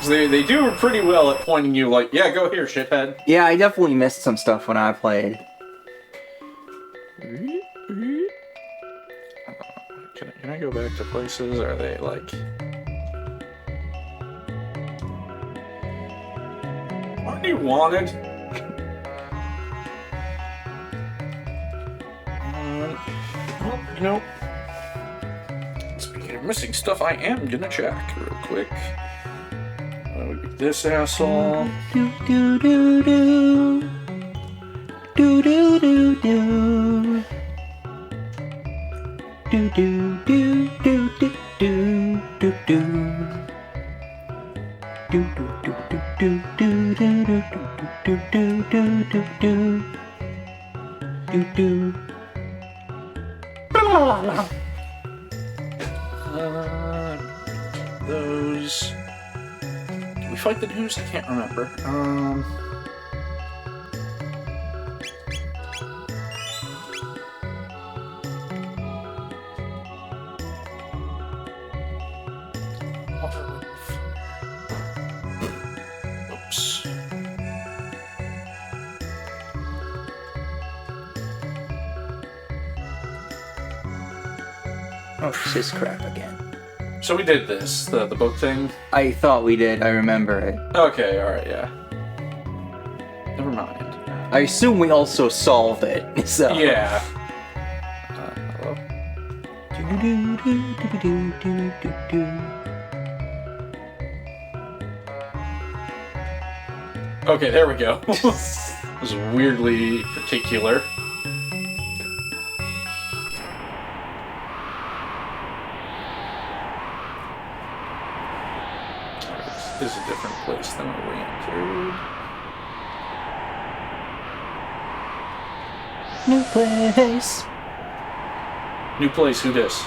They do pretty well at pointing you, like, yeah, go here, shithead. Yeah, I definitely missed some stuff when I played. Can I go back to places? Are they, like... Aren't you wanted? Well, you know, speaking of missing stuff, I am gonna check real quick. That would be this asshole. Do do do do. Do do do do. Do do do do do do do do. Do do do do do do do do do do do do do do. Those. Did we fight the news? I can't remember. Oops. Oh, this crap again. So we did this, the book thing? I thought we did, I remember it. Okay, alright, yeah. Never mind. I assume we also solved it, so... Yeah. Hello? Okay, there we go. It was weirdly particular. This is a different place than where we entered. New place. New place, who dis?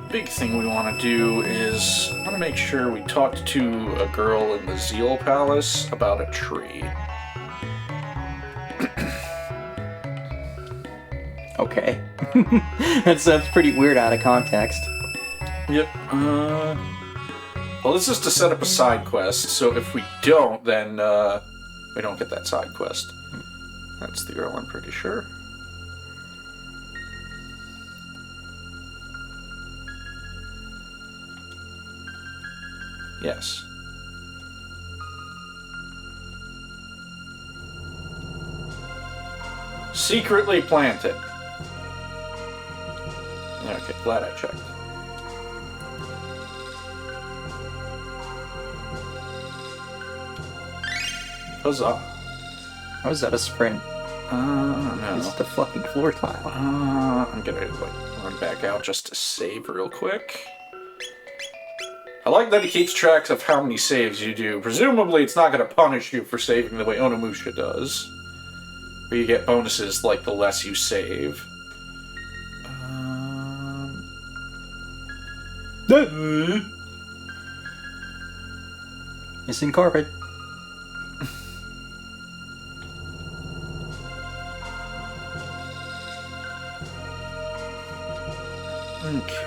Big thing we want to do is I want to make sure we talked to a girl in the Zeal Palace about a tree. Okay. That sounds pretty weird out of context. Yep. Well, this is to set up a side quest, so if we don't, then we don't get that side quest. That's the girl, I'm pretty sure. Yes. Secretly planted. Okay, glad I checked. Huzzah. How is that a sprint? No. It's the fucking floor tile. I'm gonna run back out just to save real quick. I like that he keeps track of how many saves you do. Presumably it's not going to punish you for saving the way Onimusha does. Where you get bonuses like the less you save. Missing carpet. Okay.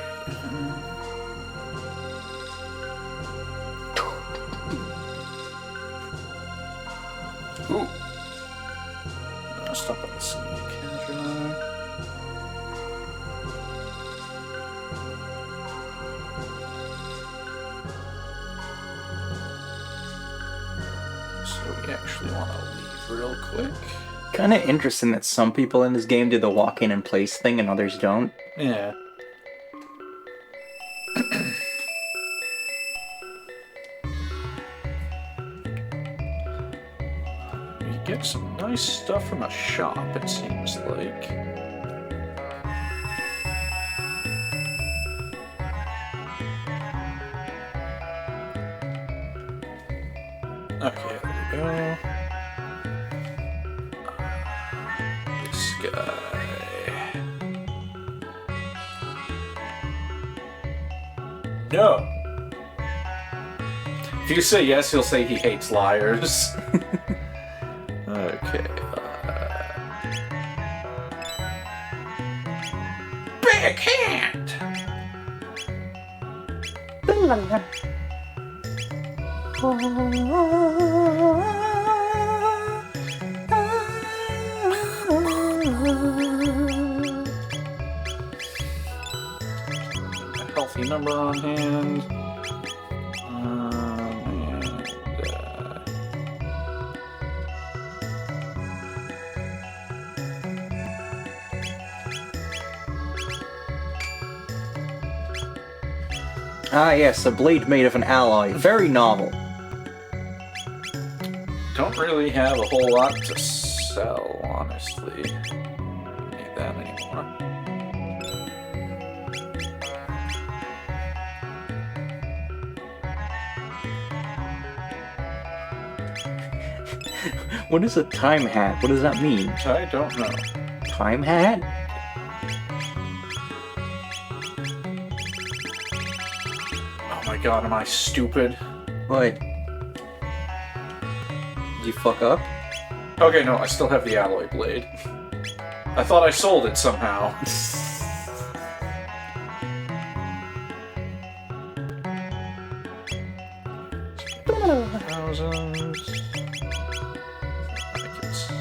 Ooh. Stop at the sneak. So we actually want to leave real quick. Kind of interesting that some people in this game do the walk in and place thing and others don't. Yeah. We get some nice stuff from a shop, it seems like. Okay, there we go. This guy. No. If you say yes, he'll say he hates liars. Okay. Backhand! A healthy number on hand. Ah, yes, a blade made of an alloy. Very novel. Don't really have a whole lot to sell, honestly. Don't need that anymore. What is a time hat? What does that mean? I don't know. Time hat? Oh my god, am I stupid? What? Did you fuck up? Okay, no, I still have the alloy blade. I thought I sold it somehow. Thousands. I can sell.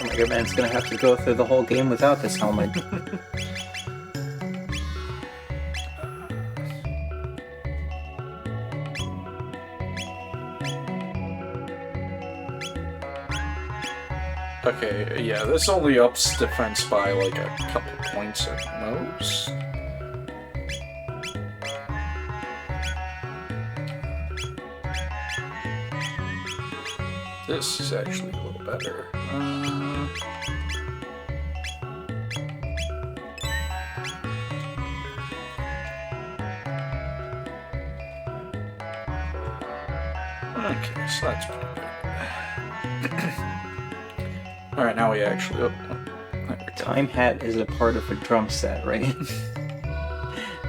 Oh my god, man's gonna have to go through the whole game without this helmet. Okay, yeah, this only ups defense by like a couple points at most. This is actually a little better. Okay, so that's pretty good. Alright, now we actually... Oh, there we go. Time hat is a part of a drum set, right?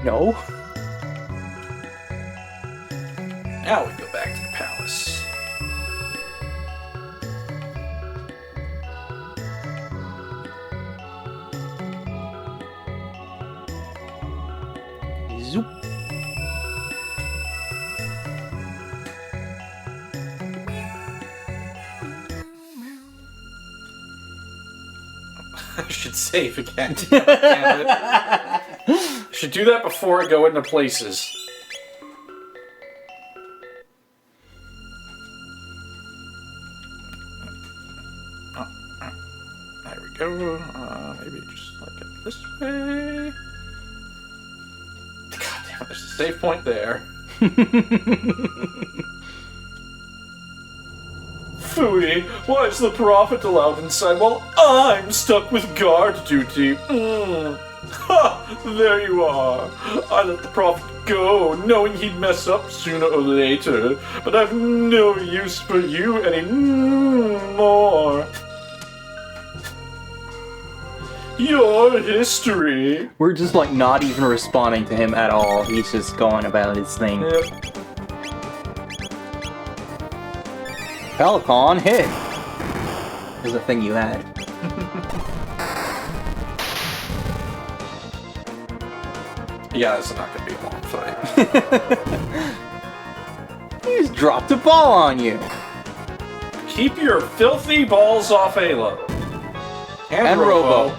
No? Now we go back to the palace. Zoop. I should save again. Damn it. I should do that before I go into places. There we go. Maybe just like it this way. God damn it, there's a save point there. Phooey, why is the prophet allowed inside while I'm stuck with guard duty? Ha! There you are. I let the prophet go, knowing he'd mess up sooner or later, but I've no use for you anymore. Your history. We're just like not even responding to him at all. He's just going about his thing. Yep. Pelican hit! Was the thing you had. Yeah, it's not gonna be a long fight. He just dropped a ball on you. Keep your filthy balls off Ayla. And Robo.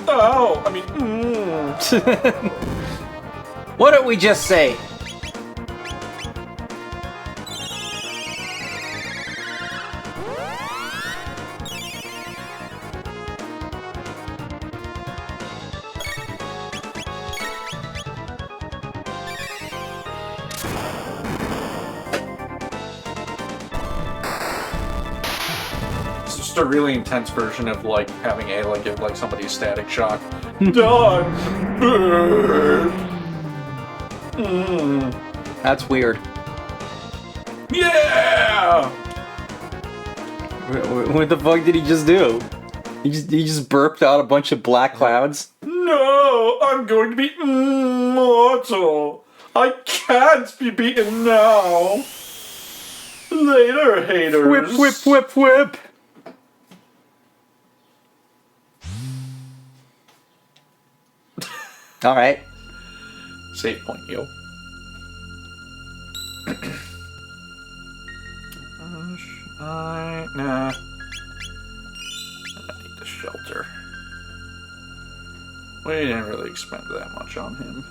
Oh, I mean, What did we just say? It's just a really intense version of like having Ayla give like somebody a static shock. Done. That's weird. Yeah. What the fuck did he just do? He just burped out a bunch of black clouds. No, I'm going to be immortal. I can't be beaten now. Later, haters. Whip, whip, whip, whip. All right. Save point, yo. Nah. I need the shelter. We didn't really expend that much on him.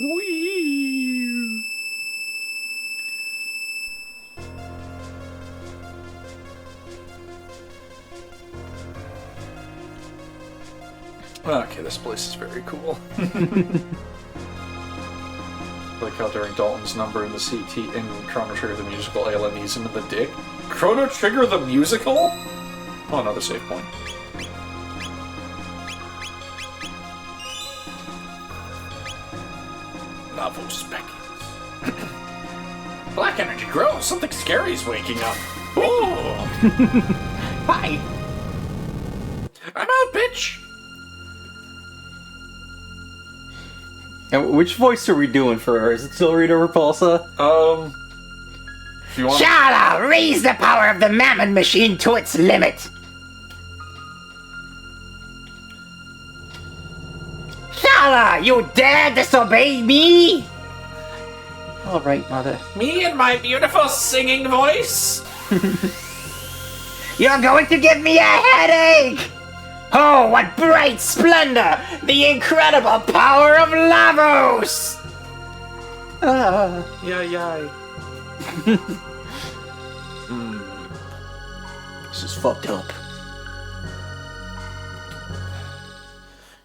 Wee. Okay, this place is very cool. Like how during Dalton's number in the CT in Chrono Trigger the musical, Ayla knees him in the dick. Chrono Trigger the musical? Oh, another save point. Novel Speckins. Black energy grows. Something scary is waking up. Ooh. Hi. I'm out, bitch. And which voice are we doing for her? Is it still Rita Repulsa? If you want. Shala, raise the power of the Mammon Machine to its limit. Shala, you dare disobey me? All right, mother. Me and my beautiful singing voice. You're going to give me a headache! Oh, what bright splendor! The incredible power of Lavos! Yay. This is fucked up.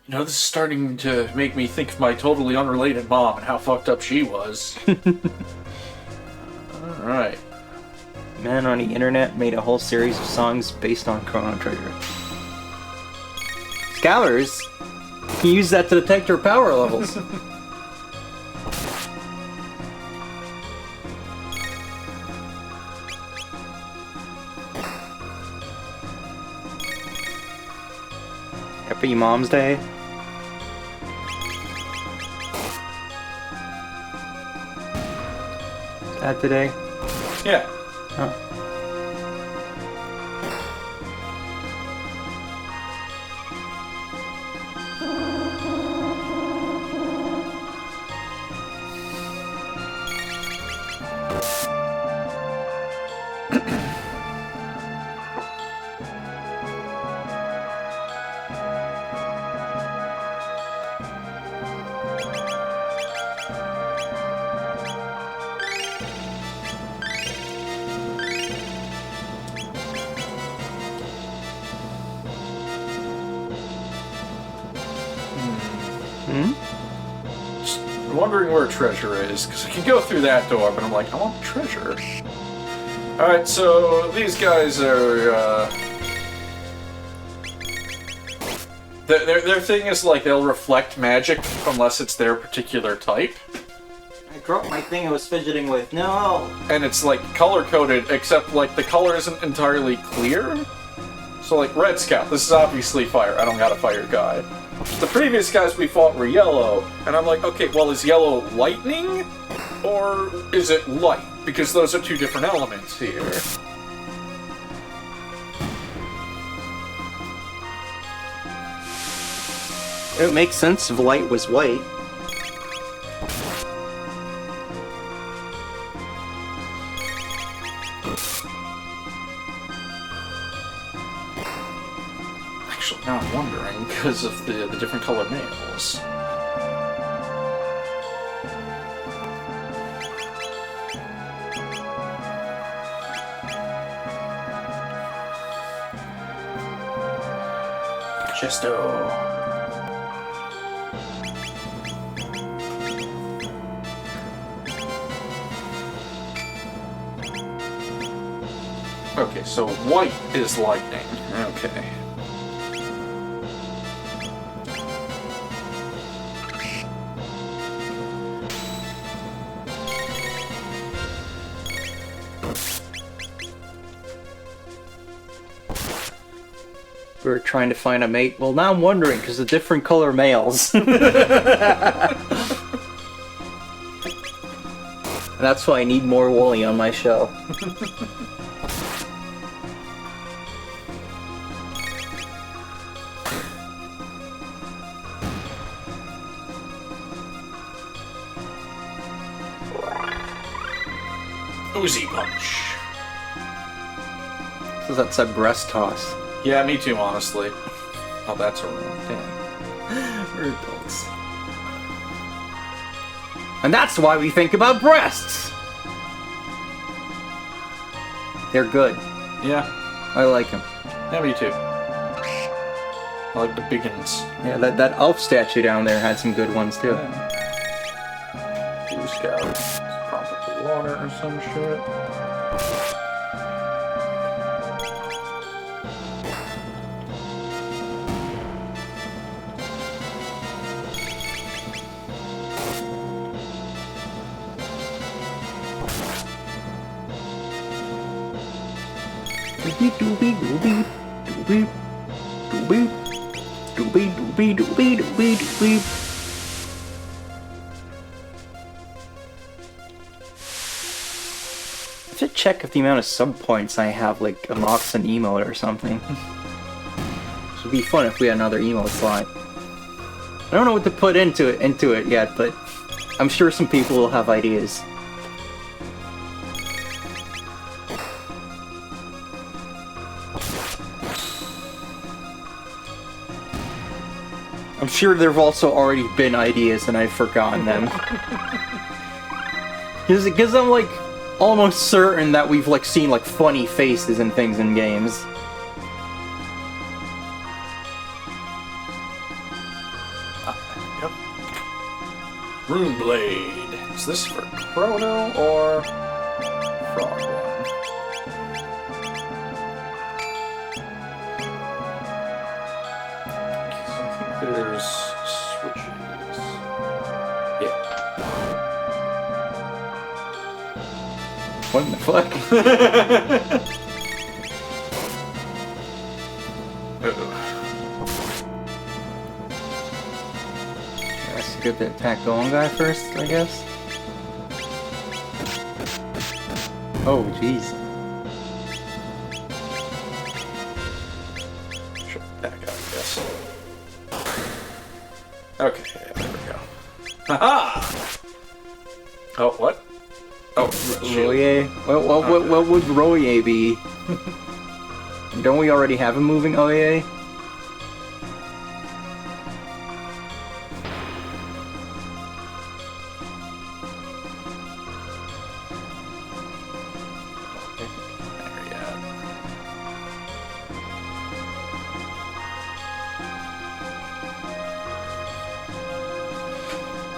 You know, this is starting to make me think of my totally unrelated mom and how fucked up she was. Alright. Man on the internet made a whole series of songs based on Chrono Trigger. Scholars can use that to detect her power levels. Happy Mom's Day. Is that today? Yeah. Huh. Just wondering where treasure is, because I can go through that door, but I'm like, I want treasure. Alright, so these guys are, Their thing is like they'll reflect magic unless it's their particular type. I dropped my thing I was fidgeting with. No! And it's like color coded, except like the color isn't entirely clear. So like Red Scout, this is obviously fire. I don't got a fire guy. The previous guys we fought were yellow, and I'm like, okay, well, is yellow lightning? Or is it light? Because those are two different elements here. It makes sense if light was white. Actually, now I'm wondering, because of the different colored nails. Chesto. Okay, so white is lightning. Okay. We're trying to find a mate. Well, now I'm wondering, because the different color males. That's why I need more Wooly on my show. Uzi punch. So that's a breast toss. Yeah, me too, honestly. Oh, that's a room. Damn. We're adults. And that's why we think about breasts! They're good. Yeah. I like them. Yeah, me too. I like the big ones. Yeah, that elf statue down there had some good ones too. Blue Scout. Probably water or some shit. Doobie doobie doobie doobie doobie doobie doobie doobie doobie doobie. I should check if the amount of sub points I have like unlocks an emote or something. This would be fun if we had another emote slot. I don't know what to put into it yet, but I'm sure some people will have ideas. I'm sure there have also already been ideas and I've forgotten them. Because I'm like almost certain that we've like seen like funny faces and things in games. Yep. Rune Blade. Is this for Chrono or Frog one? There's switches. Yeah. What the fuck? Uh-oh. Let's get the attack going guy first, I guess. Oh, jeez. Sure, that guy, I guess. Okay, there we go. Haha! Oh, what? Oh, shield. Royer? What would Royer be? Don't we already have a moving OEA?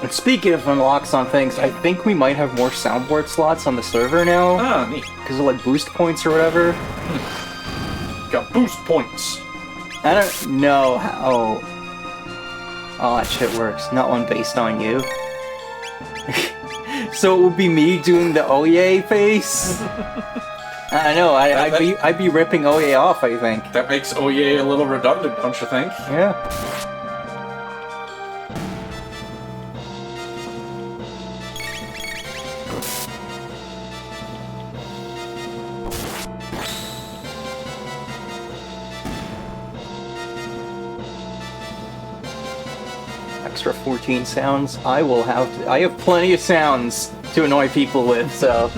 And speaking of unlocks on things, I think we might have more soundboard slots on the server now. Ah, neat. Because of like boost points or whatever. Got boost points. I don't know how... Oh, that shit works. Not one based on you. So it would be me doing the Oye face? I know. I'd be ripping Oye off. I think. That makes Oye a little redundant, don't you think? Yeah. Extra 14 sounds. I have plenty of sounds to annoy people with, so.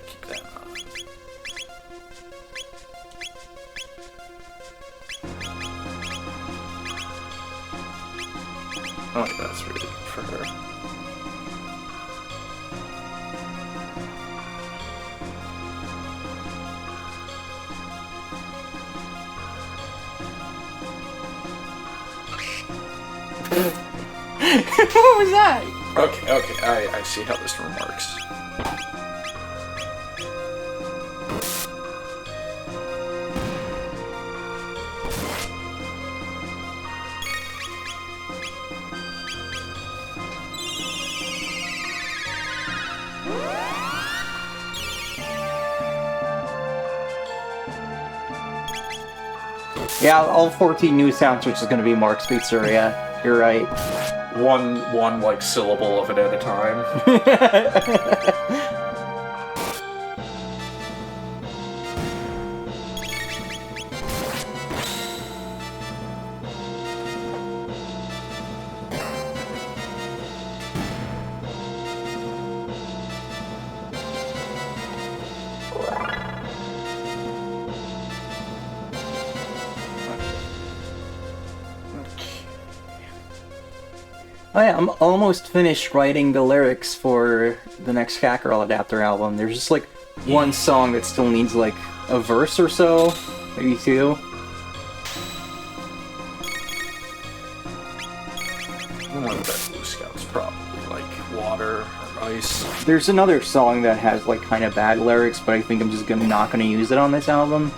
Keep that on. Oh, that's really good for her. What was that? Okay, I see how this room works. Yeah, all 14 new sounds, which is going to be Mark's Pizzeria. You're right. One like syllable of it at a time. Oh yeah, I'm almost finished writing the lyrics for the next Kakarot Adapter album. There's just like one song that still needs like a verse or so, maybe two. One of that Blue Scout's probably like water or ice. There's another song that has like kind of bad lyrics, but I think I'm just not gonna use it on this album.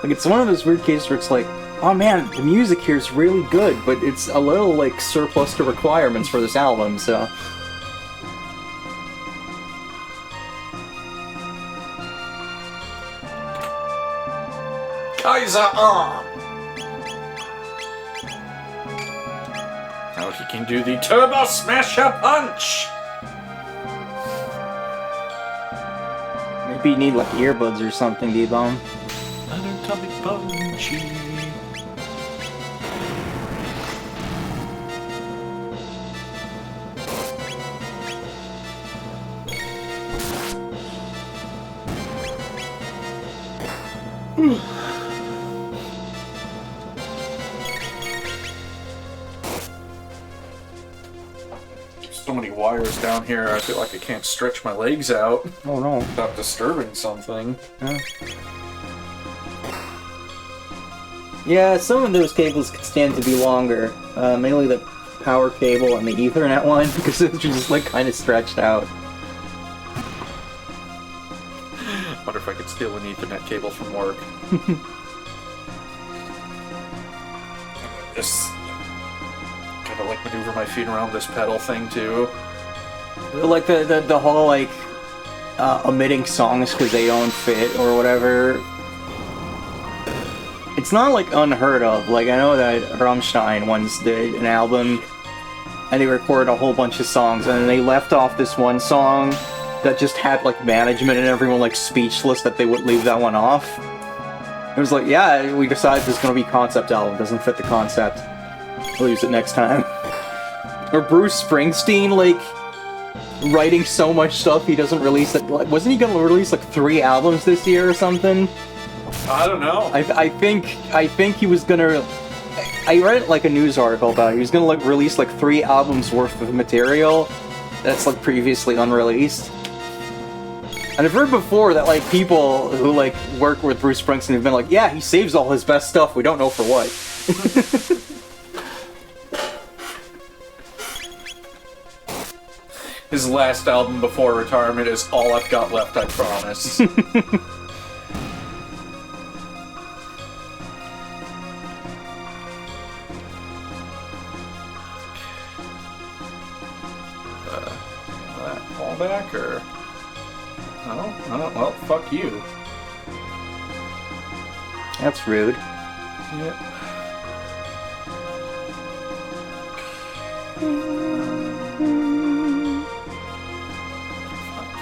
Like, it's one of those weird cases where it's like, oh man, the music here is really good, but it's a little, like, surplus to requirements for this album, so... Kaiser on! Now he can do the Turbo Smasher Punch! Maybe you need, like, earbuds or something, D-Bone. Atomic Punchy. So many wires down here, I feel like I can't stretch my legs out Oh no. without disturbing something. Yeah, some of those cables could stand to be longer. Mainly the power cable and the Ethernet one, because they're just, like, kind of stretched out. Wonder if I could steal an Ethernet cable from work. Just gotta like maneuver my feet around this pedal thing too. Like, the whole, like, omitting songs because they don't fit or whatever. It's not, like, unheard of. Like, I know that Rammstein once did an album, and they recorded a whole bunch of songs, and they left off this one song that just had, like, management and everyone, like, speechless that they would leave that one off. It was like, yeah, we decided this is gonna be a concept album, doesn't fit the concept. We'll use it next time. Or Bruce Springsteen, like, writing so much stuff he doesn't release it. Like, wasn't he gonna release, like, 3 albums this year or something? I don't know. I think he was gonna. I read like a news article about it. He was gonna like release like 3 albums worth of material that's like previously unreleased. And I've heard before that like people who like work with Bruce Springsteen have been like, yeah, he saves all his best stuff. We don't know for what. His last album before retirement is All I've Got Left, I Promise. back, or... No? Oh, well, fuck you. That's rude. Yep.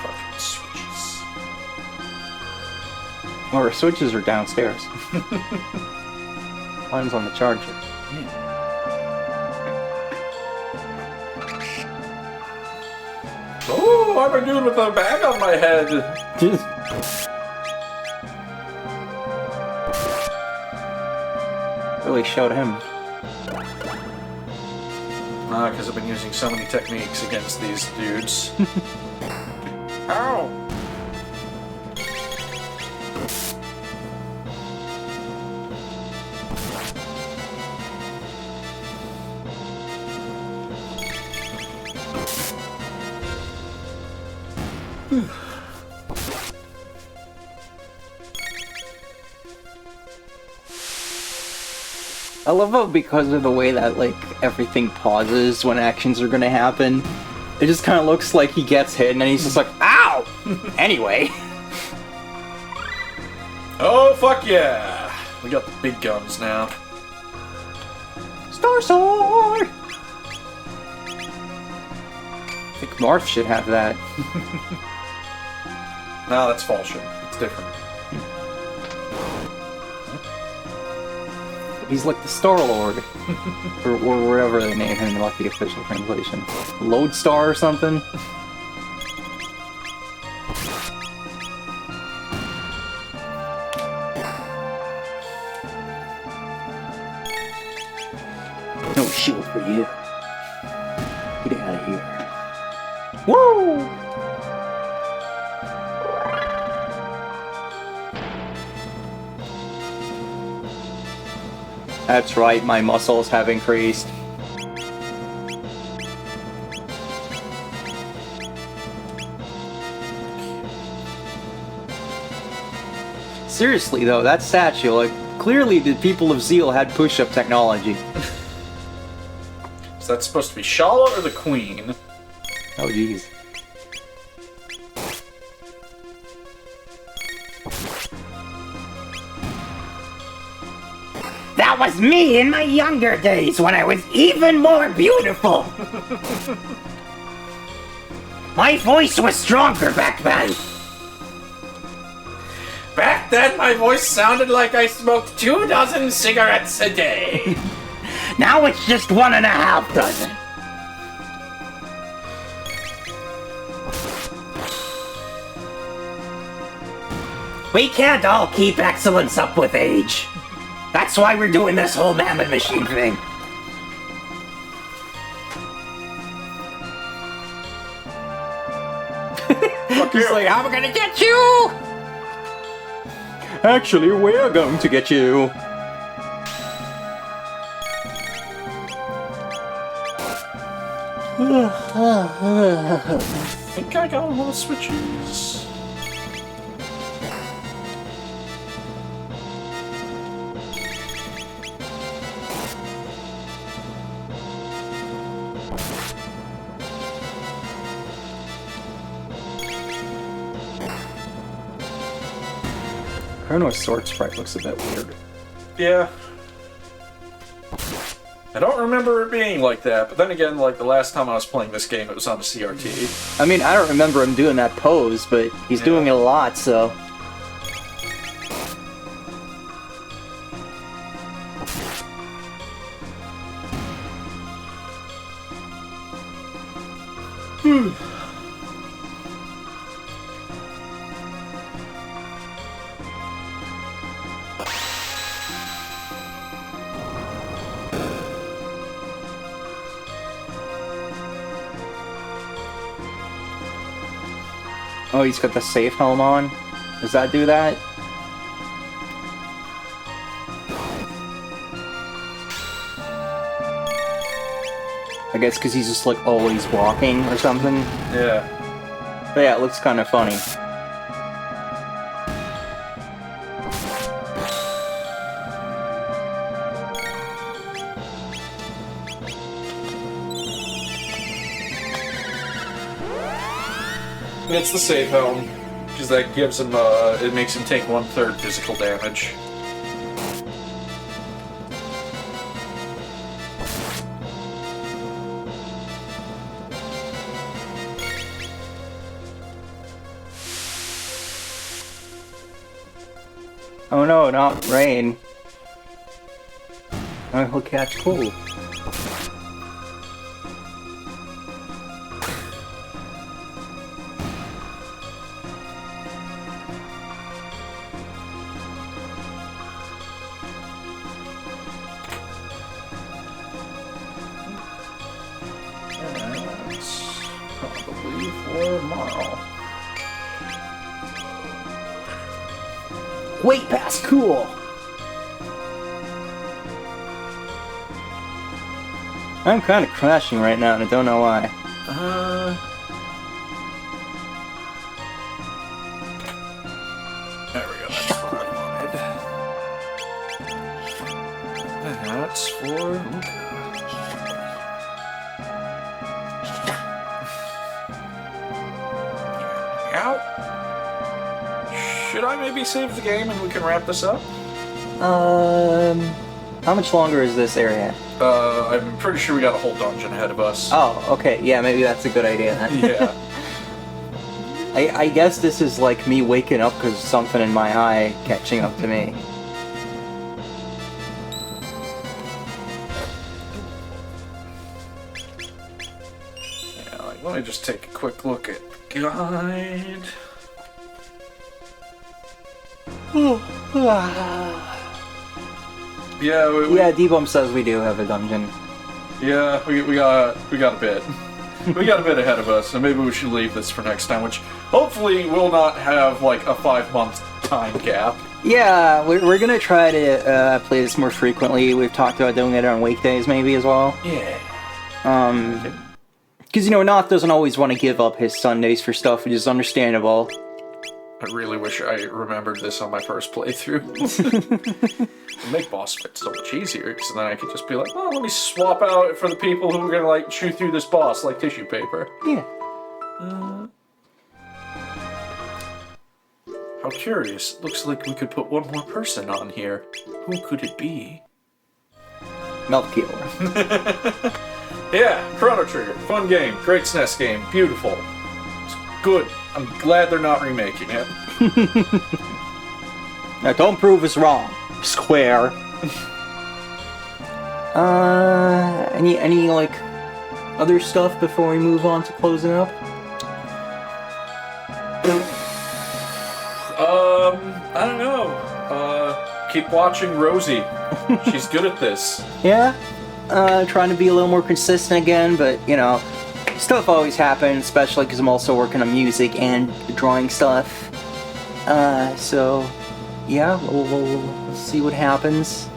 Fucking switches. Or switches are downstairs. Mine's on the charger. Oh, I'm a dude with a bag on my head. Really showed him. Because I've been using so many techniques against these dudes. Ow! I love how because of the way that, like, everything pauses when actions are gonna happen, it just kind of looks like he gets hit and then he's just like, ow! Anyway. Oh, fuck yeah! We got the big guns now. Star Sword! I think Marth should have that. No, that's Falchion. It's different. He's like the Star-Lord. or whatever they name him in like the official translation. Lodestar or something? No shield for you. Get out of here. Woo! That's right, my muscles have increased. Seriously though, that statue, like, clearly the people of Zeal had push-up technology. Is that supposed to be Shala or the Queen? Oh jeez. That was me in my younger days when I was even more beautiful. My voice was stronger back then. Back then, my voice sounded like I smoked 24 cigarettes a day. Now it's just 1.5 dozen. We can't all keep excellence up with age. That's why we're doing this whole Mammon Machine thing. He's like, how am I gonna get you? Actually, we're going to get you. I think I got all the switches. Chrono's sword sprite looks a bit weird. Yeah. I don't remember it being like that, but then again, like the last time I was playing this game, it was on the CRT. I mean, I don't remember him doing that pose, but he's doing it a lot, so... Oh, he's got the safe helm on? Does that do that? I guess because he's just like always walking or something. Yeah. But yeah, it looks kind of funny. It's the safe helm, because that gives him, it makes him take 1/3 physical damage. Oh no, not rain. He'll catch cold. That's probably for tomorrow. Wait pass, cool! I'm kind of crashing right now and I don't know why. There we go, that's what I wanted. That's for... Out. Should I maybe save the game and we can wrap this up? How much longer is this area? I'm pretty sure we got a whole dungeon ahead of us. Oh, okay, yeah, maybe that's a good idea then. Yeah. I guess this is like me waking up because something in my eye catching up to me. Yeah, like, let me just take a quick look at guide. Yeah, Yeah, D-Bum says we do have a dungeon. yeah, we got a bit. We got a bit ahead of us, and maybe we should leave this for next time, which hopefully will not have like a 5-month time gap. Yeah, we're gonna try to play this more frequently. We've talked about doing it on weekdays maybe as well. Yeah. Because, you know, Noth doesn't always want to give up his Sundays for stuff, which is understandable. I really wish I remembered this on my first playthrough. It'd make boss fights so much easier, because then I could just be like, oh, let me swap out it for the people who are gonna like chew through this boss like tissue paper. Yeah. How curious. Looks like we could put one more person on here. Who could it be? Melt Peeler. Yeah, Chrono Trigger. Fun game. Great SNES game. Beautiful. It's good. I'm glad they're not remaking it. Now, don't prove us wrong, Square. Any like other stuff before we move on to closing up? I don't know. Keep watching Rosie. She's good at this. Yeah. Trying to be a little more consistent again, but you know, stuff always happens, especially because I'm also working on music and drawing stuff. So yeah, we'll see what happens.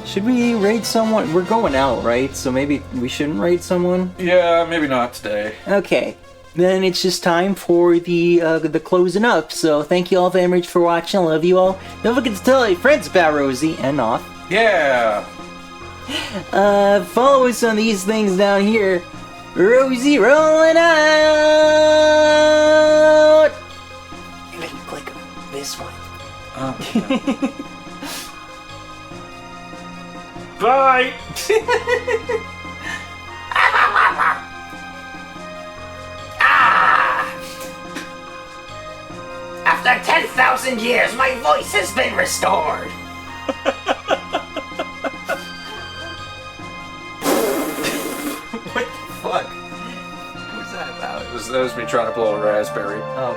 Should we raid someone? We're going out, right? So maybe we shouldn't raid someone? Yeah, maybe not today. Okay. Then it's just time for the closing up. So thank you all very much for watching. I love you all. Don't forget to tell your friends about Rosie and Noth. Yeah! Follow us on these things down here. Rosie rolling out! And then click this one. Bye! After 10,000 years, my voice has been restored. What the fuck? What was that about? That was me trying to blow a raspberry. Oh.